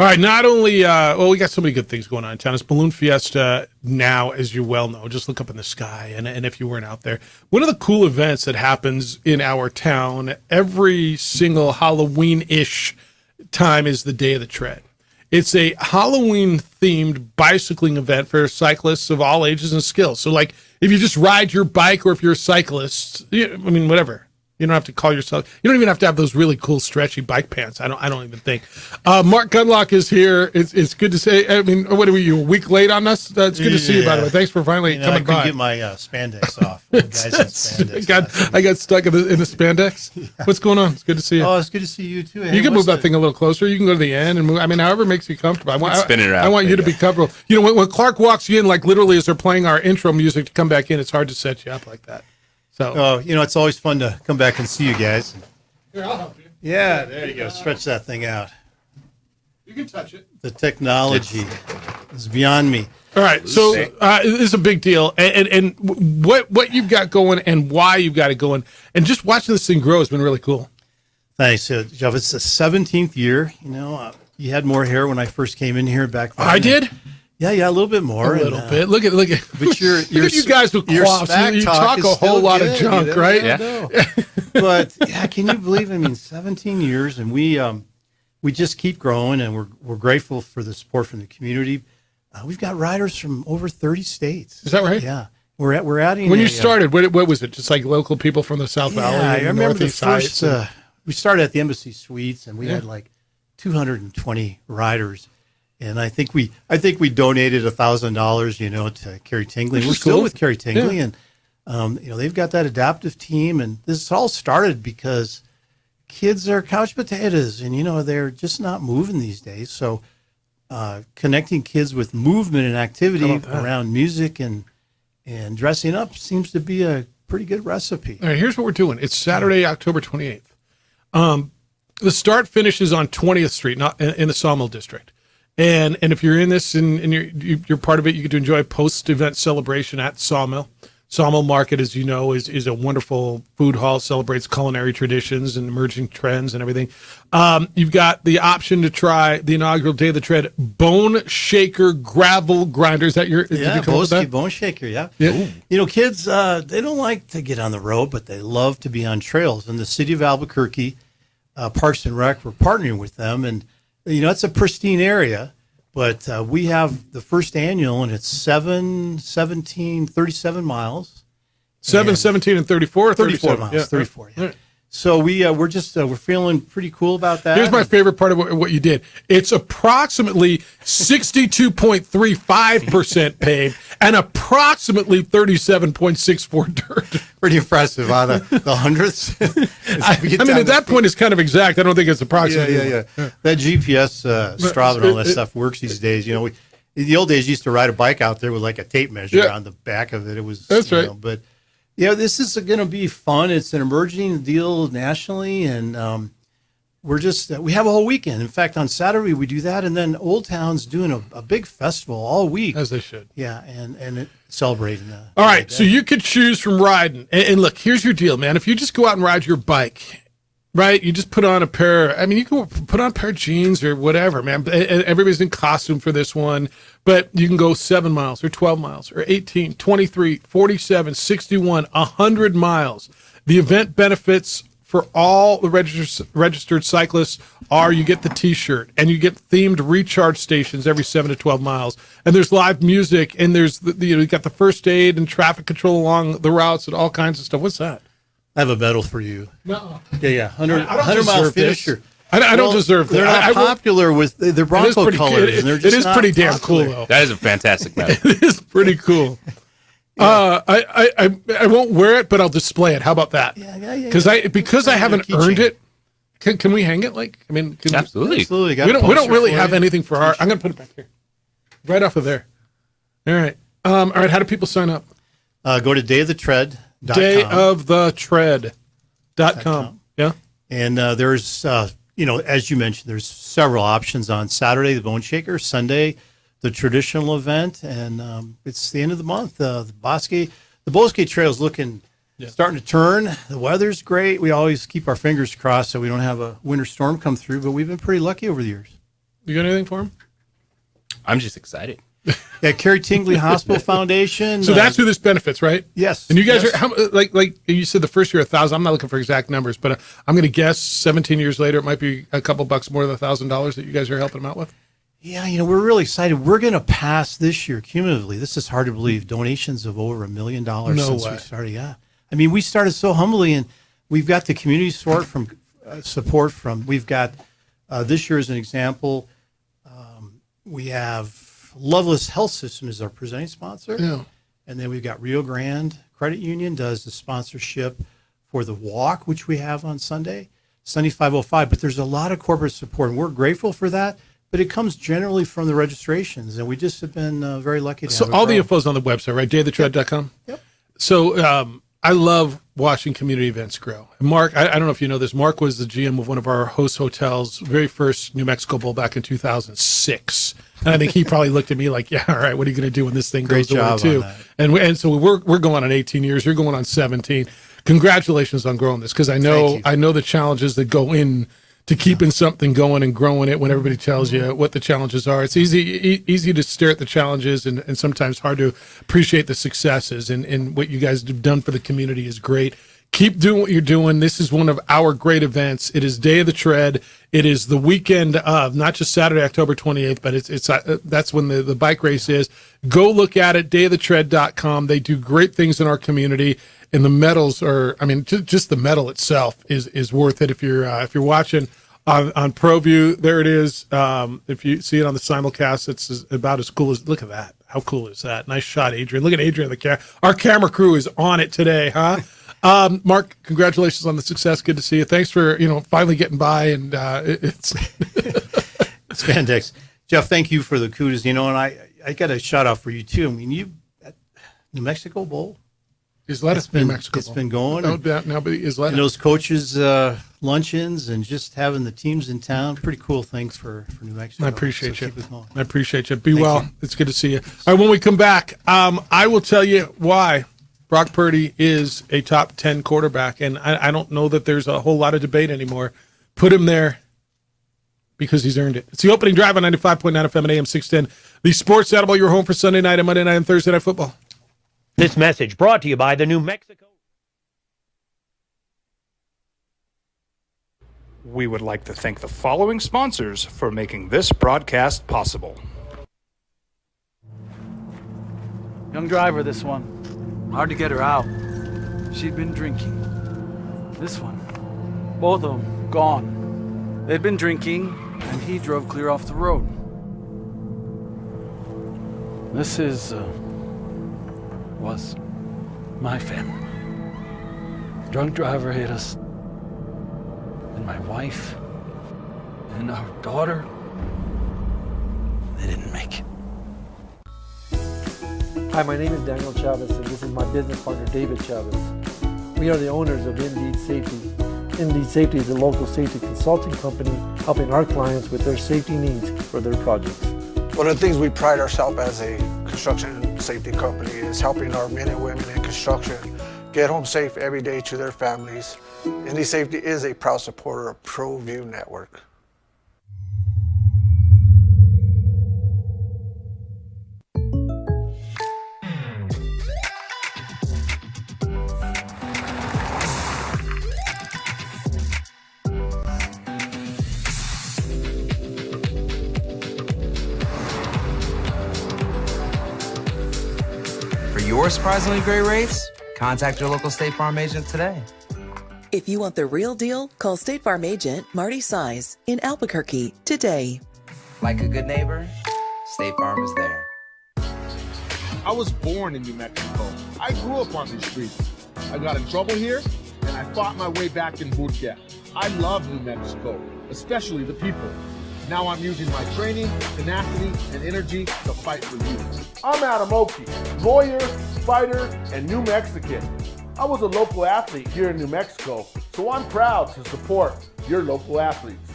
All right. Not only, we got so many good things going on in town. It's Balloon Fiesta now, as you well know. Just look up in the sky. And if you weren't out there, one of the cool events that happens in our town every single Halloween-ish time is the Day of the Tread. It's a Halloween-themed bicycling event for cyclists of all ages and skills. So, like, if you just ride your bike or if you're a cyclist, whatever. You don't have to call yourself. You don't even have to have those really cool stretchy bike pants. I don't even think. Mark Gundlach is here. It's good to say. I mean, what are you a week late on us? It's good to see you, by the way. Thanks for finally coming by. I couldn't get my spandex off. The guys in spandex. I got stuck in the spandex. Yeah. What's going on? It's good to see you. Oh, it's good to see you too. Hey, you can move that thing a little closer. You can go to the end and move. I mean, however makes you comfortable. Spin it around. I want you to be comfortable. You know, when Clark walks you in, like literally as they're playing our intro music to come back in, it's hard to set you up like that. So, it's always fun to come back and see you guys. Here, I'll help you. Yeah, there you go. Stretch that thing out. You can touch it. The technology is beyond me. All right, so this is a big deal, and what you've got going and why you've got it going, and just watching this thing grow has been really cool. Thanks, Jeff. It's the 17th year. You had more hair when I first came in here back then. I did. Yeah, a little bit more. A little bit. Look at. But look at you guys with quaffs. You talk a whole lot of junk, right? Yeah. But can you believe? 17 years, and we just keep growing, and we're grateful for the support from the community. We've got riders from over 30 states. Is that right? Yeah. We're adding. When you started, what was it? Just like local people from the South Valley? I remember Northeast the first. We started at the Embassy Suites, and we had like 220 riders. And I think we donated $1,000, to Carrie Tingley. We're still with Carrie Tingley, and they've got that adaptive team. And this all started because kids are couch potatoes, and they're just not moving these days. So connecting kids with movement and activity around music and dressing up seems to be a pretty good recipe. All right, here's what we're doing. It's Saturday, October 28th. The start finishes on 20th Street, not in the Sawmill District. And if you're in this and you're part of it, you get to enjoy a post-event celebration at Sawmill. Sawmill Market, as you know, is a wonderful food hall, celebrates culinary traditions and emerging trends and everything. You've got the option to try the inaugural Day of the Tread Bone Shaker Gravel Grinder. Is that your? Yeah, Boski Bone Shaker, yeah. Kids, they don't like to get on the road, but they love to be on trails. And the city of Albuquerque, Parks and Rec, we're partnering with them, and it's a pristine area, but we have the first annual, and it's 37 miles. 17, and 34? 34 miles, yeah. 34, yeah. Right. So we're feeling pretty cool about that. Here's my favorite part of what you did. It's approximately 62.35% paved and approximately 37.64 dirt. Pretty impressive, the hundredths. At that point, it's kind of exact. I don't think it's approximate. Yeah. That GPS, Strava, and all that stuff works these days. In the old days, you used to ride a bike out there with like a tape measure on the back of it. It was that's right. But this is going to be fun. It's an emerging deal nationally, and we have a whole weekend. In fact, on Saturday we do that, and then Old Town's doing a big festival all week, as they should. Yeah, and celebrating. All right, so you could choose from riding, and look, here's your deal, man. If you just go out and ride your bike, right? You just put on a pair. You can put on a pair of jeans or whatever, man. Everybody's in costume for this one, but you can go 7 miles or 12 miles or 18, 23, 47, 61, 100 miles. The event benefits for all the registered cyclists are you get the T-shirt and you get themed recharge stations every 7 to 12 miles. And there's live music and there's you got the first aid and traffic control along the routes and all kinds of stuff. What's that? I have a medal for you. No. Yeah. 100 mile finisher. I don't deserve that. They're not popular with their Bronco colors. It is pretty damn cool, though. That is a fantastic medal. It is pretty cool. Yeah. I won't wear it, but I'll display it. How about that? Yeah. Because I haven't earned it. Can we hang it? Absolutely. We don't really have anything for our. I'm going to put it back here, right off of there. All right. All right. How do people sign up? Go to dayoftheTread.com. DayoftheTread.com. Yeah. And there's, as you mentioned, there's several options on Saturday, the Bone Shaker, Sunday, the traditional event, and it's the end of the month. The the Bulls Gate Trail is starting to turn. The weather's great. We always keep our fingers crossed so we don't have a winter storm come through, but we've been pretty lucky over the years. You got anything for him? I'm just excited. Yeah, Carrie Tingley Hospital Foundation. So that's who this benefits, right? Yes. And you guys yes. are like you said, the first year 1,000. I'm not looking for exact numbers, but I'm going to guess 17 years later, it might be a couple bucks more than $1,000 that you guys are helping them out with. Yeah, we're really excited. We're going to pass this year cumulatively. This is hard to believe. Donations of over $1 million since we started. Yeah, I mean, we started so humbly, and we've got the community support from. We've got this year as an example. We have Loveless Health System is our presenting sponsor. Yeah. And then we've got Rio Grande Credit Union does the sponsorship for the walk, which we have on Sunday 505. But there's a lot of corporate support, and we're grateful for that. But it comes generally from the registrations, and we just have been very lucky to have it all the grow. info's on the website, right? dayoftheTread.com? Yep. So I love watching community events grow. And Mark, I don't know if you know this, Mark was the GM of one of our host hotels, very first New Mexico Bowl back in 2006. And I think he probably looked at me like, yeah, all right, what are you going to do when this thing Great goes away job too? on that. And so we're going on 18 years. You're going on 17. Congratulations on growing this, because I know the challenges that go in to keeping something going and growing it when everybody tells you what the challenges are. It's easy to stare at the challenges and sometimes hard to appreciate the successes. And what you guys have done for the community is great. Keep doing what you're doing. This is one of our great events. It is Day of the Tread. It is the weekend of, not just Saturday, October 28th, but it's that's when the bike race is. Go look at it, dayoftheTread.com. They do great things in our community. And the medals are, I mean, just the medal itself is worth it. If you're watching on ProView, there it is. If you see it on the simulcast, it's about as cool as, look at that. How cool is that? Nice shot, Adrian. Look at Adrian. Our camera crew is on it today, huh? Mark, congratulations on the success. Good to see you. Thanks for, finally getting by. And it's It's fantastic. Jeff, thank you for the kudos. And I got a shout out for you too. I mean, you at New Mexico Bowl. Isleta, New Mexico It's Bowl. been going. Now Isleta. And those coaches' luncheons and just having the teams in town, pretty cool things for New Mexico. I appreciate you. Keep it going. I appreciate you. Be Thank well. you. It's good to see you. All right, when we come back, I will tell you why Brock Purdy is a top 10 quarterback. And I don't know that there's a whole lot of debate anymore. Put him there because he's earned it. It's the opening drive on 95.9 FM and AM 610. The Sports Edible, your home for Sunday night and Monday night and Thursday night football. This message brought to you by the New Mexico. We would like to thank the following sponsors for making this broadcast possible. Young driver, this one. Hard to get her out. She'd been drinking. This one. Both of them gone. They'd been drinking, and he drove clear off the road. This was my family. Drunk driver hit us. And my wife and our daughter, they didn't make it. Hi, my name is Daniel Chavez, and this is my business partner, David Chavez. We are the owners of Indeed Safety. Indeed Safety is a local safety consulting company helping our clients with their safety needs for their projects. One of the things we pride ourselves as a construction safety company is helping our men and women in construction get home safe every day to their families. Indeed Safety is a proud supporter of ProView Network. For your surprisingly great rates, contact your local State Farm agent today. If you want the real deal, call State Farm agent Marty Size in Albuquerque today. Like a good neighbor, State Farm is there. I was born in New Mexico. I grew up on these streets. I got in trouble here, and I fought my way back in boot camp. I love New Mexico, especially the people. Now I'm using my training, tenacity, and energy to fight for you. I'm Adam Oki, lawyer, fighter, and New Mexican. I was a local athlete here in New Mexico, so I'm proud to support your local athletes.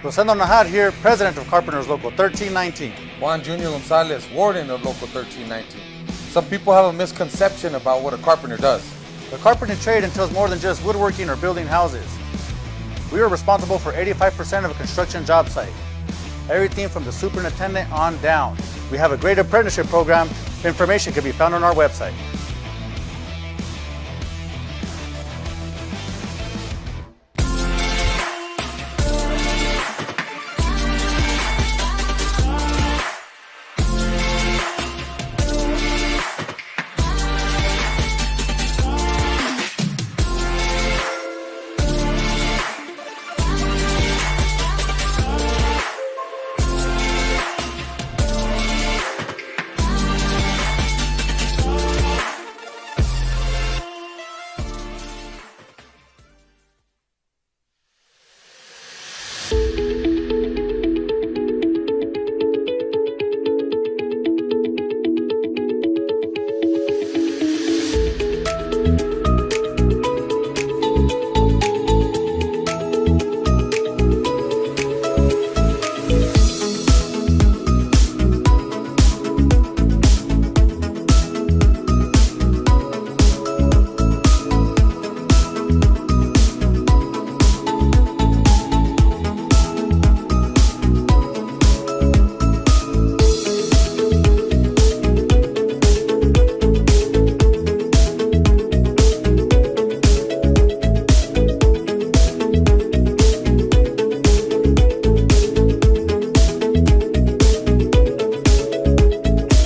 Rosendo Najar here, president of Carpenters Local 1319. Juan Junior Gonzalez, warden of Local 1319. Some people have a misconception about what a carpenter does. The carpentry trade entails more than just woodworking or building houses. We are responsible for 85% of a construction job site. Everything from the superintendent on down. We have a great apprenticeship program. Information can be found on our website.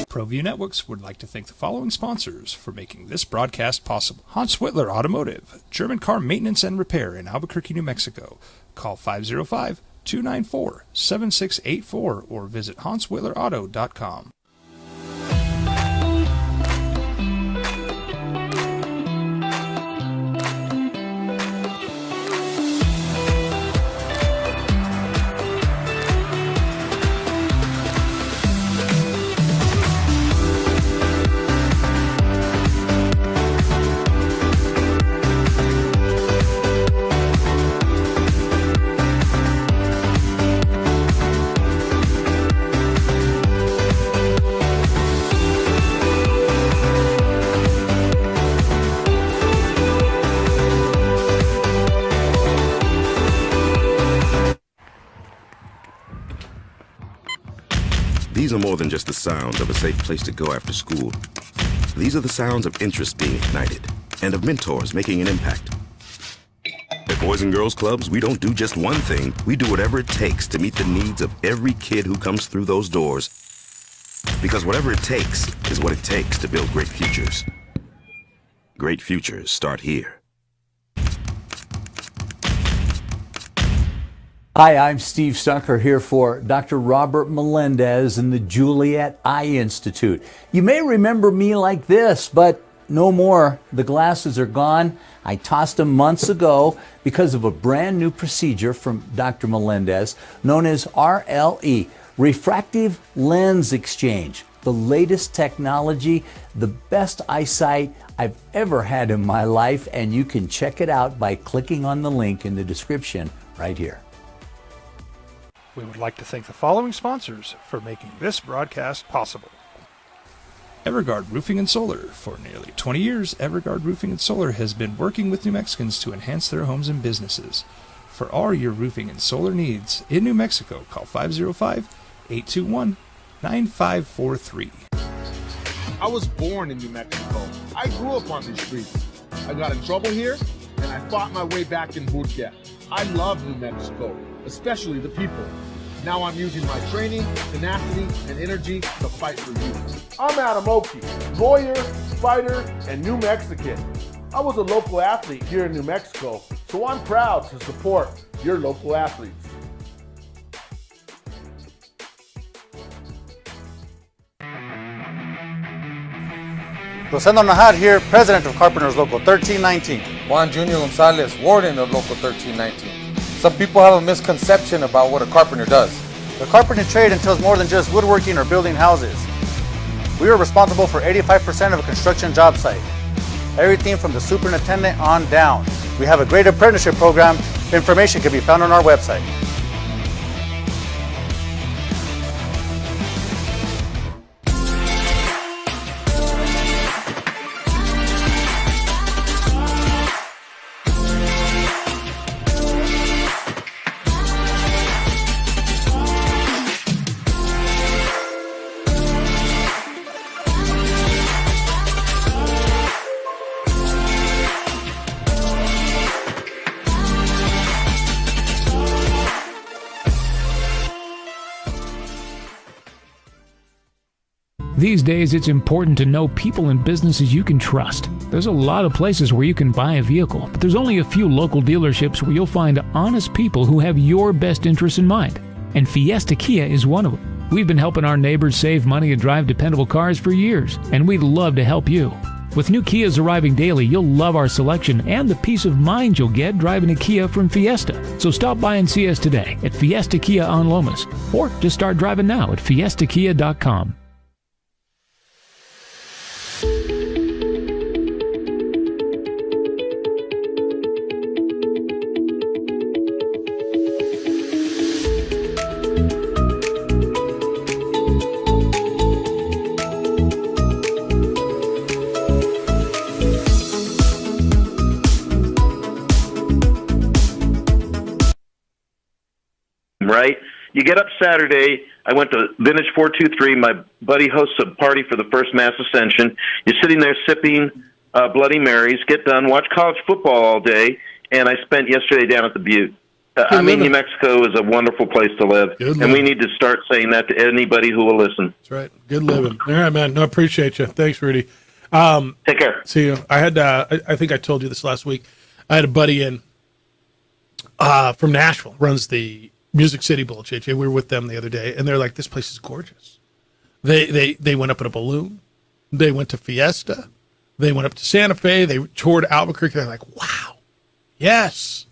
ProView Networks would like to thank the following sponsors for making this broadcast possible. Hans Whitler Automotive, German car maintenance and repair in Albuquerque, New Mexico. Call 505-294-7684 or visit HansWhitlerAuto.com. These are more than just the sounds of a safe place to go after school. These are the sounds of interest being ignited and of mentors making an impact. At Boys and Girls Clubs, we don't do just one thing. We do whatever it takes to meet the needs of every kid who comes through those doors. Because whatever it takes is what it takes to build great futures. Great futures start here. Hi, I'm Steve Stucker here for Dr. Robert Melendez and the Juliet Eye Institute. You may remember me like this, but no more. The glasses are gone. I tossed them months ago because of a brand new procedure from Dr. Melendez known as RLE, Refractive Lens Exchange. The latest technology, the best eyesight I've ever had in my life, and you can check it out by clicking on the link in the description right here. We would like to thank the following sponsors for making this broadcast possible. Evergard Roofing and Solar. For nearly 20 years, Evergard Roofing and Solar has been working with New Mexicans to enhance their homes and businesses. For all your roofing and solar needs in New Mexico, call 505-821-9543. I was born in New Mexico. I grew up on these streets. I got in trouble here, and I fought my way back in boot camp. I love New Mexico, especially the people. Now I'm using my training, tenacity, and energy to fight for you. I'm Adam Oki, lawyer, fighter, and New Mexican. I was a local athlete here in New Mexico, so I'm proud to support your local athletes. Rosendo Najar here, president of Carpenters Local 1319. Juan Junior Gonzalez, warden of Local 1319. Some people have a misconception about what a carpenter does. The carpentry trade entails more than just woodworking or building houses. We are responsible for 85% of a construction job site. Everything from the superintendent on down. We have a great apprenticeship program. Information can be found on our website. These days, it's important to know people and businesses you can trust. There's a lot of places where you can buy a vehicle, but there's only a few local dealerships where you'll find honest people who have your best interests in mind. And Fiesta Kia is one of them. We've been helping our neighbors save money and drive dependable cars for years, and we'd love to help you. With new Kias arriving daily, you'll love our selection and the peace of mind you'll get driving a Kia from Fiesta. So stop by and see us today at Fiesta Kia on Lomas, or just start driving now at fiestakia.com. Right? You get up Saturday. I went to Vintage 423. My buddy hosts a party for the First Mass Ascension. You're sitting there sipping Bloody Marys, get done, watch college football all day, and I spent yesterday down at the Butte. New Mexico is a wonderful place to live, and we need to start saying that to anybody who will listen. That's right. Good living. All right, man. No, appreciate you. Thanks, Rudy. Take care. See you. I had. I think I told you this last week. I had a buddy in from Nashville, runs the Music City Bowl, JJ. We were with them the other day, and they're like, "This place is gorgeous." They went up in a balloon. They went to Fiesta. They went up to Santa Fe. They toured Albuquerque. They're like, "Wow, yes,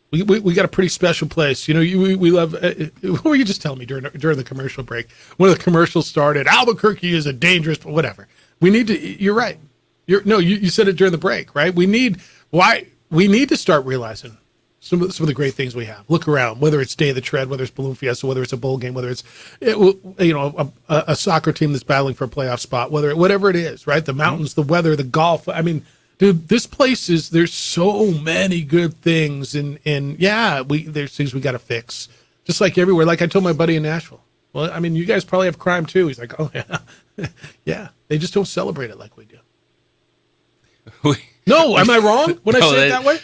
we got a pretty special place." You know, we love. What were you just telling me during the commercial break? When the commercial started, Albuquerque is a dangerous, whatever. We need to. You're right. You said it during the break, right? We need to start realizing some of the great things we have. Look around, whether it's Day of the Tread, whether it's Balloon Fiesta, whether it's a bowl game, whether it's a soccer team that's battling for a playoff spot, whatever it is, right? The mountains, the weather, the golf. I mean, dude, this place there's so many good things, and there's things we got to fix, just like everywhere. Like I told my buddy in Nashville. Well, I mean, you guys probably have crime too. He's like, oh yeah, yeah. They just don't celebrate it like we do. No, am I wrong when I say it that way?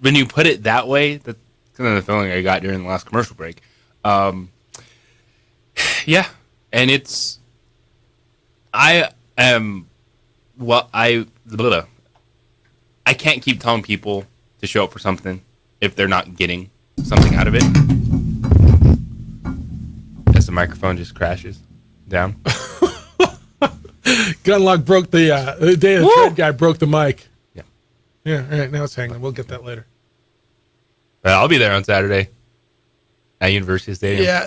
When you put it that way, that's kind of the feeling I got during the last commercial break. Yeah, and I can't keep telling people to show up for something if they're not getting something out of it. As the microphone just crashes down. Gunlock broke the Day of the Tread guy broke the mic. Yeah, all right, now it's hanging. We'll get that later. I'll be there on Saturday at University Stadium. Yeah,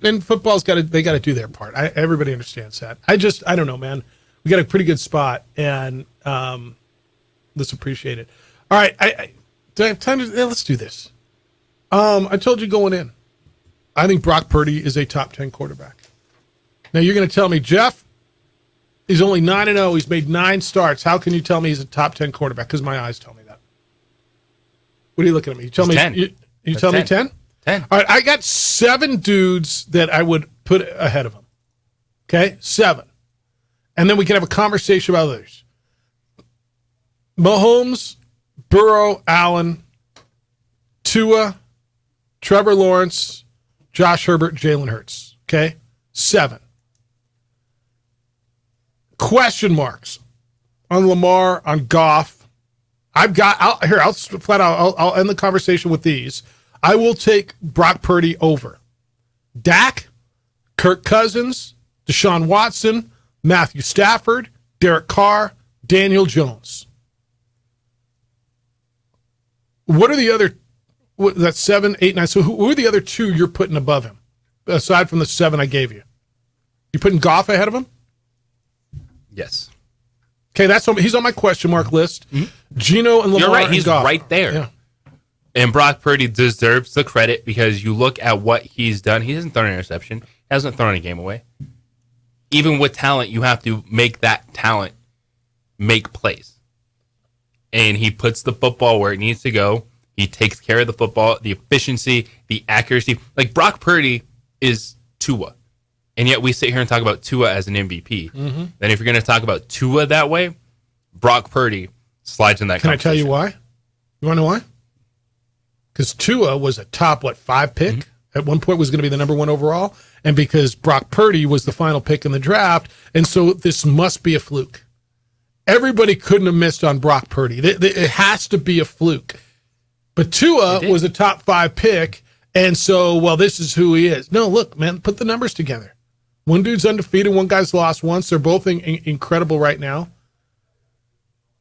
and football's got to do their part. Everybody understands that. I don't know, man. We got a pretty good spot, and let's appreciate it. All right, do I have time to? Let's do this. I told you going in, I think Brock Purdy is a top 10 quarterback. Now you're going to tell me, Jeff, he's only 9-0. He's made 9 starts. How can you tell me he's a top 10 quarterback? Because my eyes tell me that. What are you looking at me? You tell me 10. You tell me 10? 10. All right, I got 7 dudes that I would put ahead of him. Okay? 7. And then we can have a conversation about others. Mahomes, Burrow, Allen, Tua, Trevor Lawrence, Josh Herbert, Jalen Hurts. Okay? 7. Question marks on Lamar, on Goff. I'll end the conversation with these. I will take Brock Purdy over Dak, Kirk Cousins, Deshaun Watson, Matthew Stafford, Derek Carr, Daniel Jones. What are the other? That's 7, 8, 9. So who are the other 2 you're putting above him, aside from the 7 I gave you? You putting Goff ahead of him? Yes. Okay, he's on my question mark list. Mm-hmm. Geno and Lamar. You're right. He's Goff. Right there. Yeah. And Brock Purdy deserves the credit because you look at what he's done. He hasn't thrown an interception. He hasn't thrown a game away. Even with talent, you have to make that talent make plays. And he puts the football where it needs to go. He takes care of the football, the efficiency, the accuracy. Like Brock Purdy is Tua. And yet we sit here and talk about Tua as an MVP. Mm-hmm. Then if you're going to talk about Tua that way, Brock Purdy slides in that Can I tell you why? You want to know why? Because Tua was a top, 5 pick? Mm-hmm. At one point was going to be the number 1 overall, and because Brock Purdy was the final pick in the draft, and so this must be a fluke. Everybody couldn't have missed on Brock Purdy. It has to be a fluke. But Tua was a top 5 pick, and so, well, this is who he is. No, look, man, put the numbers together. One dude's undefeated, one guy's lost once. They're both incredible right now.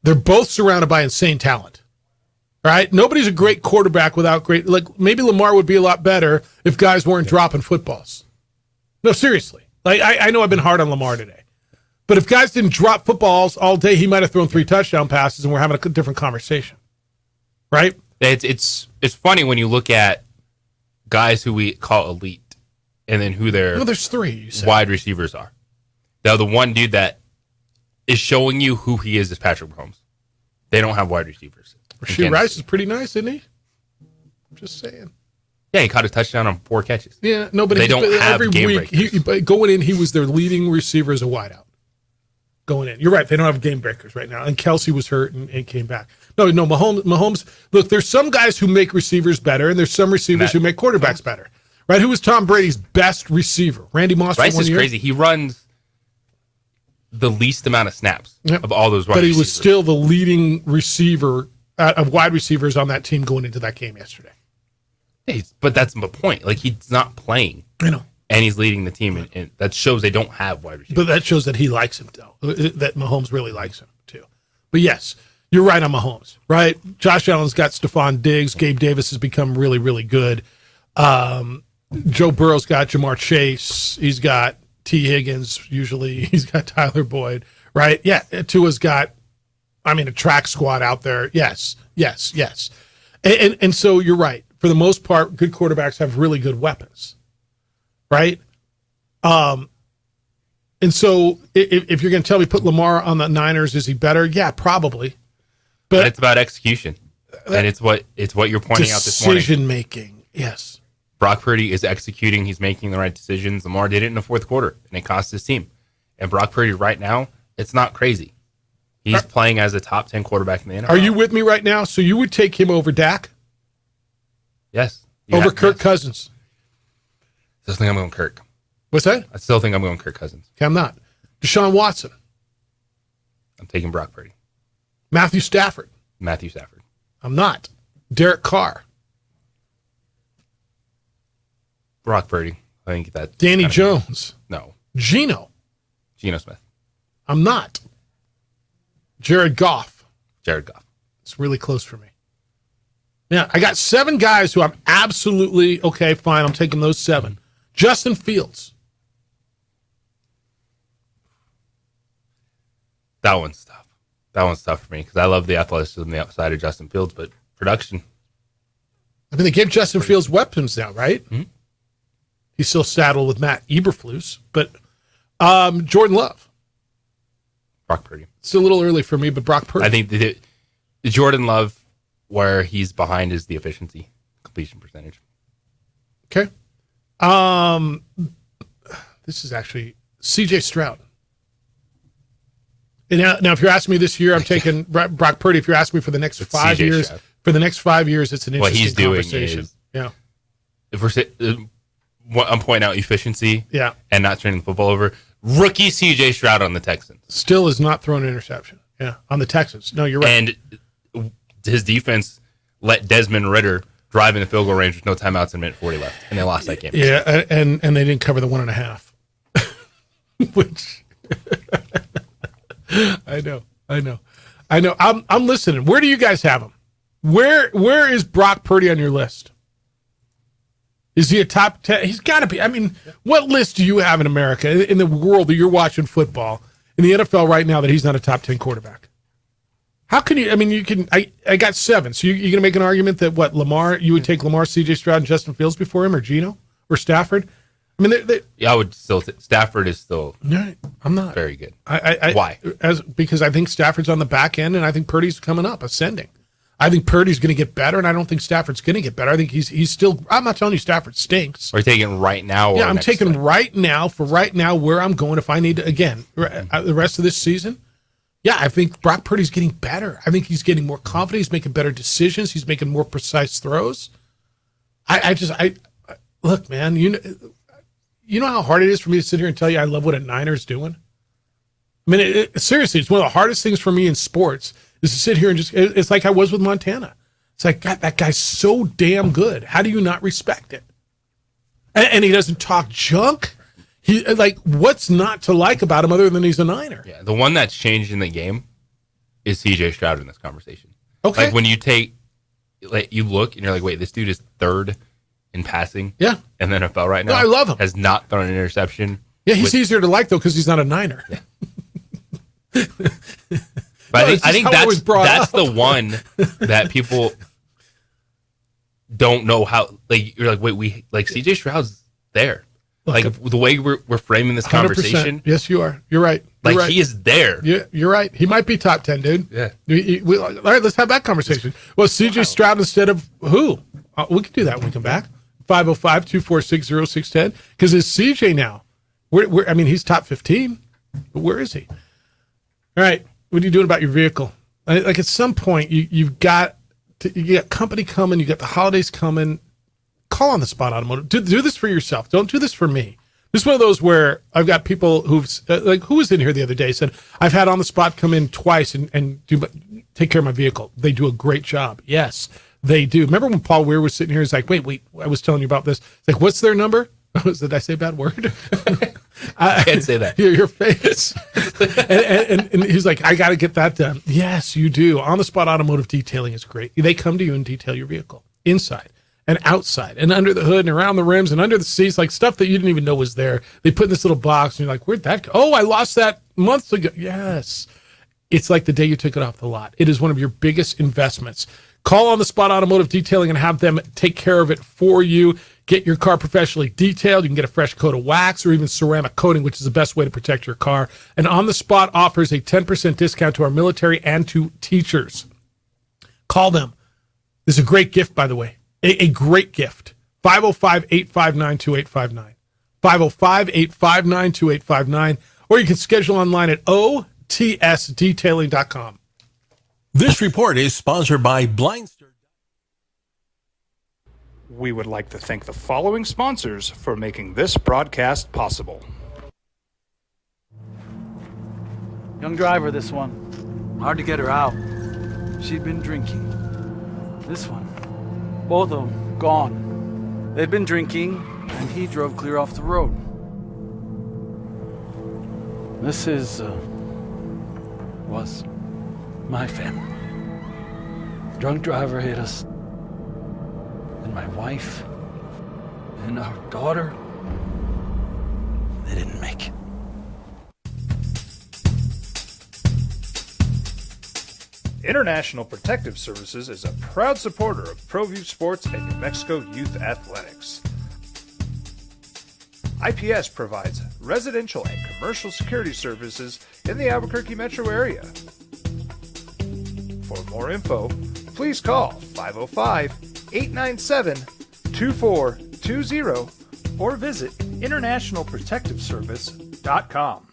They're both surrounded by insane talent. All right? Nobody's a great quarterback without great... Like, maybe Lamar would be a lot better if guys weren't dropping footballs. No, seriously. Like, I know I've been hard on Lamar today. But if guys didn't drop footballs all day, he might have thrown 3 touchdown passes, and we're having a different conversation. Right? It's funny when you look at guys who we call elite and then who their there's 3, you said. Wide receivers are. Now, the one dude that is showing you who he is Patrick Mahomes. They don't have wide receivers. Rashee Rice is pretty nice, isn't he? Just saying. Yeah, he caught a touchdown on 4 catches. Yeah, no, but they don't have every game week, breakers. Going in, he was their leading receiver as a wideout. Going in. You're right. They don't have game breakers right now. And Kelsey was hurt and came back. No, Mahomes. Look, there's some guys who make receivers better, and there's some receivers who make quarterbacks better. Right? Who was Tom Brady's best receiver? Randy Moss. Rice is crazy. He runs the least amount of snaps of all those wide receivers. But he receivers. was still the leading receiver of wide receivers on that team going into that game yesterday. Hey, but that's the point. Like, he's not playing. I know. And he's leading the team, and that shows they don't have wide receivers. But that shows that he likes him, though. That Mahomes really likes him, too. But yes, you're right on Mahomes, right? Josh Allen's got Stephon Diggs. Gabe Davis has become really, really good. Joe Burrow's got Jamar Chase. He's got T. Higgins, usually. He's got Tyler Boyd, right? Yeah, Tua's got, a track squad out there. Yes. And so you're right. For the most part, good quarterbacks have really good weapons. Right? And so if you're going to tell me put Lamar on the Niners, is he better? Yeah, probably. But it's about execution. And it's what you're pointing out this morning. Decision making, yes. Brock Purdy is executing. He's making the right decisions. Lamar did it in the 4th quarter, and it cost his team. And Brock Purdy right now, it's not crazy. He's playing as a top 10 quarterback in the NFL. Are you with me right now? So you would take him over Dak? Yes. Over Kirk Cousins? I still think I'm going Kirk. What's that? I still think I'm going Kirk Cousins. Okay, I'm not. Deshaun Watson? I'm taking Brock Purdy. Matthew Stafford? I'm not. Derek Carr? Brock Purdy. I think that's Danny Jones? No. Geno Smith. I'm not. Jared Goff? It's really close for me. Now, I got 7 guys who I'm absolutely, okay, fine, I'm taking those 7. Justin Fields. That one's tough. That one's tough for me because I love the athleticism on the outside of Justin Fields, but production. They gave Justin Fields weapons now, right? Mm-hmm. He's still saddled with Matt Eberflus, but Jordan Love. Brock Purdy. It's a little early for me, but Brock Purdy. I think the Jordan Love, where he's behind, is the efficiency, completion percentage. Okay. This is actually C.J. Stroud. And now, if you're asking me this year, I'm taking Brock Purdy. If you're asking me for the next 5 years, Stroud. For the next 5 years, it's an interesting what he's doing conversation. If I'm pointing out efficiency, yeah, and not turning the football over. Rookie C.J. Stroud on the Texans still has not thrown an interception. Yeah, on the Texans. No, you're right. And his defense let Desmond Ridder drive in the field goal range with no timeouts and 1:40 left, and they lost that game. Yeah, and they didn't cover the 1.5, which I know. I'm listening. Where do you guys have him? Where is Brock Purdy on your list? Is he a top 10? He's got to be. What list do you have in America, in the world that you're watching football, in the NFL right now, that he's not a top 10 quarterback? How can you? You can. I got 7. So you're going to make an argument that Lamar? You would take Lamar, C.J. Stroud, and Justin Fields before him, or Geno, or Stafford? Yeah, I would still. Stafford is still. Right, I'm not very good. Why? Because I think Stafford's on the back end, and I think Purdy's coming up, ascending. I think Purdy's going to get better, and I don't think Stafford's going to get better. I think he's still. I'm not telling you Stafford stinks. Are you taking right now? Or I'm taking right now for right now where I'm going. If I need to, again, the rest of this season, yeah, I think Brock Purdy's getting better. I think he's getting more confident. He's making better decisions. He's making more precise throws. look, man, you know how hard it is for me to sit here and tell you I love what a Niner's doing? I mean, seriously, it's one of the hardest things for me in sports is to sit here and it's like I was with Montana. It's like, God, that guy's so damn good. How do you not respect it? And he doesn't talk junk. He like, what's not to like about him other than he's a Niner? Yeah, the one that's changed in the game is CJ Stroud in this conversation. Okay. Like when you you look and you're like, wait, this dude is third in passing. Yeah. And then NFL right now. No, I love him. Has not thrown an interception. Yeah, he's easier to like though because he's not a Niner. Yeah. But I think that's the one that people don't know how. Like you're like, wait, CJ Stroud's there. Like the way we're framing this 100%. conversation. Yes, you are. You're right. He is there. Yeah, you're right. He might be top 10, dude. Yeah. All right, let's have that conversation. Well, CJ Stroud instead of who? We can do that when we come back. 505-246-0610. Because it's CJ now. I mean, he's top 15, but where is he? All right. What are you doing about your vehicle? Like at some point, you got company coming. You got the holidays coming. Call On the Spot Automotive. Do this for yourself. Don't do this for me. This is one of those where I've got people who've who was in here the other day said I've had On the Spot come in twice and take care of my vehicle. They do a great job. Yes, they do. Remember when Paul Weir was sitting here? He's like, wait, I was telling you about this. It's like, what's their number? Did I say a bad word? I can't say that. Your face. and he's like, I got to get that done. Yes, you do. On the Spot Automotive Detailing is great. They come to you and detail your vehicle inside and outside and under the hood and around the rims and under the seats, like stuff that you didn't even know was there. They put in this little box and you're like, where'd that go? Oh, I lost that months ago. Yes. It's like the day you took it off the lot. It is one of your biggest investments. Call On the Spot Automotive Detailing and have them take care of it for you. Get your car professionally detailed. You can get a fresh coat of wax or even ceramic coating, which is the best way to protect your car. And On the Spot offers a 10% discount to our military and to teachers. Call them. This is a great gift, by the way. A great gift. 505-859-2859. 505-859-2859. Or you can schedule online at otsdetailing.com. This report is sponsored by Blindster. We would like to thank the following sponsors for making this broadcast possible. Young driver, this one. Hard to get her out. She'd been drinking. This one. Both of them gone. They'd been drinking, and he drove clear off the road. This was my family. Drunk driver hit us. And my wife and our daughter, they didn't make it. International Protective Services is a proud supporter of ProView Sports and New Mexico Youth Athletics. IPS provides residential and commercial security services in the Albuquerque metro area. For more info, please call 505-897-2420 or visit internationalprotectiveservice.com.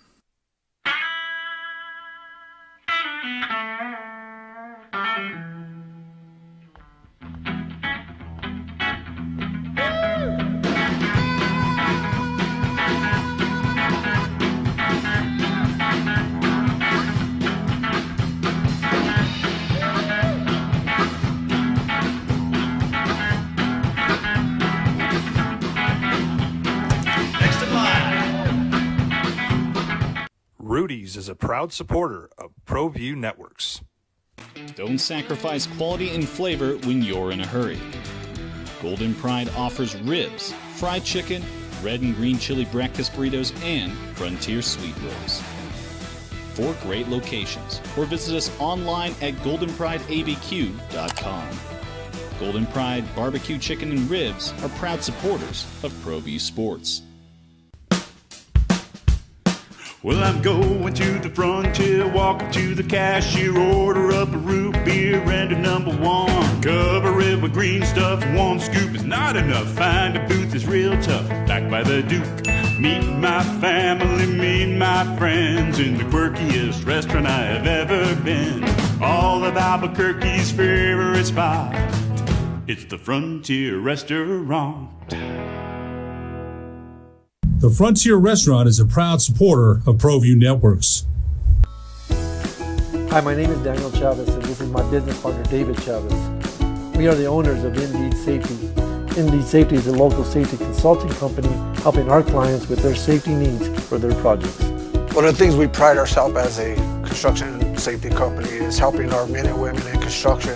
Rudy's is a proud supporter of ProView Networks. Don't sacrifice quality and flavor when you're in a hurry. Golden Pride offers ribs, fried chicken, red and green chili breakfast burritos, and Frontier Sweet Rolls. 4 great locations, or visit us online at goldenprideabq.com. Golden Pride Barbecue Chicken and Ribs are proud supporters of ProView Sports. Well, I'm going to the frontier, walk up to the cashier, order up a root beer and a number 1. Cover it with green stuff, 1 scoop is not enough. Find a booth is real tough, back by the Duke. Meet my family, meet my friends in the quirkiest restaurant I have ever been. All of Albuquerque's favorite spot, it's the Frontier Restaurant. The Frontier Restaurant is a proud supporter of ProView Networks. Hi, my name is Daniel Chavez, and this is my business partner, David Chavez. We are the owners of Indeed Safety. Indeed Safety is a local safety consulting company helping our clients with their safety needs for their projects. One of the things we pride ourselves as a construction safety company is helping our men and women in construction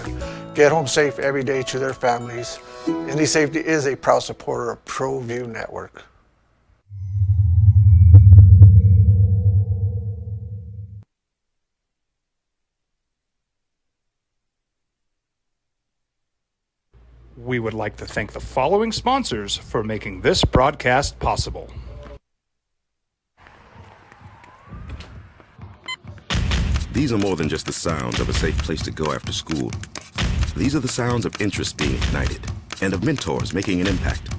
get home safe every day to their families. Indeed Safety is a proud supporter of ProView Network. We would like to thank the following sponsors for making this broadcast possible. These are more than just the sounds of a safe place to go after school. These are the sounds of interest being ignited and of mentors making an impact.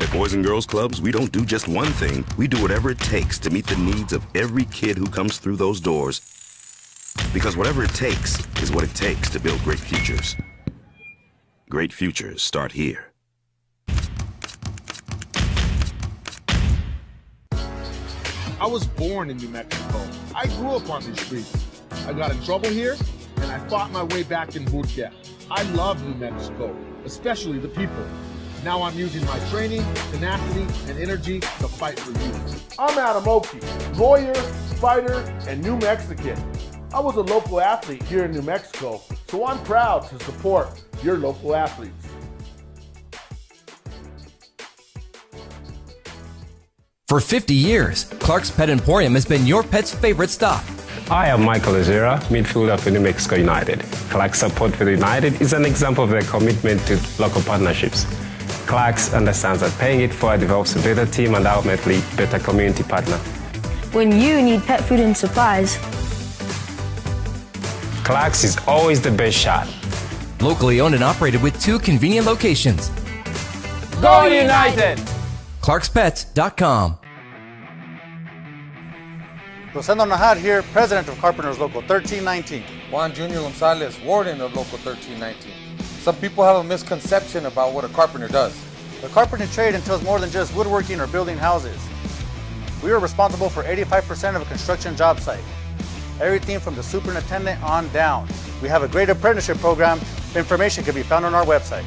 At Boys and Girls Clubs, we don't do just one thing. We do whatever it takes to meet the needs of every kid who comes through those doors. Because whatever it takes is what it takes to build great futures. Great futures start here. I was born in New Mexico. I grew up on these streets. I got in trouble here, and I fought my way back in boot camp. I love New Mexico, especially the people. Now I'm using my training, tenacity, and energy to fight for you. I'm Adam Oki, lawyer, fighter, and New Mexican. I was a local athlete here in New Mexico, so I'm proud to support your local athletes. For 50 years, Clark's Pet Emporium has been your pet's favorite stop. I am Michael Azera, midfielder for New Mexico United. Clark's support for the United is an example of their commitment to local partnerships. Clark's understands that paying it forward develops a better team and ultimately better community partner. When you need pet food and supplies, Clark's is always the best shot. Locally owned and operated with 2 convenient locations. Go United! ClarksPets.com. Rosendo Najar here, president of Carpenters Local 1319. Juan Junior Gonzalez, warden of Local 1319. Some people have a misconception about what a carpenter does. The carpentry trade entails more than just woodworking or building houses. We are responsible for 85% of a construction job site. Everything from the superintendent on down. We have a great apprenticeship program. Information can be found on our website.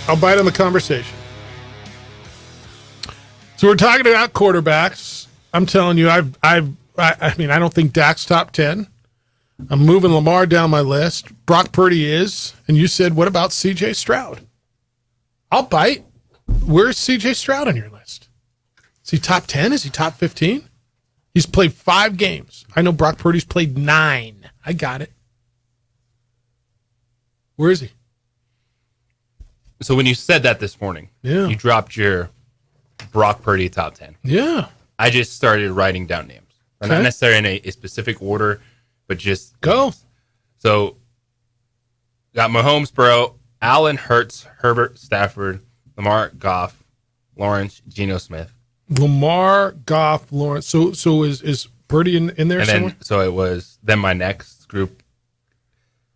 I'll bite on the conversation. So we're talking about quarterbacks. I'm telling you, I mean, I don't think Dak's top 10. I'm moving Lamar down my list. Brock Purdy is. And you said, what about CJ Stroud? I'll bite. Where's CJ Stroud on your list? Is he top 10? Is he top 15? He's played 5 games. I know Brock Purdy's played 9. I got it. Where is he? So when you said that this morning, you dropped your Brock Purdy top 10. Yeah. I just started writing down names. Okay. Not necessarily in a specific order, but just go. Names. So got Mahomes, Burrow, Allen, Hurts, Herbert, Stafford, Lamar, Goff, Lawrence, Geno Smith. Lamar, Goff, Lawrence. So is Purdy in there and somewhere? Then, so it was then my next group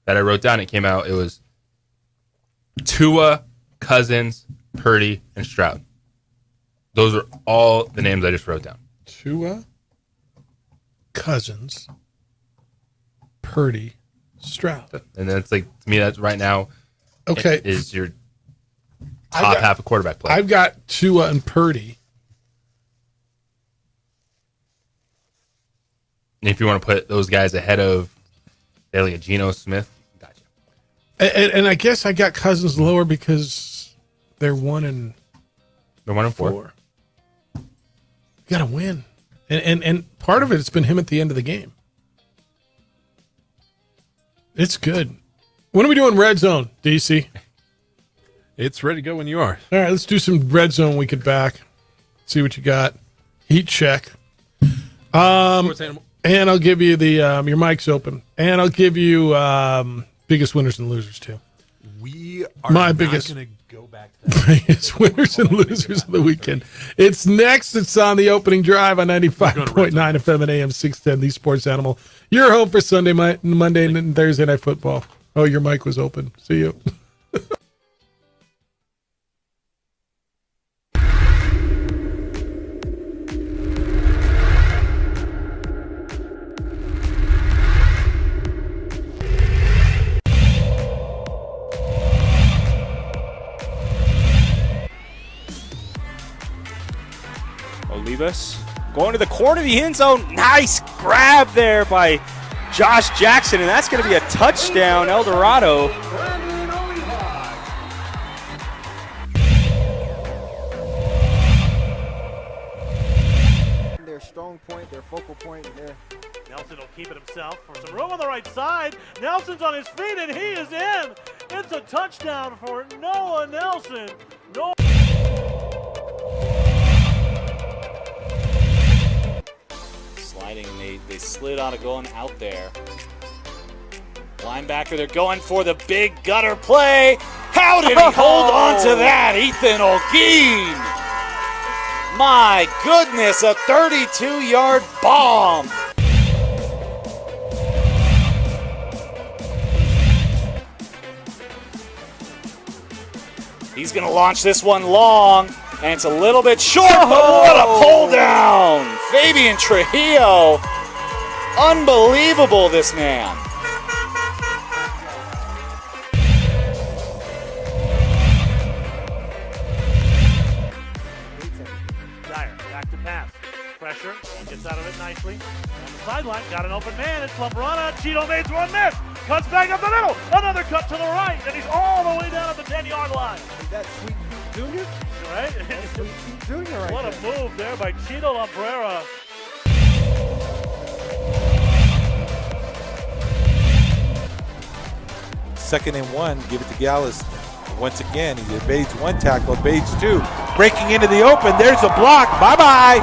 that I wrote down. It came out. It was Tua, Cousins, Purdy, and Stroud. Those are all the names I just wrote down. Tua, Cousins, Purdy, Stroud. And that's like, to me, that's right now. Okay. Is your top half of quarterback play. I've got Tua and Purdy. And if you want to put those guys ahead of like Geno Smith, gotcha. And I guess I got Cousins lower because they're 1 and 4. You got to win. And part of it's been him at the end of the game. It's good. When are we doing Red Zone, DC? It's ready to go when you are. All right, let's do some red zone. We could back. See what you got. Heat check. And I'll give you the your mic's open, and I'll give you biggest winners and losers too. We are my not biggest going to go back to that. biggest winners and losers of the weekend. It's next. It's on the opening drive on 95.9 FM and AM 610. The Sports Animal. Your home for Sunday, Monday, and Thursday night football. Oh, your mic was open. See you. Olivas going to the corner of the end zone. Nice grab there by Josh Jackson, and that's going to be a touchdown, El Dorado. Their strong point, their focal point. Nelson will keep it himself for some room on the right side. Nelson's on his feet, and he is in. It's a touchdown for Noah Nelson. Sliding, they slid on it going out there. Linebacker, they're going for the big gutter play. How did he hold on to that? Ethan Olguin. My goodness, a 32-yard bomb. He's going to launch this one long, and it's a little bit short, but what a pull down. Fabian Trujillo. Unbelievable, this man. Dyer, back to pass. Pressure, he gets out of it nicely. On the sideline, got an open man. It's Labrana. Cheeto made one miss. Cuts back up the middle. Another cut to the right, and he's all the way down at the 10-yard line. Is that Sweet Pete Jr.? Right? That's Sweet Pete Jr. right What there. a move there by Cheeto Labrera. Second and 1, give it to Gallus. Once again, he evades one tackle, evades two. Breaking into the open, there's a block, bye-bye.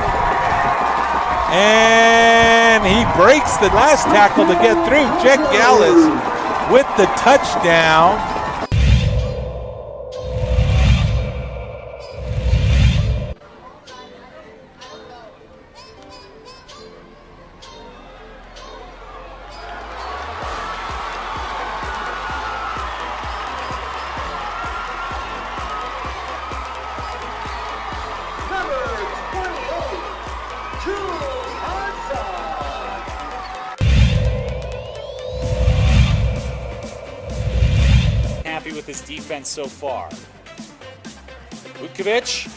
And he breaks the last tackle to get through. Jack Gallus with the touchdown. Happy with his defense so far. Vukovic,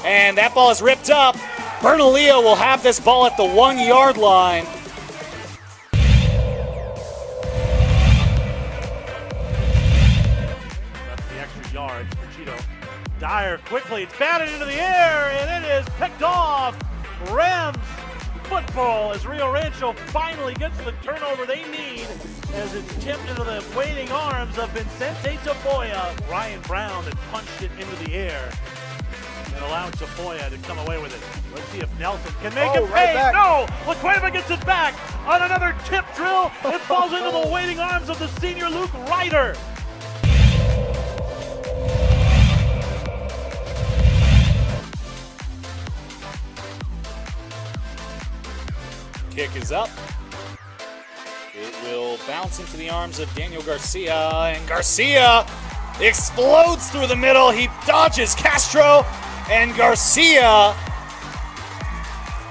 and that ball is ripped up. Bernalillo will have this ball at the 1-yard line. That's the extra yards for Cheeto. Dyer quickly, it's batted into the air, and it is picked off. Rams football as Rio Rancho finally gets the turnover they need as it's tipped into the waiting arms of Vincente Tafoya. Ryan Brown had punched it into the air and allowed Tafoya to come away with it. Let's see if Nelson can make it pay. Right No! LaCueva gets it back on another tip drill. It falls into the waiting arms of the senior Luke Ryder. Kick is up. It will bounce into the arms of Daniel Garcia, and Garcia explodes through the middle. He dodges Castro, and Garcia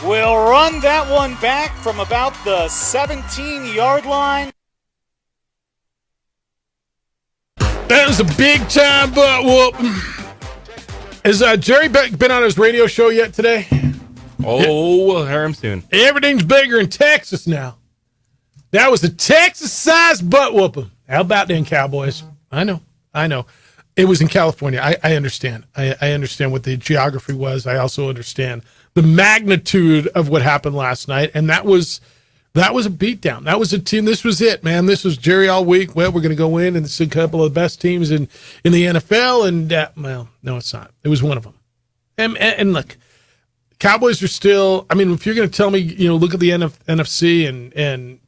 will run that one back from about the 17-yard line. That was a big time butt whoop. Has Jerry Beck been on his radio show yet today? Oh, we'll hear him soon. Everything's bigger in Texas now. That was a Texas-sized butt whooping. How about them Cowboys? I know. It was in California. I understand. I understand what the geography was. I also understand the magnitude of what happened last night, and that was That was a beatdown. That was a team. This was it, man. This was Jerry all week. Well, we're going to go in, and it's a couple of the best teams in the NFL. And, well, no, it's not. It was one of them. And look, Cowboys are still, I mean, if you're going to tell me, look at the NFC, and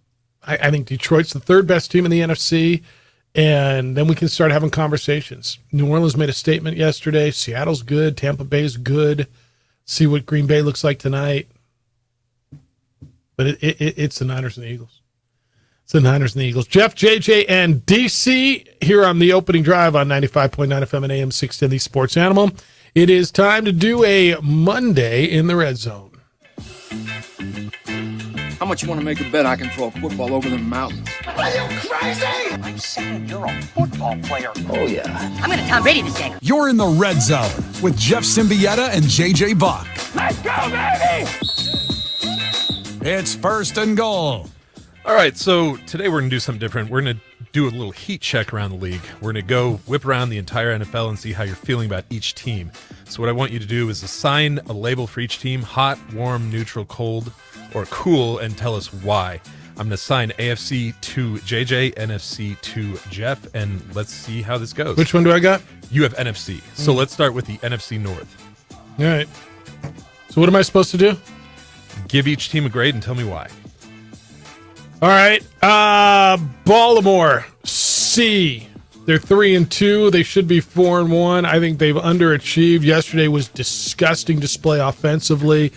I think Detroit's the third best team in the NFC, and then we can start having conversations. New Orleans made a statement yesterday. Seattle's good. Tampa Bay's good. See what Green Bay looks like tonight. But it's the Niners and the Eagles. It's the Niners and the Eagles. Jeff, JJ, and DC here on the opening drive on 95.9 FM and AM 610, the Sports Animal. It is time to do a Monday in the Red Zone. How much you want to make a bet I can throw a football over the mountains? Are you crazy? I'm saying you're a football player. Oh, yeah. I'm going to Tom Brady this game. You're in the Red Zone with Jeff Symbieta and JJ Buck. Let's go, baby! It's first and goal. All right, so today we're going to do something different. We're going to do a little heat check around the league. We're going to go whip around the entire NFL and see how you're feeling about each team. So what I want you to do is assign a label for each team: hot, warm, neutral, cold, or cool, and tell us why. I'm going to assign AFC to JJ, NFC to Jeff, and let's see how this goes. Which one do I got? You have NFC. So let's start with the NFC North. All right. So what am I supposed to do? Give each team a grade and tell me why. All right. Baltimore, C. They're 3-2. They should be 4-1. I think they've underachieved. Yesterday was disgusting display offensively.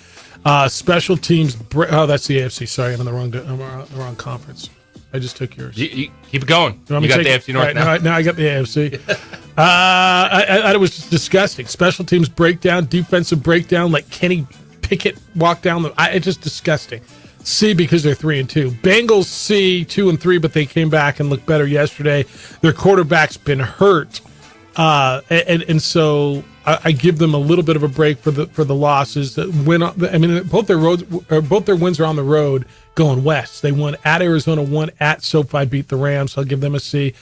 Special teams. That's the AFC. Sorry, I'm in the wrong conference. I just took yours. You keep it going. You got the AFC North now. Now I got the AFC. It was just disgusting. Special teams breakdown, defensive breakdown, like Kenny Pickett walked down it's just disgusting. C, because they're 3-2. Bengals C, 2-3, but they came back and looked better yesterday. Their quarterback's been hurt, and so I give them a little bit of a break for the losses. Both their wins are on the road going west. They won at Arizona, won at SoFi, beat the Rams. So I'll give them a C.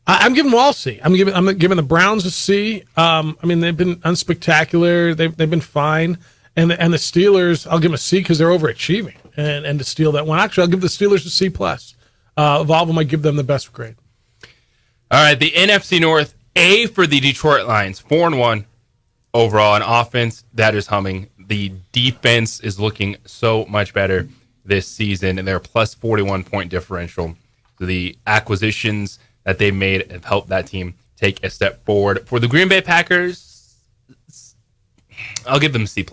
I'm giving them all C. I'm giving the Browns a C. They've been unspectacular. They've been fine. And the Steelers, I'll give them a C because they're overachieving. And to steal that one, actually, I'll give the Steelers a C+. Of all of them, I give them the best grade. All right, the NFC North, A for the Detroit Lions, 4-1 overall. An offense that is humming. The defense is looking so much better this season, and they're plus 41-point differential. So the acquisitions that they made have helped that team take a step forward. For the Green Bay Packers, I'll give them a C+.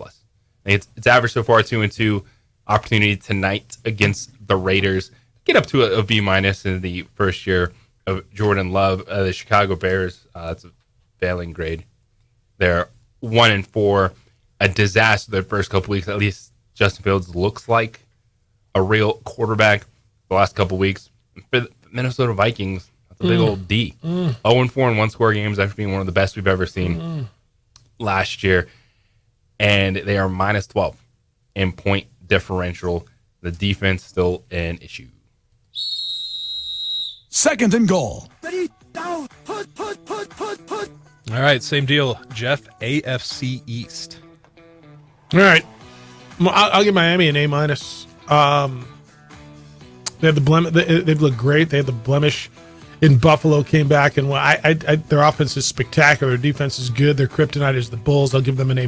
It's average so far, 2-2. Opportunity tonight against the Raiders. Get up to a B- in the first year of Jordan Love. The Chicago Bears, that's a failing grade. They're 1-4. A disaster their first couple weeks. At least Justin Fields looks like a real quarterback the last couple weeks. For the Minnesota Vikings, that's a big old D. 0-4 in one-score games after being one of the best we've ever seen last year. And they are minus 12 in point differential. The defense still an issue. Second and goal. All right, same deal. Jeff, AFC East. All right. I'll give Miami an A-. They have the blemish. They've looked great. They had the blemish in Buffalo, came back, and their offense is spectacular. Their defense is good. Their kryptonite is the Bulls. I'll give them an A-.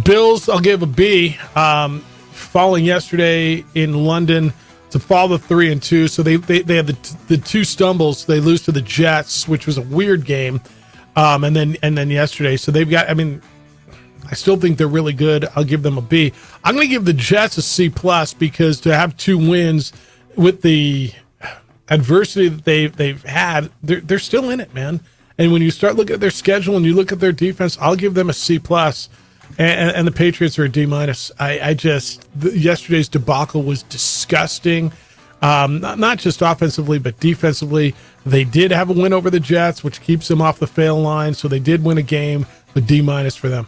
Bills, I'll give a B. Falling yesterday in London to fall to 3-2. So they have the two stumbles. They lose to the Jets, which was a weird game. And then yesterday. So they've got, I still think they're really good. I'll give them a B. I'm going to give the Jets a C+ because to have two wins with the adversity that they've had, they're still in it, man. And when you start looking at their schedule and you look at their defense, I'll give them a C+. And the Patriots are a D-. Yesterday's debacle was disgusting. Not just offensively, but defensively. They did have a win over the Jets, which keeps them off the fail line. So they did win a game, but D- for them.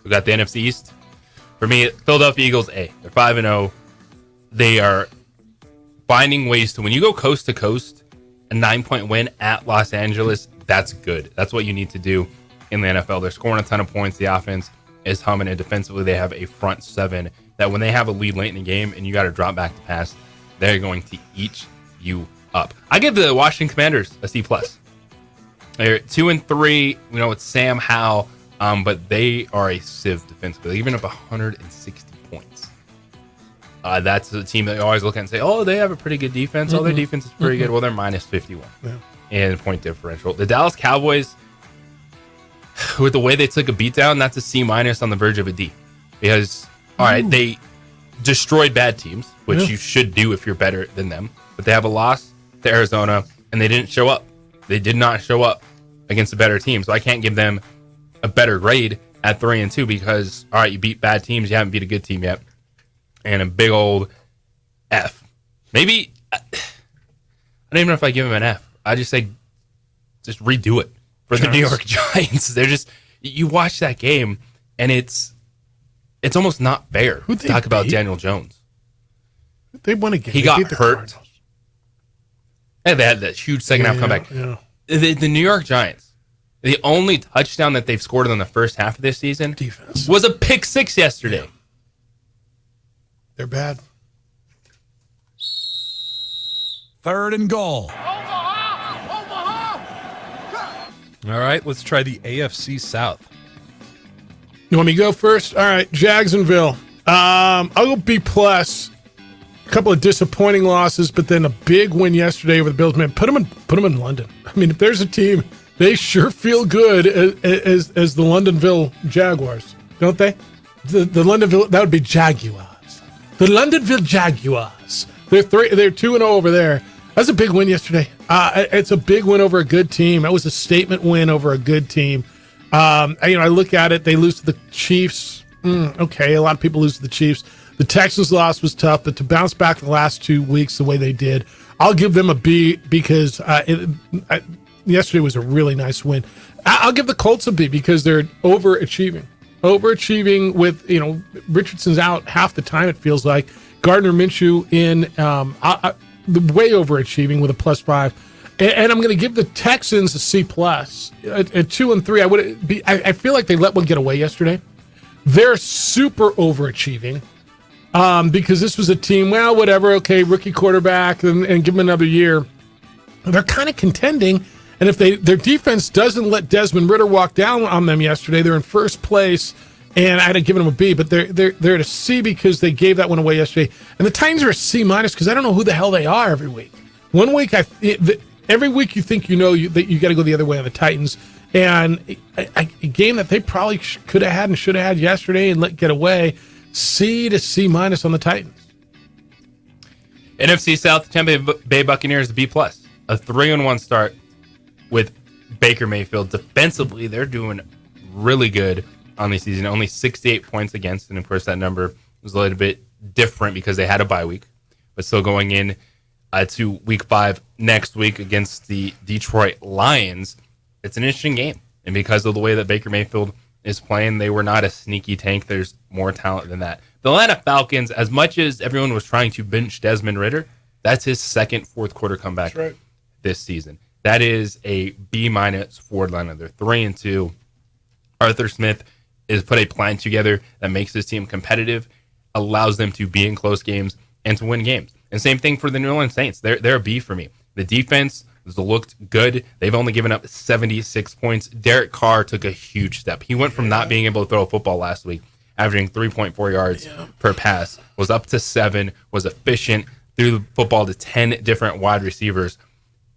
We got the NFC East. For me, Philadelphia Eagles, A. They're 5-0. They are finding ways to, when you go coast to coast, a 9-point win at Los Angeles, that's good. That's what you need to do in the NFL. They're scoring a ton of points. The offense is humming, and defensively they have a front seven that when they have a lead late in the game and you got to drop back to pass, they're going to eat you up. I give the Washington Commanders a C+. They're 2-3. You know, it's Sam Howell, but they are a sieve defensively. They're giving up 160 points. That's a team that you always look at and say, oh, they have a pretty good defense. Oh, their defense is pretty good. Well, they're minus 51 in point differential. The Dallas Cowboys, with the way they took a beatdown, that's a C- on the verge of a D. Because, all right, they destroyed bad teams, which you should do if you're better than them. But they have a loss to Arizona, and they didn't show up. They did not show up against a better team. So I can't give them a better grade at 3-2 because, all right, you beat bad teams. You haven't beat a good team yet. And a big old F. Maybe, I don't even know if I give them an F. I just say, just redo it for the New York Giants. They're just, you watch that game, and it's almost not fair to talk about Daniel Jones. They won a game. He got hurt. And they had that huge second half comeback. Yeah. The New York Giants, the only touchdown that they've scored in the first half of this season was a pick 6 yesterday. Yeah. They're bad. 3rd and goal. All right, let's try the AFC South. You want me to go first? All right, Jacksonville. I'll go B+. A couple of disappointing losses, but then a big win yesterday over the Bills. Man, put them in London. I mean, if there's a team, they sure feel good as the Londonville Jaguars, don't they? The Londonville, that would be Jaguars. The Londonville Jaguars. They're 2-0 over there. That's a big win yesterday. It's a big win over a good team. That was a statement win over a good team. I look at it. They lose to the Chiefs. Okay, a lot of people lose to the Chiefs. The Texans loss was tough, but to bounce back the last 2 weeks the way they did, I'll give them a B because yesterday was a really nice win. I'll give the Colts a B because they're overachieving with, Richardson's out half the time, it feels like. Gardner Minshew in way overachieving with a +5. And I'm going to give the Texans a C+. At 2 and 3, I feel like they let one get away yesterday. They're super overachieving because this was a team, well, whatever, okay, rookie quarterback and give them another year. They're kind of contending. And if their defense doesn't let Desmond Ridder walk down on them yesterday, they're in first place. And I'd have given them a B, but they're at a C because they gave that one away yesterday. And the Titans are a C- because I don't know who the hell they are every week. 1 week, every week you think that you got to go the other way on the Titans. And a game that they probably could have had and should have had yesterday and let get away, C to C- on the Titans. NFC South, Tampa Bay Buccaneers, B+. A 3-1 start with Baker Mayfield. Defensively, they're doing really good on the season. Only 68 points against, and of course that number was a little bit different because they had a bye week, but still going in to week 5 next week against the Detroit Lions. It's an interesting game, and because of the way that Baker Mayfield is playing, they were not a sneaky tank. There's more talent than that. The Atlanta Falcons, as much as everyone was trying to bench Desmond Ridder, that's his second fourth quarter comeback this season. That is a B- for Atlanta. They're 3-2. Arthur Smith is put a plan together that makes this team competitive, allows them to be in close games and to win games. And same thing for the New Orleans Saints. They're a B for me. The defense has looked good. They've only given up 76 points. Derek Carr took a huge step. He went from not being able to throw a football last week, averaging 3.4 yards per pass, was up to 7, was efficient, threw the football to 10 different wide receivers.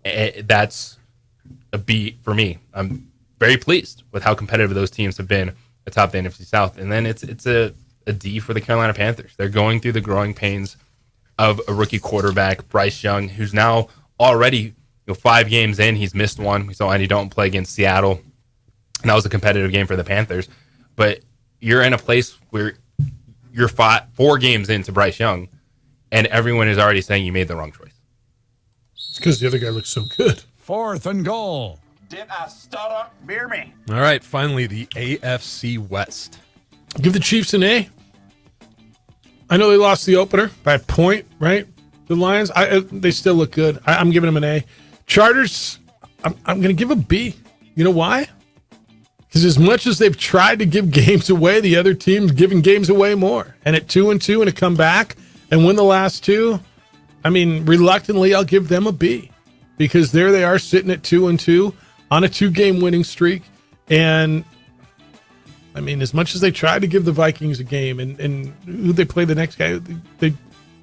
That's a B for me. I'm very pleased with how competitive those teams have been atop the NFC South. And then it's a D for the Carolina Panthers. They're going through the growing pains of a rookie quarterback, Bryce Young, who's now already 5 games in. He's missed one. We saw Andy Dalton play against Seattle, and that was a competitive game for the Panthers. But you're in a place where you're 4 games into Bryce Young, and everyone is already saying you made the wrong choice. It's because the other guy looks so good. 4th and goal. Did I stutter? Beer me. All right, finally, the AFC West. Give the Chiefs an A. I know they lost the opener by a point, right? The Lions, they still look good. I'm giving them an A. Chargers, I'm going to give a B. You know why? Because as much as they've tried to give games away, the other team's giving games away more. And at 2-2 and to come back and win the last two, I mean, reluctantly, I'll give them a B. Because there they are sitting at 2-2 on a 2-game winning streak. And, I mean, as much as they tried to give the Vikings a game, and who they play the next guy, the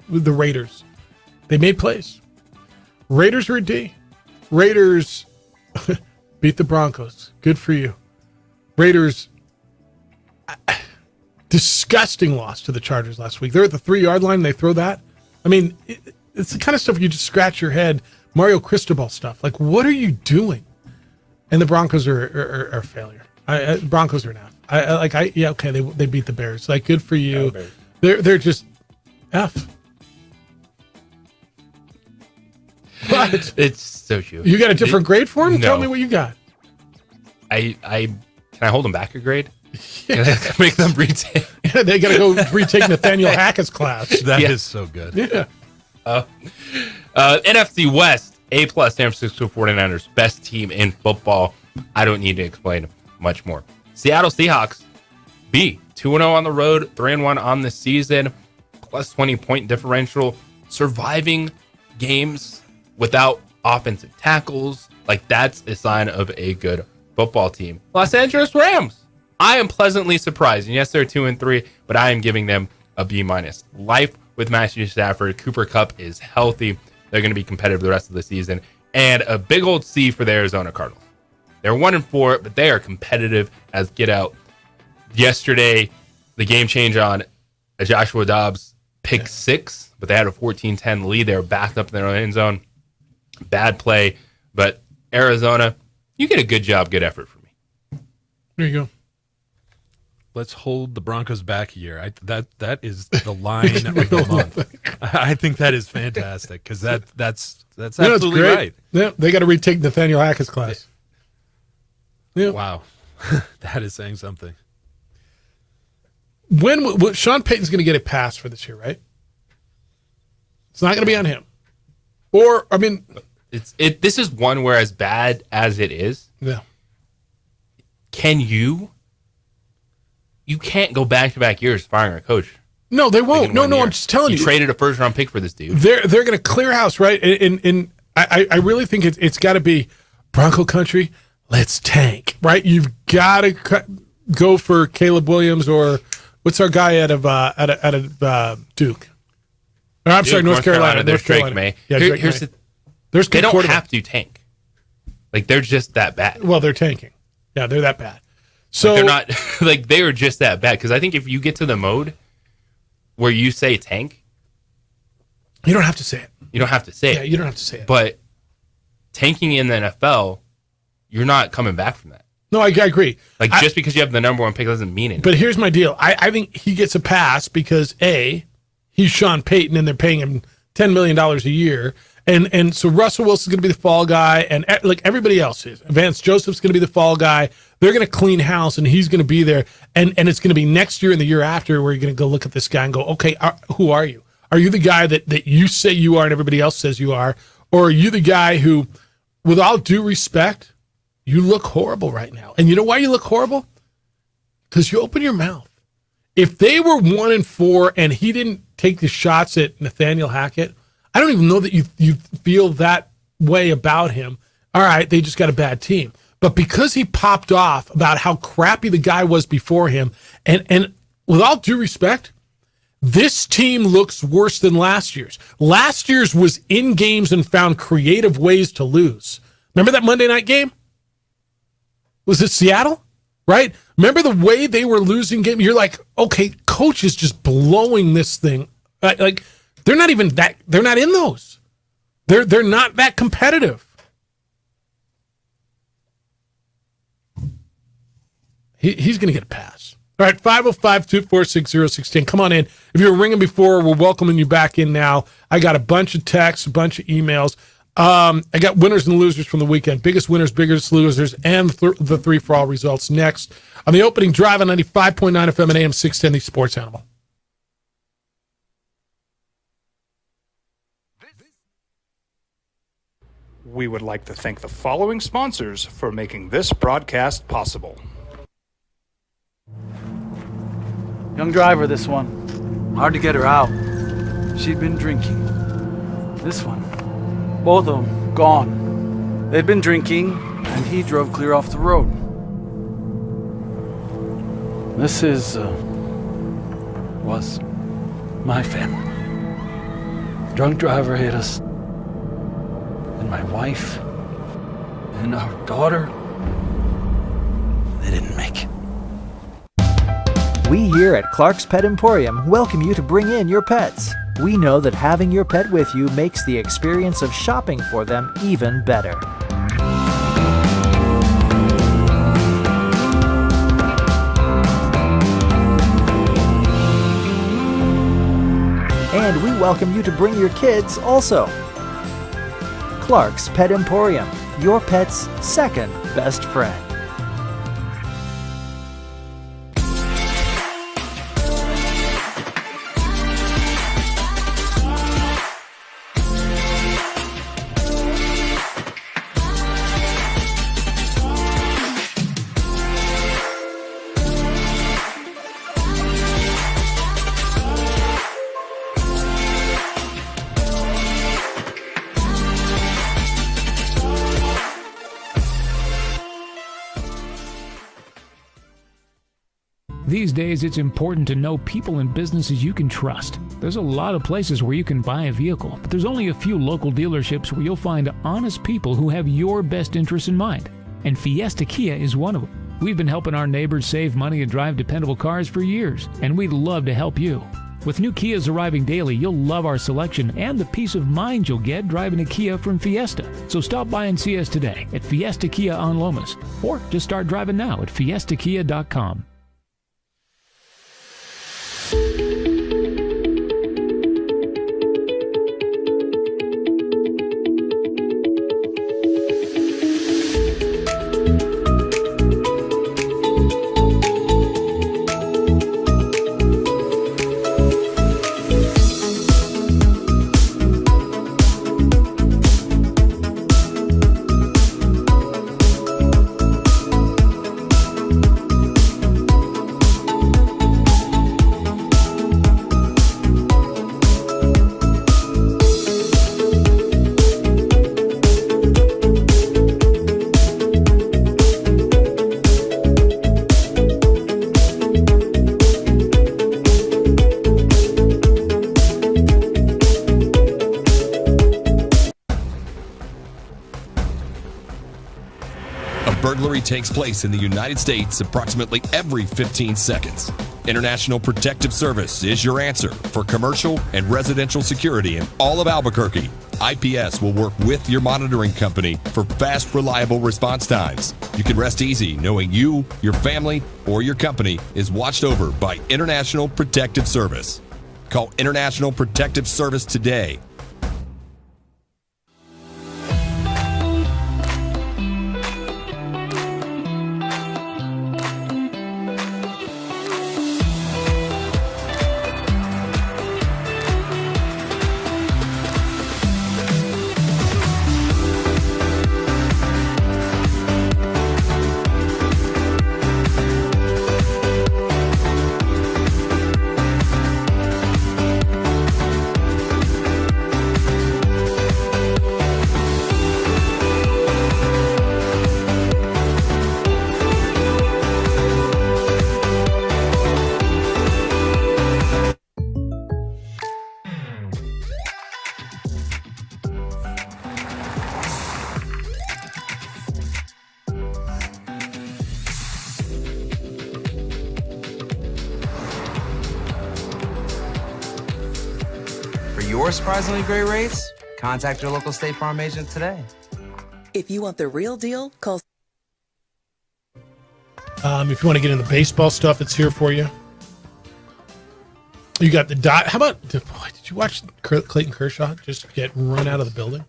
Raiders. They made plays. Raiders are a D. Raiders beat the Broncos. Good for you. Raiders, disgusting loss to the Chargers last week. They're at the 3-yard line and they throw that. I mean, it's the kind of stuff you just scratch your head. Mario Cristobal stuff. Like, what are you doing? And the Broncos are a failure. Broncos are an F. Okay, they beat the Bears. Like, good for you. They're just F. What? It's so true. You got a different grade for him? No. Tell me what you got. Can I hold them back a grade? Can I make them retake? Yeah, they got to go retake Nathaniel Hackett's class. That is so good. Yeah. NFC West, A+ San Francisco 49ers, best team in football. I don't need to explain much more. Seattle Seahawks, B, 2-0 on the road, 3-1 on the season, plus 20-point differential, surviving games without offensive tackles. Like, that's a sign of a good football team. Los Angeles Rams, I am pleasantly surprised. And yes, they're 2-3, but I am giving them a B-. Life with Matthew Stafford. Cooper Kupp is healthy. They're going to be competitive the rest of the season. And a big old C for the Arizona Cardinals. They're 1-4, but they are competitive as get out. Yesterday, the game change on a Joshua Dobbs pick 6, but they had a 14-10 lead. They were backed up in their own end zone. Bad play, but Arizona, you get a good job, good effort from me. There you go. Let's hold the Broncos back a year. That is the line of the month. I think that is fantastic because that's absolutely right. Yeah, they got to retake Nathaniel Hackett's class. Yeah. Wow, that is saying something. When Sean Payton's going to get a pass for this year, right? It's not going to be on him. Or I mean, this is one where, as bad as it is, yeah. Can you can't go back-to-back years firing a coach. No, they won't. No, I'm just telling you. You traded a first-round pick for this dude. They're going to clear house, right? And I really think it's got to be Bronco country. Let's tank, right? You've got to go for Caleb Williams or what's our guy out of Duke? Or, I'm sorry, North Carolina. There's Drake May. Yeah, Drake May. They don't have to tank. Like, they're just that bad. Well, they're tanking. Yeah, they're that bad. So they're not like they are just that bad. Because I think if you get to the mode where you say tank, you don't have to say it. You don't have to say it. Yeah, you don't have to say it. But tanking in the NFL, you're not coming back from that. No, I agree. Like, just because you have the number one pick doesn't mean anything. But here's my deal. I think he gets a pass because A, he's Sean Payton and they're paying him $10 million a year. And so Russell Wilson's going to be the fall guy, and like everybody else is. Vance Joseph's going to be the fall guy. They're going to clean house, and he's going to be there. And it's going to be next year and the year after where you're going to go look at this guy and go, okay, who are you? Are you the guy that you say you are and everybody else says you are? Or are you the guy who, with all due respect, you look horrible right now? And you know why you look horrible? Because you open your mouth. If they were 1-4 and he didn't take the shots at Nathaniel Hackett, I don't even know that you feel that way about him. All right, they just got a bad team. But because he popped off about how crappy the guy was before him, and with all due respect, this team looks worse than last year's. Last year's was in games and found creative ways to lose. Remember that Monday night game? Was it Seattle? Right? Remember the way they were losing games? You're like, okay, coach is just blowing this thing. Like, they're not even that. They're not in those. They're not that competitive. He's going to get a pass. All right, 505-246-0610. Come on in. If you were ringing before, we're welcoming you back in now. I got a bunch of texts, a bunch of emails. I got winners and losers from the weekend. Biggest winners, biggest losers, and the three for all results next on the opening drive on 95.9 FM and AM 610, the Sports Animal. We would like to thank the following sponsors for making this broadcast possible. Young driver, this one. Hard to get her out. She'd been drinking. This one. Both of them gone. They'd been drinking, and he drove clear off the road. This was my family. Drunk driver hit us. And my wife and our daughter, they didn't make it. We here at Clark's Pet Emporium welcome you to bring in your pets. We know that having your pet with you makes the experience of shopping for them even better. And we welcome you to bring your kids also. Clark's Pet Emporium, your pet's second best friend. These days, it's important to know people and businesses you can trust. There's a lot of places where you can buy a vehicle, but there's only a few local dealerships where you'll find honest people who have your best interests in mind. And Fiesta Kia is one of them. We've been helping our neighbors save money and drive dependable cars for years, and we'd love to help you. With new Kias arriving daily, you'll love our selection and the peace of mind you'll get driving a Kia from Fiesta. So stop by and see us today at Fiesta Kia on Lomas, or just start driving now at fiestakia.com. Burglary takes place in the United States approximately every 15 seconds. International Protective Service is your answer for commercial and residential security in all of Albuquerque. IPS will work with your monitoring company for fast, reliable response times. You can rest easy knowing you, your family, or your company is watched over by International Protective Service. Call International Protective Service today. Your surprisingly great rates? Contact your local State Farm agent today. If you want the real deal, call. If you want to get into baseball stuff, it's here for you. You got the how about? Boy, did you watch Clayton Kershaw just get run out of the building?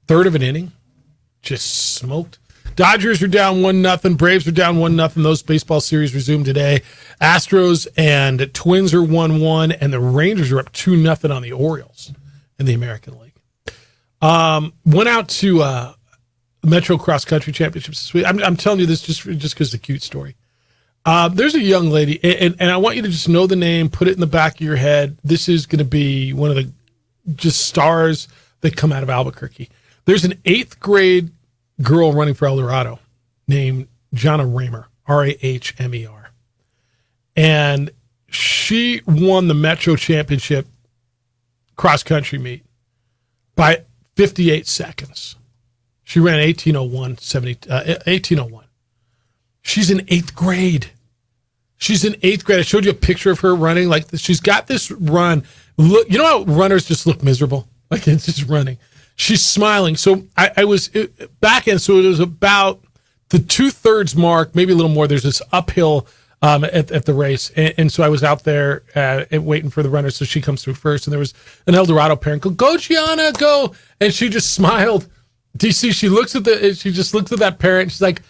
Third of an inning, just smoked. Dodgers are down 1-0. Braves are down 1-0. Those baseball series resume today. Astros and Twins are 1-1, and the Rangers are up 2-0 on the Orioles in the American League. Went out to Metro Cross Country Championships this week. I'm telling you this just because it's a cute story. There's a young lady, and I want you to just know the name, put it in the back of your head. This is going to be one of the just stars that come out of Albuquerque. There's an 8th grade girl running for El Dorado named Jana Raymer, Rahmer. And she won the Metro Championship cross-country meet by 58 seconds. She ran 18:01. She's in 8th grade. I showed you a picture of her running. Like, she's got this run. Look, you know how runners just look miserable? Like, it's just running. She's smiling. So I was back in, so it was about the 2/3 mark, maybe a little more. There's this uphill at the race. And so I was out there waiting for the runner. So she comes through first. And there was an El Dorado parent go, Gianna, go. And she just smiled. DC, she just looks at that parent. She's like,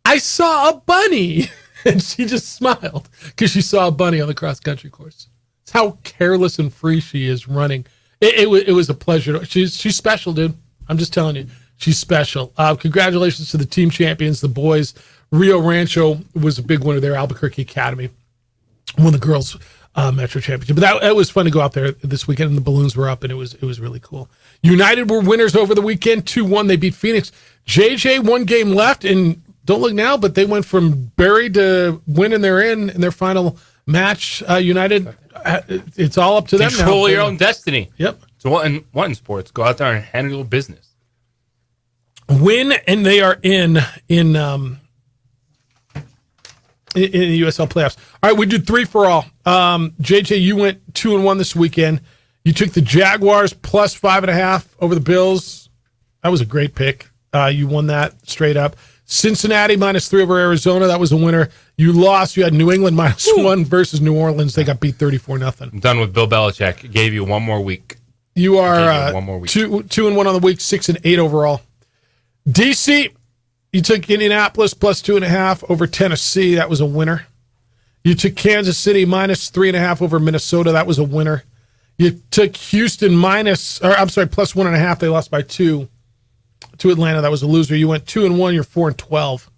I saw a bunny. And she just smiled because she saw a bunny on the cross country course. It's how careless and free she is running. It was a pleasure. She's special, dude. I'm just telling you, she's special. Congratulations to the team champions, the boys. Rio Rancho was a big winner there. Albuquerque Academy won the girls Metro Championship. But that was fun to go out there this weekend, and the balloons were up, and it was really cool. United were winners over the weekend, 2-1. They beat Phoenix. JJ, 1 game left, and don't look now, but they went from buried to winning. They're in their final match. United, it's all up to them now. Control your own destiny. Yep. So what in sports? Go out there and handle business. Win, and they are in the USL playoffs. All right, we did 3 for all. JJ, you went 2-1 this weekend. You took the Jaguars plus 5.5 over the Bills. That was a great pick. You won that straight up. Cincinnati -3 over Arizona. That was a winner. You lost. You had New England -1 versus New Orleans. They got beat 34-0. I'm done with Bill Belichick. Gave you one more week. You are one more week. 2-1 on the week, 6-8 overall. DC, you took Indianapolis plus 2.5 over Tennessee. That was a winner. You took Kansas City -3.5 over Minnesota. That was a winner. You took Houston plus 1.5. They lost by 2 to Atlanta. That was a loser. You went 2-1. You're 4-12.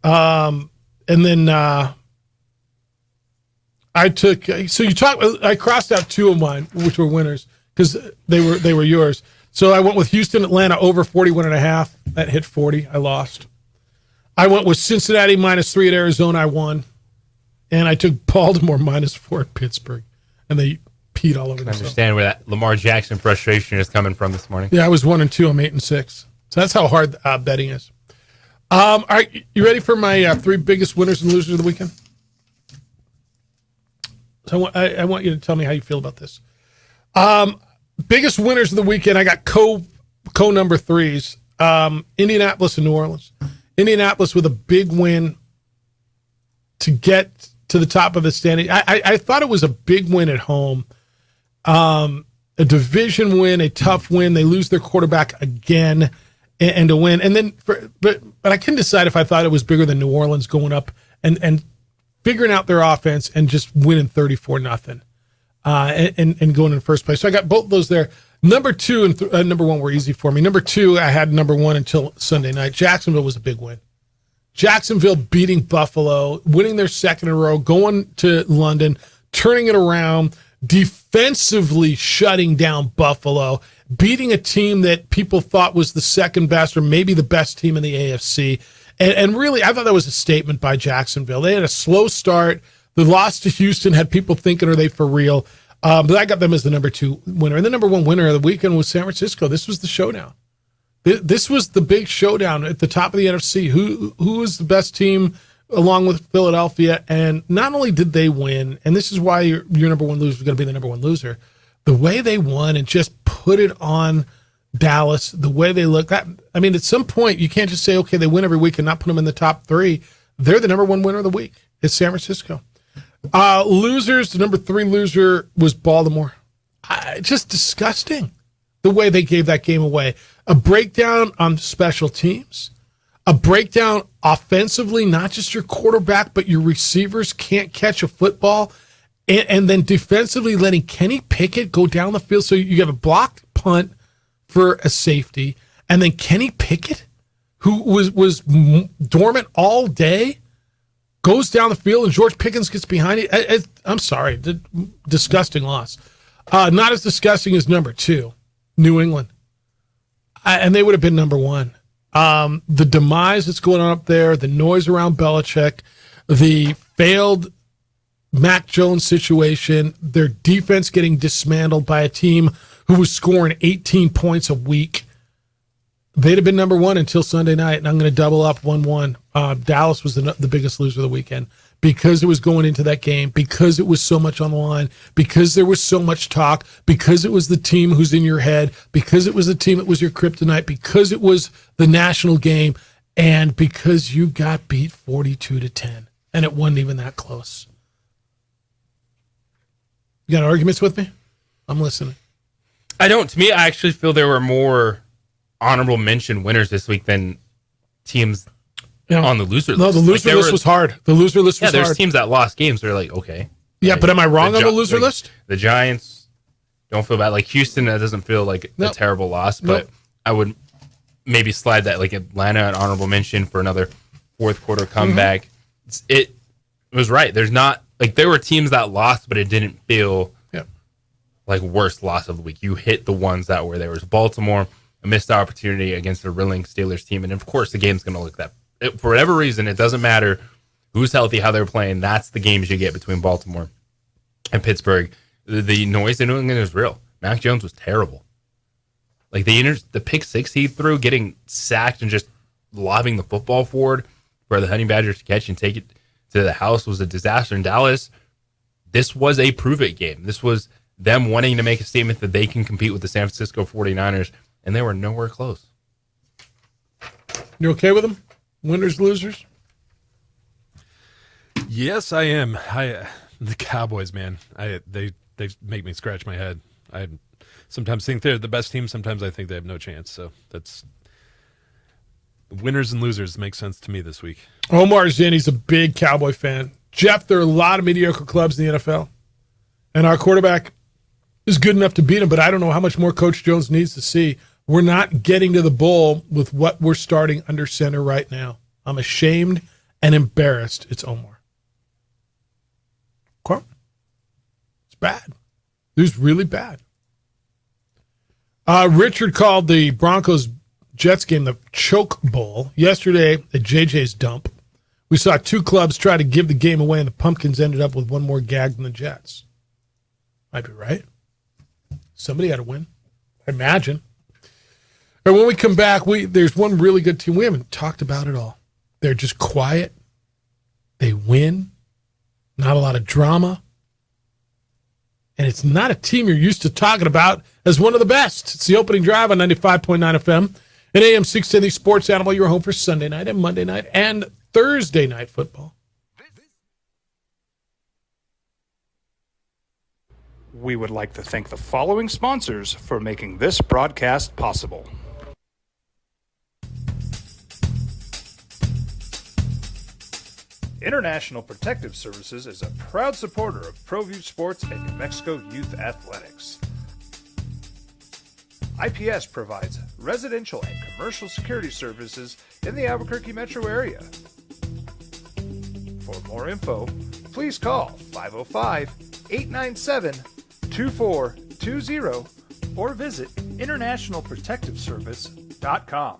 And then I crossed out 2 of mine, which were winners because they were yours. So I went with Houston, Atlanta over 41.5. That hit 40. I lost. I went with Cincinnati -3 at Arizona. I won. And I took Baltimore -4 at Pittsburgh. And they peed all over themselves. I understand where that Lamar Jackson frustration is coming from this morning. Yeah, I was 1-2. I'm 8-6. So that's how hard betting is. All right, you ready for my 3 biggest winners and losers of the weekend? So I want you to tell me how you feel about this. Biggest winners of the weekend, I got co number 3s. Indianapolis and New Orleans. Indianapolis with a big win to get to the top of the standing. I thought it was a big win at home. A division win, a tough win. They lose their quarterback again and to win. And then, but I couldn't decide if I thought it was bigger than New Orleans going up and figuring out their offense and just winning 34-0 and going in first place. So I got both of those there. Number 2 and number 1 were easy for me. Number 2, I had number 1 until Sunday night. Jacksonville was a big win. Jacksonville beating Buffalo, winning their second in a row, going to London, turning it around, defensively shutting down Buffalo, beating a team that people thought was the second best or maybe the best team in the AFC. And really, I thought that was a statement by Jacksonville. They had a slow start. The loss to Houston had people thinking, are they for real? But I got them as the number 2 winner. And the number 1 winner of the weekend was San Francisco. This was the showdown. This was the big showdown at the top of the NFC. Who is the best team along with Philadelphia? And not only did they win, and this is why your number 1 loser is going to be the number 1 loser, the way they won and just put it on Dallas, the way they look. At some point, you can't just say, okay, they win every week and not put them in the top 3. They're the number 1 winner of the week. It's San Francisco. Losers, the number 3 loser was Baltimore. Just disgusting the way they gave that game away. A breakdown on special teams, a breakdown offensively, not just your quarterback, but your receivers can't catch a football, and then defensively letting Kenny Pickett go down the field. So you have a blocked punt for a safety, and then Kenny Pickett, who was dormant all day, goes down the field and George Pickens gets behind it. I'm sorry, disgusting loss. Not as disgusting as number 2, New England, and they would have been number 1. The demise that's going on up there, the noise around Belichick, the failed Mac Jones situation, their defense getting dismantled by a team who was scoring 18 points a week. They'd have been number 1 until Sunday night, and I'm going to double up 1-1. Dallas was the biggest loser of the weekend because it was going into that game, because it was so much on the line, because there was so much talk, because it was the team who's in your head, because it was the team that was your kryptonite, because it was the national game, and because you got beat 42-10, and it wasn't even that close. You got arguments with me? I'm listening. I don't. To me, I actually feel there were more honorable mention winners this week than teams on the loser list. No, the loser list was hard. The loser list was hard. Yeah, there's teams that lost games. They're like, okay. Yeah, but am I wrong on the loser list? The Giants don't feel bad. Like Houston, that doesn't feel like a terrible loss, but I would maybe slide that, like Atlanta, an honorable mention for another fourth quarter comeback. It was right. There's not, like, there were teams that lost, but it didn't feel like worst loss of the week. You hit the ones that were there. Was Baltimore, a missed opportunity against a reeling Steelers team. And of course, the game's going to look for whatever reason, it doesn't matter who's healthy, how they're playing. That's the games you get between Baltimore and Pittsburgh. The noise in New England is real. Mac Jones was terrible. Like the pick 6 he threw, getting sacked and just lobbing the football forward for the Honey Badgers to catch and take it to the house was a disaster in Dallas. This was a prove-it game. This was them wanting to make a statement that they can compete with the San Francisco 49ers, and they were nowhere close. You okay with them? Winners, losers? Yes, I am. The Cowboys, man. They make me scratch my head. I sometimes think they're the best team. Sometimes I think they have no chance. So that's winners and losers make sense to me this week. Omar Zinni's a big Cowboy fan. Jeff, there are a lot of mediocre clubs in the NFL, and our quarterback is good enough to beat him, but I don't know how much more Coach Jones needs to see. We're not getting to the bowl with what we're starting under center right now. I'm ashamed and embarrassed. It's Omar. Okay. It's bad. It's really bad. Richard called the Broncos-Jets game the choke bowl. Yesterday at JJ's dump, we saw 2 clubs try to give the game away, and the Pumpkins ended up with one more gag than the Jets. Might be right. Somebody had to win, I imagine. And when we come back, there's one really good team. We haven't talked about it all. They're just quiet. They win. Not a lot of drama. And it's not a team you're used to talking about as one of the best. It's the opening drive on 95.9 FM and AM 610, Sports Animal, your home for Sunday night and Monday night and Thursday night football. We would like to thank the following sponsors for making this broadcast possible. International Protective Services is a proud supporter of ProView Sports and New Mexico Youth Athletics. IPS provides residential and commercial security services in the Albuquerque metro area. For more info, please call 505-897-2420 or visit internationalprotectiveservice.com.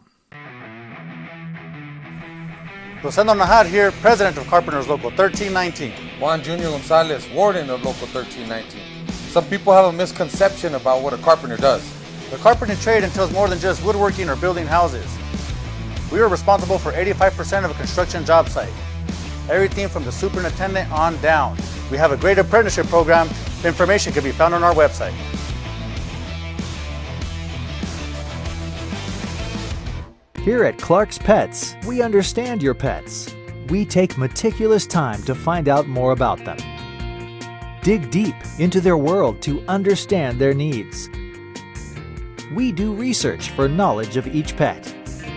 Rosendo Najar here, president of Carpenters Local 1319. Juan Junior Gonzalez, warden of Local 1319. Some people have a misconception about what a carpenter does. The carpentering trade entails more than just woodworking or building houses. We are responsible for 85% of a construction job site. Everything from the superintendent on down. We have a great apprenticeship program. The information can be found on our website. Here at Clark's Pets, we understand your pets. We take meticulous time to find out more about them. Dig deep into their world to understand their needs. We do research for knowledge of each pet,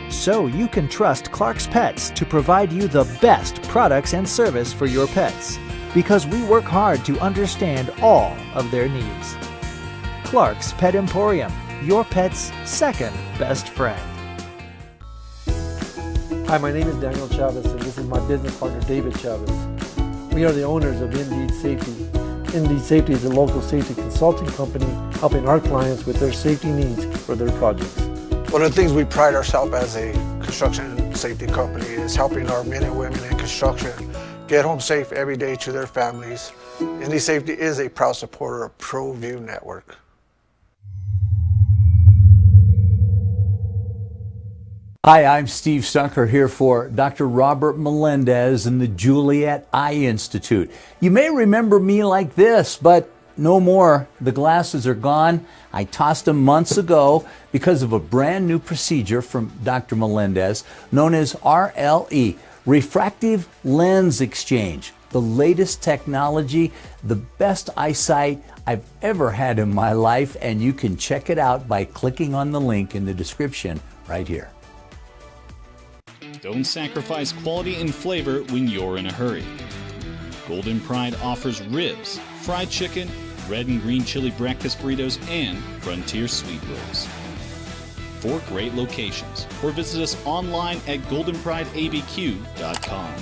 so you can trust Clark's Pets to provide you the best products and service for your pets, because we work hard to understand all of their needs. Clark's Pet Emporium, your pet's second best friend. Hi, my name is Daniel Chavez, and this is my business partner, David Chavez. We are the owners of Indeed Safety. Indeed Safety is a local safety consulting company helping our clients with their safety needs for their projects. One of the things we pride ourselves as a construction safety company is helping our men and women in construction get home safe every day to their families. Indeed Safety is a proud supporter of ProView Network. Hi, I'm Steve Stunker here for Dr. Robert Melendez and the Juliet Eye Institute. You may remember me like this, but no more. The glasses are gone. I tossed them months ago because of a brand new procedure from Dr. Melendez known as RLE, Refractive Lens Exchange. The latest technology, the best eyesight I've ever had in my life, and you can check it out by clicking on the link in the description right here. Don't sacrifice quality and flavor when you're in a hurry. Golden Pride offers ribs, fried chicken, red and green chili breakfast burritos, and frontier sweet rolls. 4 great locations, or visit us online at goldenprideabq.com.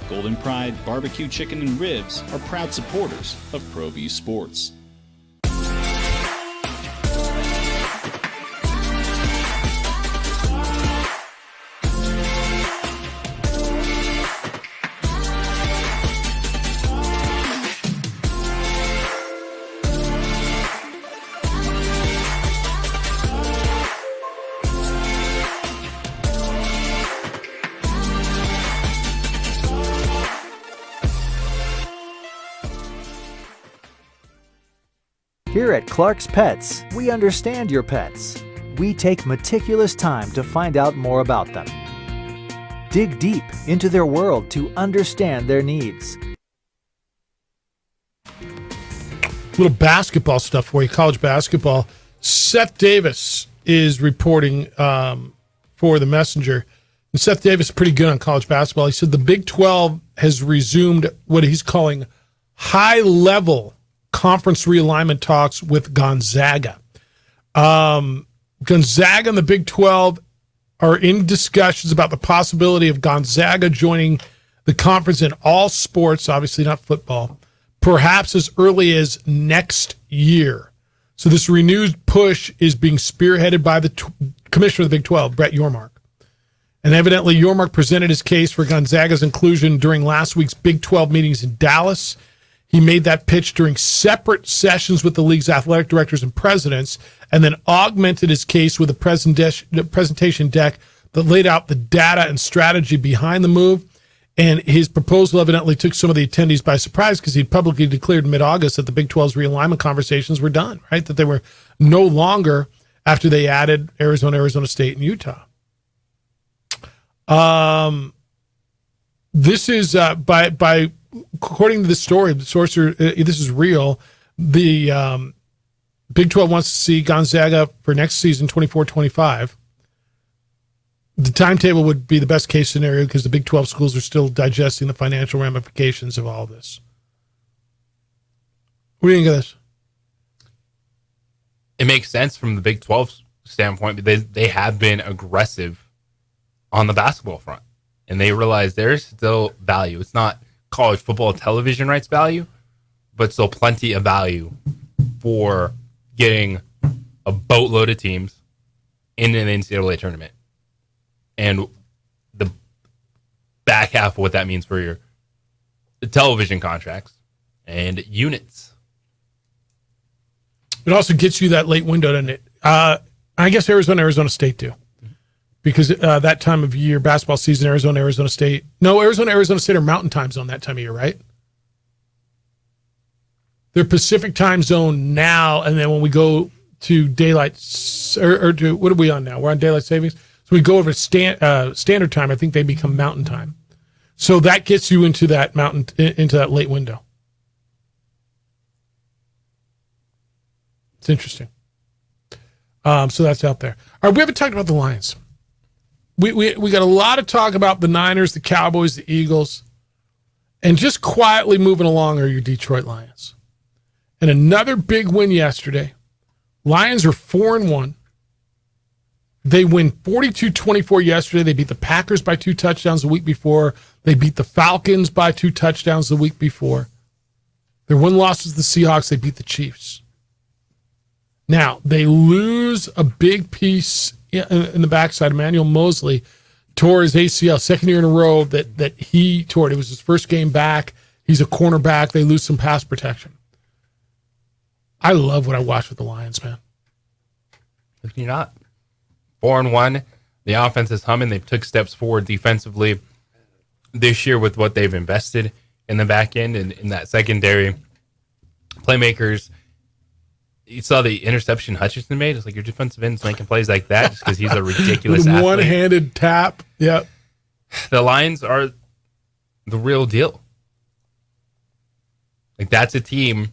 Golden Pride Barbecue Chicken and Ribs are proud supporters of ProView Sports. Here at Clark's Pets, we understand your pets. We take meticulous time to find out more about them. Dig deep into their world to understand their needs. Little basketball stuff for you, college basketball. Seth Davis is reporting for the Messenger. And Seth Davis is pretty good on college basketball. He said the Big 12 has resumed what he's calling high-level conference realignment talks with Gonzaga. Gonzaga and the Big 12 are in discussions about the possibility of Gonzaga joining the conference in all sports, obviously not football, perhaps as early as next year. So this renewed push is being spearheaded by the commissioner of the Big 12, Brett Yormark. And evidently Yormark presented his case for Gonzaga's inclusion during last week's Big 12 meetings in Dallas. He made that pitch during separate sessions with the league's athletic directors and presidents, and then augmented his case with a presentation deck that laid out the data and strategy behind the move. And his proposal evidently took some of the attendees by surprise because he'd publicly declared in mid-August that the Big 12's realignment conversations were done, right? That they were no longer after they added Arizona State, and Utah. This is by according to the story, the source, this is real. The Big 12 wants to see Gonzaga for next season, 24-25. The timetable would be the best case scenario because the Big 12 schools are still digesting the financial ramifications of all this. What do you think of this? It makes sense from the Big 12 standpoint, but they have been aggressive on the basketball front, and they realize there's still value. It's not college football television rights value, but still plenty of value for getting a boatload of teams in an NCAA tournament. And the back half of what that means for your television contracts and units. It also gets you that late window, doesn't it? I guess Arizona State do. Because that time of year, basketball season, Arizona State. No, Arizona State are Mountain Time Zone that time of year, right? They're Pacific Time Zone now, and then when we go to daylight, or to, what are we on now? We're on daylight savings. So we go over standard time. I think they become Mountain Time. So that gets you into that late window. It's interesting. So that's out there. All right, we haven't talked about the Lions. We got a lot of talk about the Niners, the Cowboys, the Eagles, and just quietly moving along are your Detroit Lions. And another big win yesterday. Lions are 4-1. They win 42-24 yesterday. They beat the Packers by 2 touchdowns the week before. They beat the Falcons by 2 touchdowns the week before. Their one loss is the Seahawks. They beat the Chiefs. Now, they lose a big piece in the backside. Emmanuel Mosley tore his ACL, second year in a row that he tore it. It was his first game back. He's a cornerback. They lose some pass protection. I love what I watch with the Lions, man. If you're not 4-1, the offense is humming. They took steps forward defensively this year with what they've invested in the back end and in that secondary. Playmakers. You saw the interception Hutchinson made. It's like your defensive end's making plays like that just because he's a ridiculous athlete. One-handed tap. Yep. The Lions are the real deal. Like, that's a team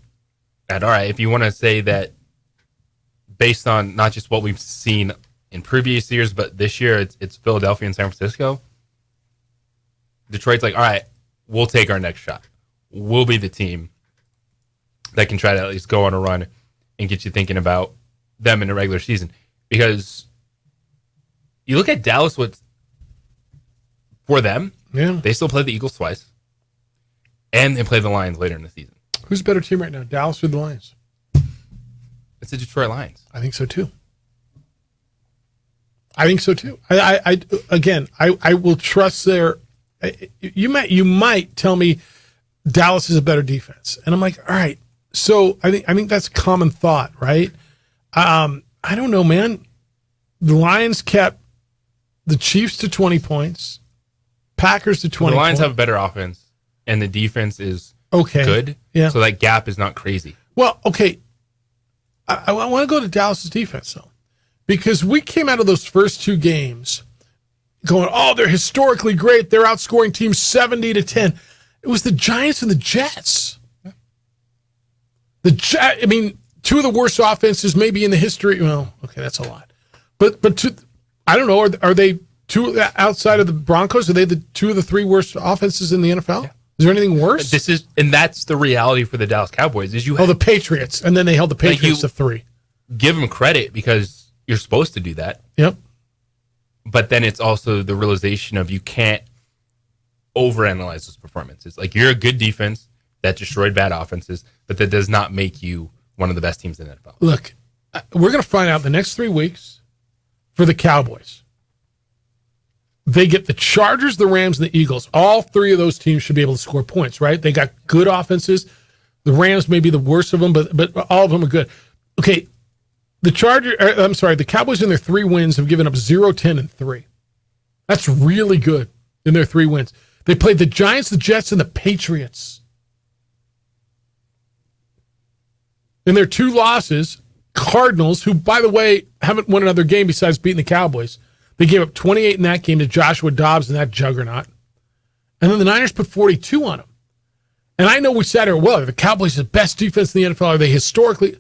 that, all right, if you want to say that based on not just what we've seen in previous years, but this year it's Philadelphia and San Francisco. Detroit's like, all right, we'll take our next shot. We'll be the team that can try to at least go on a run and get you thinking about them in the regular season. Because you look at Dallas, for them, they still play the Eagles twice, and they play the Lions later in the season. Who's a better team right now, Dallas or the Lions? It's the Detroit Lions. I think so too. I will trust their. You might tell me Dallas is a better defense, and I'm like, all right. So I think that's common thought, right? I don't know, man. The Lions kept the Chiefs to 20 points, Packers to 20. The Lions have a better offense, and the defense is good. Yeah. So that gap is not crazy. Well, okay. I want to go to Dallas's defense, though, because we came out of those first 2 games going, oh, they're historically great. They're outscoring teams 70-10. It was the Giants and the Jets. I mean, 2 of the worst offenses maybe in the history. Well, okay, that's a lot. But I don't know. Are they 2 outside of the Broncos? Are they the 2 of the 3 worst offenses in the NFL? Yeah. Is there anything worse? That's the reality for the Dallas Cowboys. Is the Patriots, and then they held the Patriots to 3. Give them credit because you're supposed to do that. Yep. But then it's also the realization of you can't overanalyze those performances. Like, you're a good defense that destroyed bad offenses, but that does not make you one of the best teams in the NFL. Look, we're going to find out the next 3 weeks for the Cowboys. They get the Chargers, the Rams, and the Eagles. All 3 of those teams should be able to score points, right? They got good offenses. The Rams may be the worst of them, but all of them are good. Okay, the Cowboys in their 3 wins have given up 0, 10, and 3. That's really good in their 3 wins. They played the Giants, the Jets, and the Patriots. In their 2 losses, Cardinals, who, by the way, haven't won another game besides beating the Cowboys, they gave up 28 in that game to Joshua Dobbs and that juggernaut. And then the Niners put 42 on them. And I know we sat here, well, are the Cowboys the best defense in the NFL? Are they historically?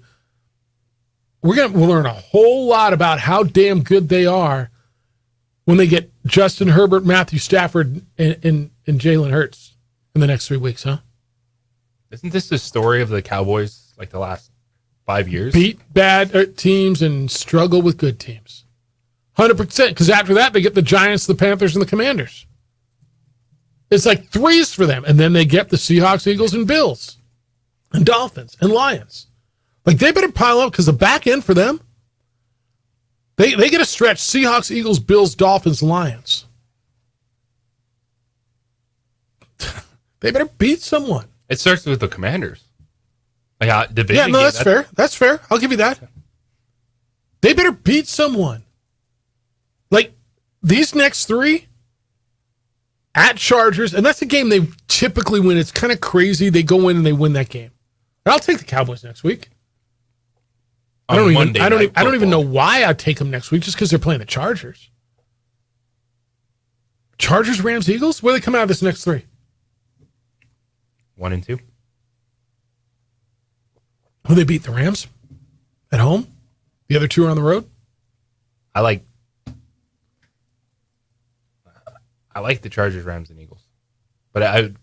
We'll learn a whole lot about how damn good they are when they get Justin Herbert, Matthew Stafford, and Jalen Hurts in the next 3 weeks, huh? Isn't this the story of the Cowboys like the last 5 years? Beat bad teams and struggle with good teams. 100%, because after that, they get the Giants, the Panthers, and the Commanders. It's like 3s for them. And then they get the Seahawks, Eagles, and Bills, and Dolphins, and Lions. Like, they better pile up because the back end for them, they get a stretch. Seahawks, Eagles, Bills, Dolphins, Lions. They better beat someone. It starts with the Commanders. Like, division. Yeah, no, that's fair. That's fair. I'll give you that. They better beat someone. Like, these next 3 at Chargers, and that's a game they typically win. It's kind of crazy. They go in and they win that game. And I'll take the Cowboys next week. I don't even know why I'd take them next week, just because they're playing the Chargers. Chargers, Rams, Eagles? Where do they come out of this next 3? 1 and 2. Will they beat the Rams at home? The other 2 are on the road? I like the Chargers, Rams, and Eagles. But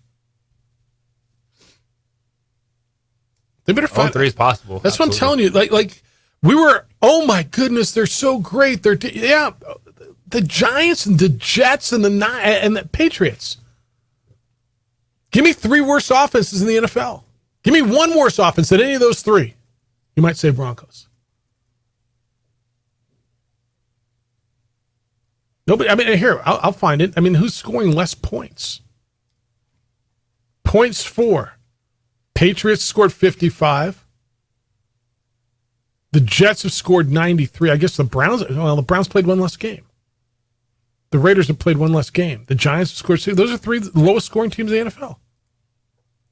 they better find 3 is possible. That's absolutely what I'm telling you. Like oh my goodness, they're so great. The Giants and the Jets and the Patriots. Give me 3 worse offenses in the NFL. Give me 1 worse offense than any of those 3. You might say Broncos. Nobody. I mean, here, I'll find it. I mean, who's scoring less points? Points for. Patriots scored 55. The Jets have scored 93. I guess the Browns played 1 less game. The Raiders have played 1 less game. The Giants have scored 2. Those are 3 lowest scoring teams in the NFL.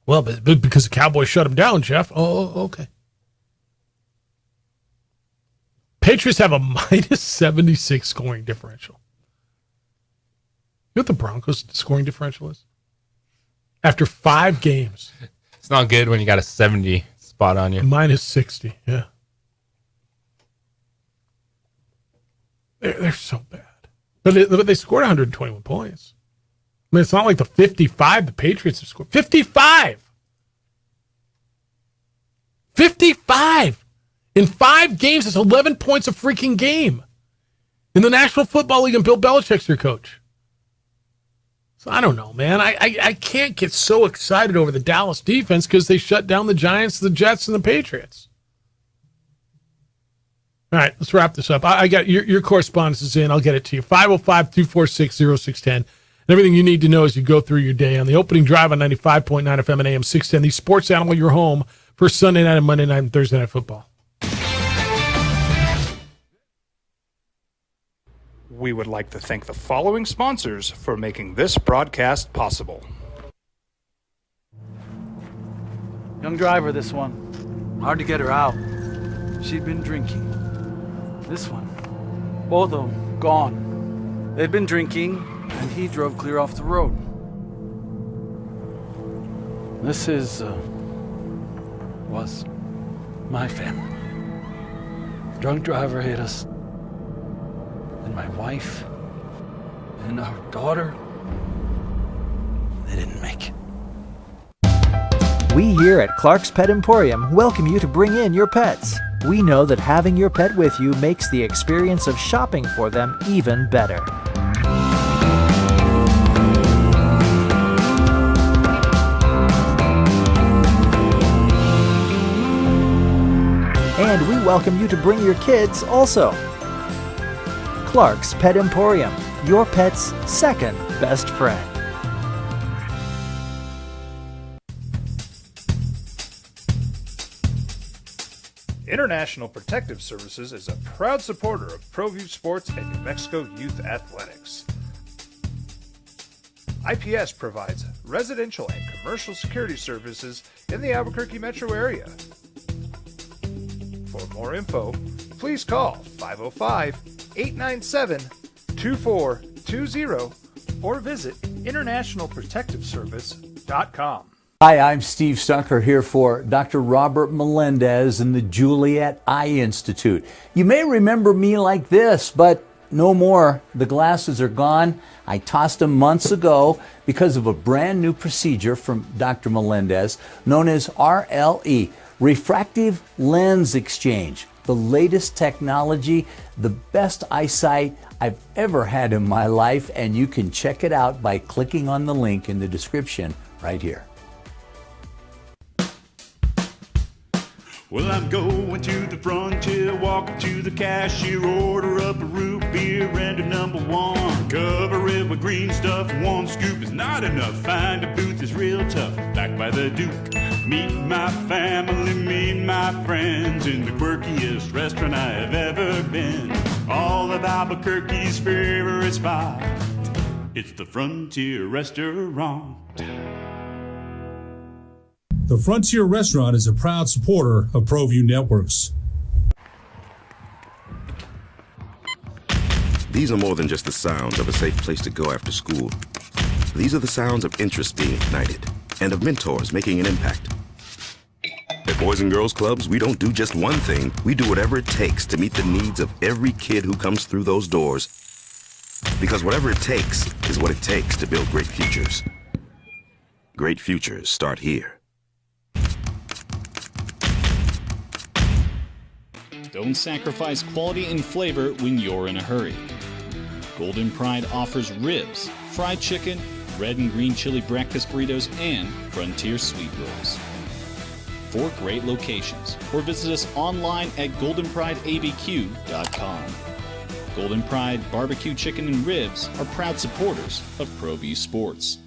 Well, but because the Cowboys shut them down, Jeff. Oh, okay. Patriots have a minus 76 scoring differential. You know what the Broncos scoring differential is? After 5 games. It's not good when you got a 70 spot on you. Minus 60, yeah. They're so bad. But they scored 121 points. I mean, it's not like the 55 the Patriots have scored. 55! 55! In 5 games, it's 11 points a freaking game. In the National Football League, and Bill Belichick's your coach. So I don't know, man. I can't get so excited over the Dallas defense because they shut down the Giants, the Jets, and the Patriots. All right, let's wrap this up. I got your correspondence is in. I'll get it to you. 505-246-0610. And everything you need to know as you go through your day on the opening drive on 95.9 FM and AM 610. The Sports Animal, your home for Sunday night and Monday night and Thursday night football. We would like to thank the following sponsors for making this broadcast possible. Young driver, this one. Hard to get her out. She'd been drinking. This one. Both of them gone. They'd been drinking, and he drove clear off the road. This was my family. Drunk driver hit us. And my wife and our daughter, they didn't make it. We here at Clark's Pet Emporium welcome you to bring in your pets. We know that having your pet with you makes the experience of shopping for them even better. And we welcome you to bring your kids also. Clark's Pet Emporium, your pet's second best friend. International Protective Services is a proud supporter of ProView Sports and New Mexico Youth Athletics. IPS provides residential and commercial security services in the Albuquerque metro area. For more info, please call 505-897-2420 or visit internationalprotectiveservice.com. Hi, I'm Steve Stunker here for Dr. Robert Melendez and the Juliet Eye Institute. You may remember me like this, but no more. The glasses are gone. I tossed them months ago because of a brand new procedure from Dr. Melendez known as RLE, Refractive Lens Exchange. The latest technology, the best eyesight I've ever had in my life, and you can check it out by clicking on the link in the description right here. Well, I'm going to the frontier, walk up to the cashier, order up a root beer and a number one. Cover it with green stuff, 1 scoop is not enough. Find a booth is real tough, back by the Duke. Meet my family, meet my friends in the quirkiest restaurant I have ever been. All of Albuquerque's favorite spot, it's the Frontier Restaurant. The Frontier Restaurant is a proud supporter of ProView Networks. These are more than just the sounds of a safe place to go after school. These are the sounds of interest being ignited and of mentors making an impact. At Boys and Girls Clubs, we don't do just one thing. We do whatever it takes to meet the needs of every kid who comes through those doors. Because whatever it takes is what it takes to build great futures. Great futures start here. Don't sacrifice quality and flavor when you're in a hurry. Golden Pride offers ribs, fried chicken, red and green chili breakfast burritos, and Frontier sweet rolls. 4 great locations, or visit us online at goldenprideabq.com. Golden Pride Barbecue Chicken and Ribs are proud supporters of ProView Sports.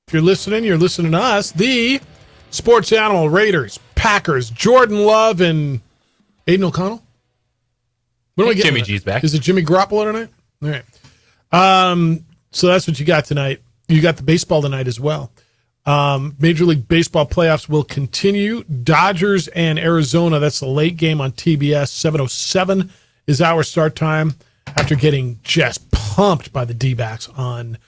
If you're listening to us, the Sports Animal, Raiders, Packers, Jordan Love, and Aiden O'Connell. When do we get Jimmy tonight? G's back. Is it Jimmy Garoppolo tonight? All right. So that's what you got tonight. You got the baseball tonight as well. Major League Baseball playoffs will continue. Dodgers and Arizona. That's the late game on TBS. 7:07 is our start time after getting just pumped by the D-backs on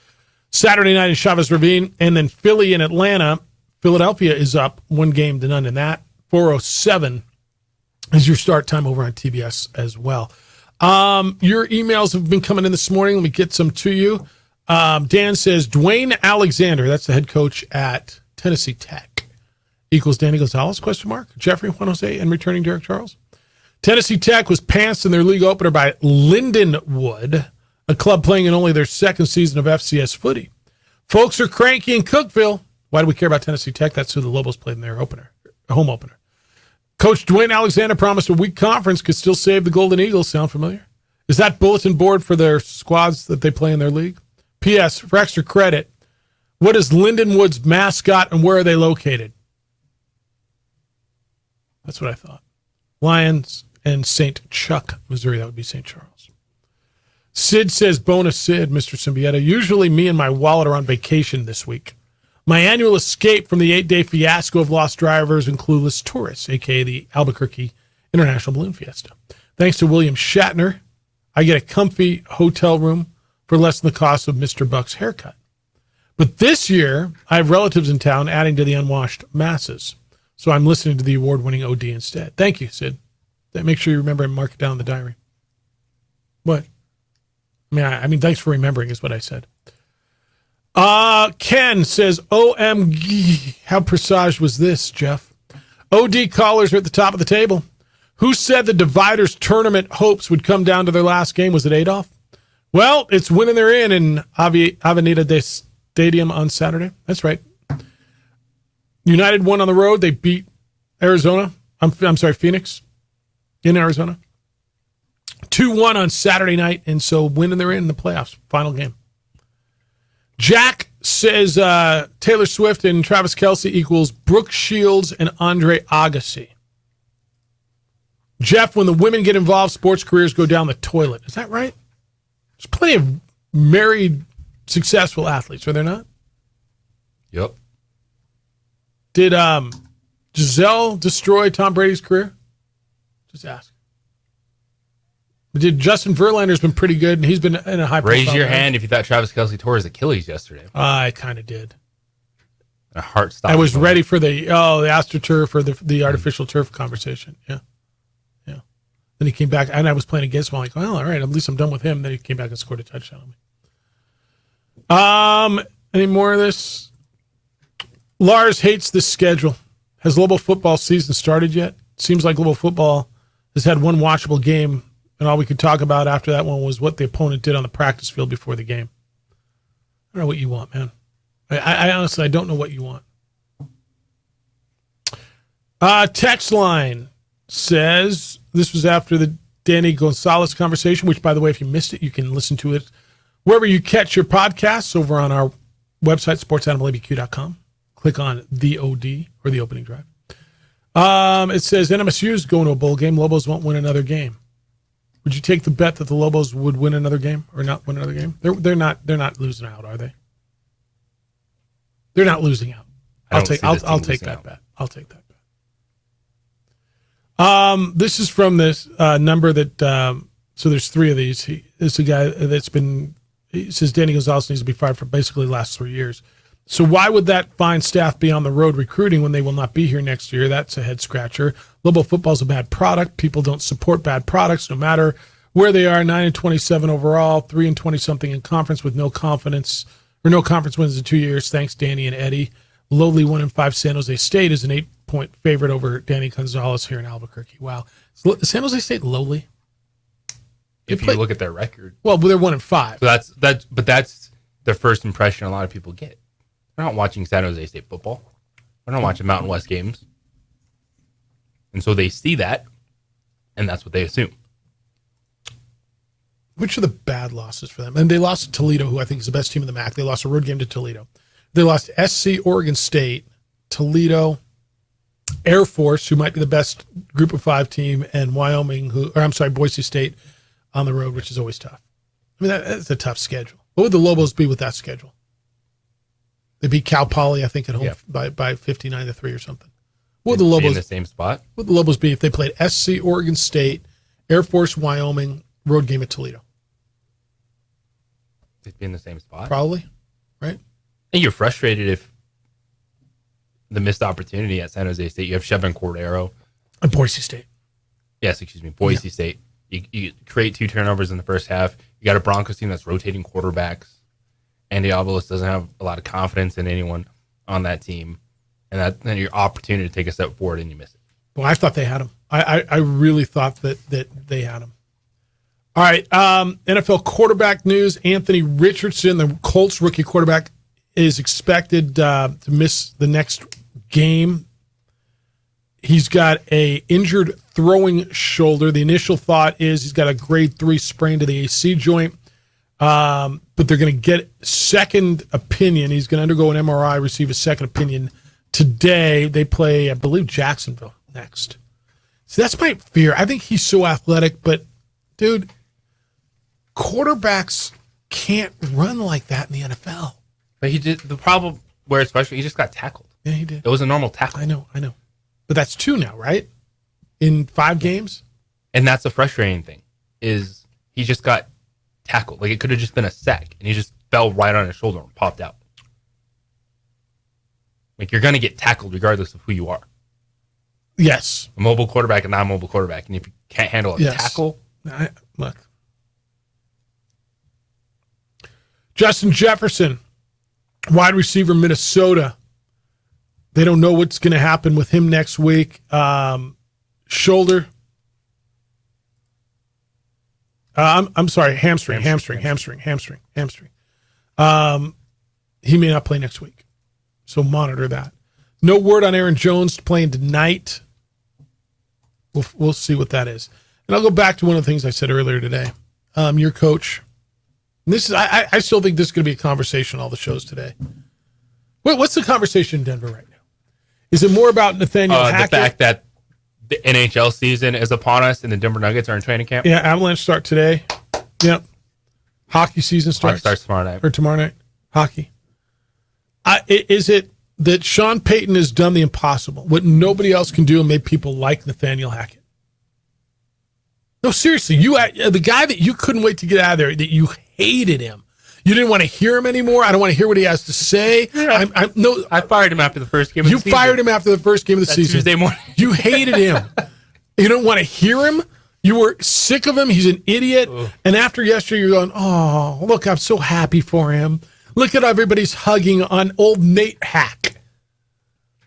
Saturday night in Chavez Ravine. And then Philly and Atlanta. Philadelphia is up 1-0 to none in that. 4:07 is your start time over on TBS as well. Your emails have been coming in this morning. Let me get some to you. Dan says Dwayne Alexander, that's the head coach at Tennessee Tech, equals Danny Gonzalez, ? Jeffrey, Juan Jose, and returning Derek Charles. Tennessee Tech was pantsed in their league opener by Lindenwood, a club playing in only their second season of FCS footy. Folks are cranky in Cookeville. Why do we care about Tennessee Tech? That's who the Lobos played in their home opener. Coach Dwayne Alexander promised a weak conference could still save the Golden Eagles. Sound familiar? Is that bulletin board for their squads that they play in their league? P.S. For extra credit, what is Lindenwood's mascot and where are they located? That's what I thought. Lions and St. Chuck, Missouri. That would be St. Charles. Sid says, bonus Sid, Mr. Symbieta. Usually me and my wallet are on vacation this week. My annual escape from the 8-day fiasco of lost drivers and clueless tourists, a.k.a. the Albuquerque International Balloon Fiesta. Thanks to William Shatner, I get a comfy hotel room for less than the cost of Mr. Buck's haircut. But this year, I have relatives in town adding to the unwashed masses. So I'm listening to the award-winning OD instead. Thank you, Sid. Make sure you remember and mark it down in the diary. What? I mean, thanks for remembering is what I said. Ken says, OMG, how presaged was this, Jeff? OD callers are at the top of the table. Who said the Dividers tournament hopes would come down to their last game? Was it Adolph? Well, it's winning they're in Avenida de Stadium on Saturday. That's right. United won on the road. They beat Arizona. I'm sorry, Phoenix in Arizona. 2-1 on Saturday night, and so winning they're in the playoffs. Final game. Jack says Taylor Swift and Travis Kelce equals Brooke Shields and Andre Agassi. Jeff, when the women get involved, sports careers go down the toilet. Is that right? There's plenty of married, successful athletes, are there not? Yep. Did Giselle destroy Tom Brady's career? Just ask. Did Justin Verlander's been pretty good, and he's been in a high profile. Raise your hand if you thought Travis Kelce tore his Achilles yesterday. I kind of did. A heart stop. I was ready for the AstroTurf or the artificial turf conversation. Yeah. Then he came back, and I was playing against him. I'm like, well, all right, at least I'm done with him. Then he came back and scored a touchdown on me. Any more of this? Lars hates this schedule. Has Lobo football season started yet? Seems like Lobo football has had one watchable game, and all we could talk about after that one was what the opponent did on the practice field before the game. I don't know what you want, man. I honestly, I don't know what you want. Text line says, this was after the Danny Gonzalez conversation, which, by the way, if you missed it, you can listen to it wherever you catch your podcasts over on our website, sportsanimalabq.com. Click on the OD or the opening drive. It says NMSU is going to a bowl game. Lobos won't win another game. Would you take the bet that the Lobos would win another game or not win another game? They're not losing out, are they? They're not losing out. I'll take that bet. I'll take that bet. This is from this number that so there's 3 of these. It's a guy that's been, he says Danny Gonzalez needs to be fired for basically the last 3 years. So why would that fine staff be on the road recruiting when they will not be here next year? That's a head scratcher. Lobo football's a bad product. People don't support bad products no matter where they are. 9-27 overall, 3-20 something in conference with no conference wins in 2 years. Thanks, Danny and Eddie. Lowly 1-5 San Jose State is an point favorite over Danny Gonzalez here in Albuquerque. Wow. Is San Jose State lowly? If you look at their record. Well, they're 1-5. So that's the first impression a lot of people get. They're not watching San Jose State football. They're not watching Mountain West games. And so they see that, and that's what they assume. Which are the bad losses for them? And they lost to Toledo, who I think is the best team in the MAC. They lost a road game to Toledo. They lost to SC, Oregon State, Toledo, Air Force, who might be the best Group of 5 team, and Wyoming, Boise State on the road, which is always tough. I mean, that's a tough schedule. What would the Lobos be with that schedule? They beat Cal Poly, I think, at home by 59-3 or something. What would the Lobos be in the same spot? What would the Lobos be if they played SC, Oregon State, Air Force, Wyoming, road game at Toledo? They'd be in the same spot. Probably, right? And you're frustrated if the missed opportunity at San Jose State. You have Chevron Cordero. And Boise State. Yes, excuse me, Boise State. You create 2 turnovers in the first half. You got a Broncos team that's rotating quarterbacks. Andy Avalos doesn't have a lot of confidence in anyone on that team. And then your opportunity to take a step forward and you miss it. Well, I thought they had him. I really thought that they had him. All right, NFL quarterback news. Anthony Richardson, the Colts rookie quarterback, is expected to miss the next game. He's got a injured throwing shoulder. The initial thought is he's got a grade 3 sprain to the AC joint, but they're going to get second opinion. He's going to undergo an MRI, receive a second opinion today. They play, I believe, Jacksonville next. So that's my fear. I think he's so athletic, but, dude, quarterbacks can't run like that in the NFL. But he did. The problem where it's frustrating, he just got tackled. Yeah, he did. It was a normal tackle. I know. But that's 2 now, right? In 5 games? And that's the frustrating thing, is he just got tackled. Like, it could have just been a sack, and he just fell right on his shoulder and popped out. Like, you're going to get tackled regardless of who you are. Yes. A mobile quarterback and non-mobile quarterback. And if you can't handle a tackle. Look. Justin Jefferson, wide receiver, Minnesota. They don't know what's going to happen with him next week. Shoulder. I'm sorry, hamstring. He may not play next week, so monitor that. No word on Aaron Jones playing tonight. We'll see what that is. And I'll go back to one of the things I said earlier today. Your coach. And this is I still think this is going to be a conversation on all the shows today. What's the conversation in Denver right now? Is it more about Nathaniel Hackett? The fact that the NHL season is upon us and the Denver Nuggets are in training camp? Yeah, Avalanche start today. Yep. Hockey season starts. Hockey starts tomorrow night. Or tomorrow night. Hockey. Is it that Sean Payton has done the impossible, what nobody else can do, and made people like Nathaniel Hackett? No, seriously, the guy that you couldn't wait to get out of there, that you hated him. You didn't want to hear him anymore. I don't want to hear what he has to say. Yeah. I fired him after the first game of the season. You fired him after the first game of the season. Tuesday morning. You hated him. You don't want to hear him. You were sick of him. He's an idiot. Ugh. And after yesterday, you're going, oh, look, I'm so happy for him. Look at everybody's hugging on old Nate Hack.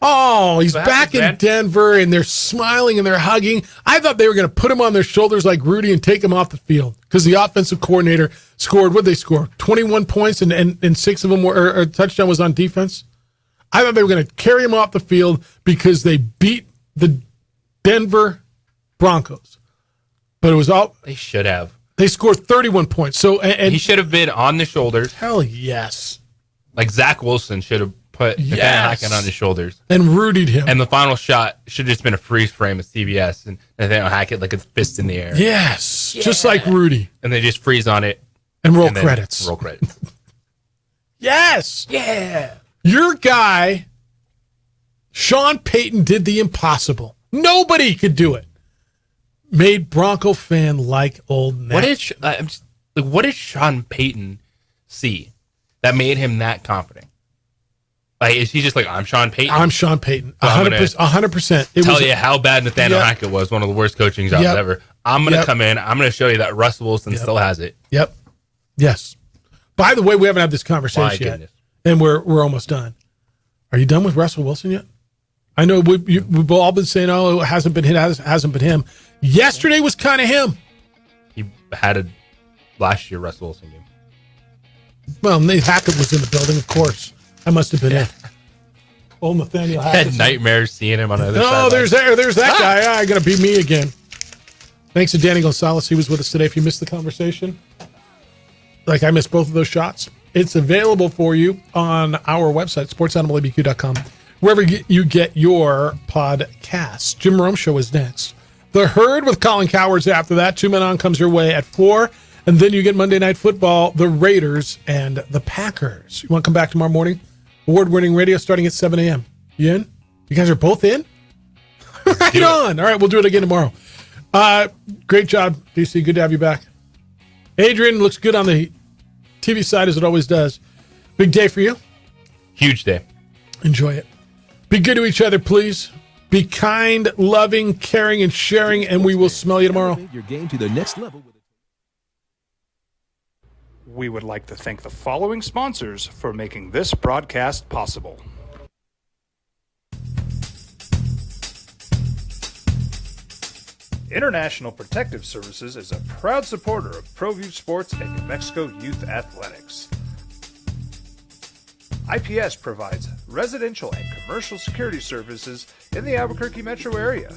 Oh, he's back in Denver, and they're smiling and they're hugging. I thought they were going to put him on their shoulders like Rudy and take him off the field because the offensive coordinator scored, what did they score? 21 points, and 6 of them were, or a touchdown was on defense. I thought they were going to carry him off the field because they beat the Denver Broncos. But it was all... They should have. They scored 31 points. So and he should have been on the shoulders. Hell yes. Like Zach Wilson should have put Nathaniel Hackett on his shoulders. And Rudied him. And the final shot should have just been a freeze frame of CBS and Nathaniel Hackett like his fist in the air. Yes. Yeah. Just like Rudy. And they just freeze on it. And roll credits. Roll credits. Yes. Yeah. Your guy, Sean Payton, did the impossible. Nobody could do it. Made Bronco fan like old Nat. What did Sean Payton see that made him that confident? Like, is he just like, I'm Sean Payton? I'm Sean Payton. 100%. Tell you how bad Nathaniel Hackett was, one of the worst coaching jobs ever. I'm going to come in. I'm going to show you that Russell Wilson still has it. Yep. Yes. By the way, we haven't had this conversation yet, and we're almost done. Are you done with Russell Wilson yet? I know we've all been saying, oh, it hasn't been him. Yesterday was kind of him. He had a last year Russell Wilson game. Well, Nate Hackett was in the building, of course. I must have been it. Old Nathaniel I Hackett. had nightmares seeing him on the other side. Oh, there's that guy. Gonna be me again. Thanks to Danny Gonzalez. He was with us today. If you missed the conversation, like I missed both of those shots, it's available for you on our website, sportsanimallabq.com, wherever you get your podcasts. Jim Rome Show is next. The Herd with Colin Cowherds after that. 2 Men On comes your way at 4. And then you get Monday Night Football, the Raiders and the Packers. You want to come back tomorrow morning? Award-winning radio starting at 7 a.m. You in? You guys are both in? Right on. All right, we'll do it again tomorrow. Great job, DC. Good to have you back. Adrian looks good on the TV side as it always does. Big day for you. Huge day. Enjoy it. Be good to each other, please. Be kind, loving, caring, and sharing, and we will smell you tomorrow. Your game to the next level. We would like to thank the following sponsors for making this broadcast possible. International Protective Services is a proud supporter of ProView Sports and New Mexico Youth Athletics. IPS provides residential and commercial security services in the Albuquerque metro area.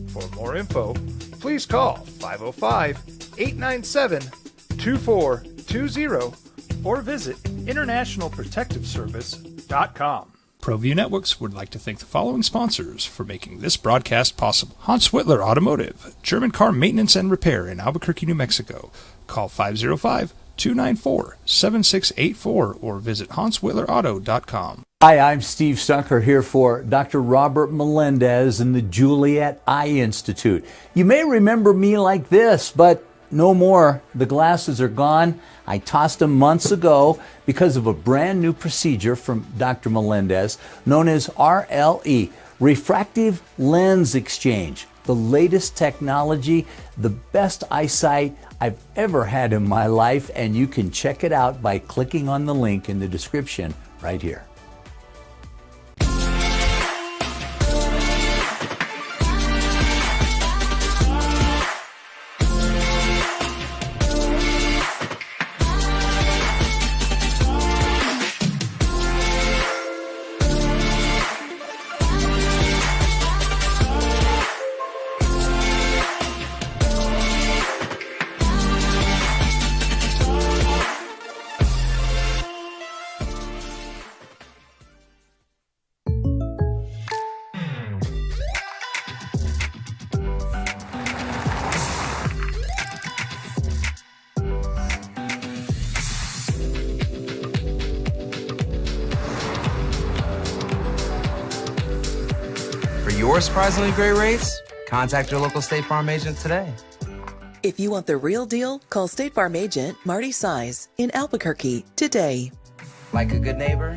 For more info, please call 505-897-2420 or visit internationalprotectiveservice.com. ProView Networks would like to thank the following sponsors for making this broadcast possible. Hans Whitler Automotive, German car maintenance and repair in Albuquerque, New Mexico. Call 505-294-7684 or visit hanswhitlerauto.com. Hi, I'm Steve Stunker here for Dr. Robert Melendez and the Juliet Eye Institute. You may remember me like this, but no more. The glasses are gone. I tossed them months ago because of a brand new procedure from Dr. Melendez known as RLE, Refractive Lens Exchange. The latest technology, the best eyesight I've ever had in my life, and you can check it out by clicking on the link in the description right here. For your surprisingly great rates, contact your local State Farm agent today. If you want the real deal, call State Farm agent Marty Size in Albuquerque today. Like a good neighbor,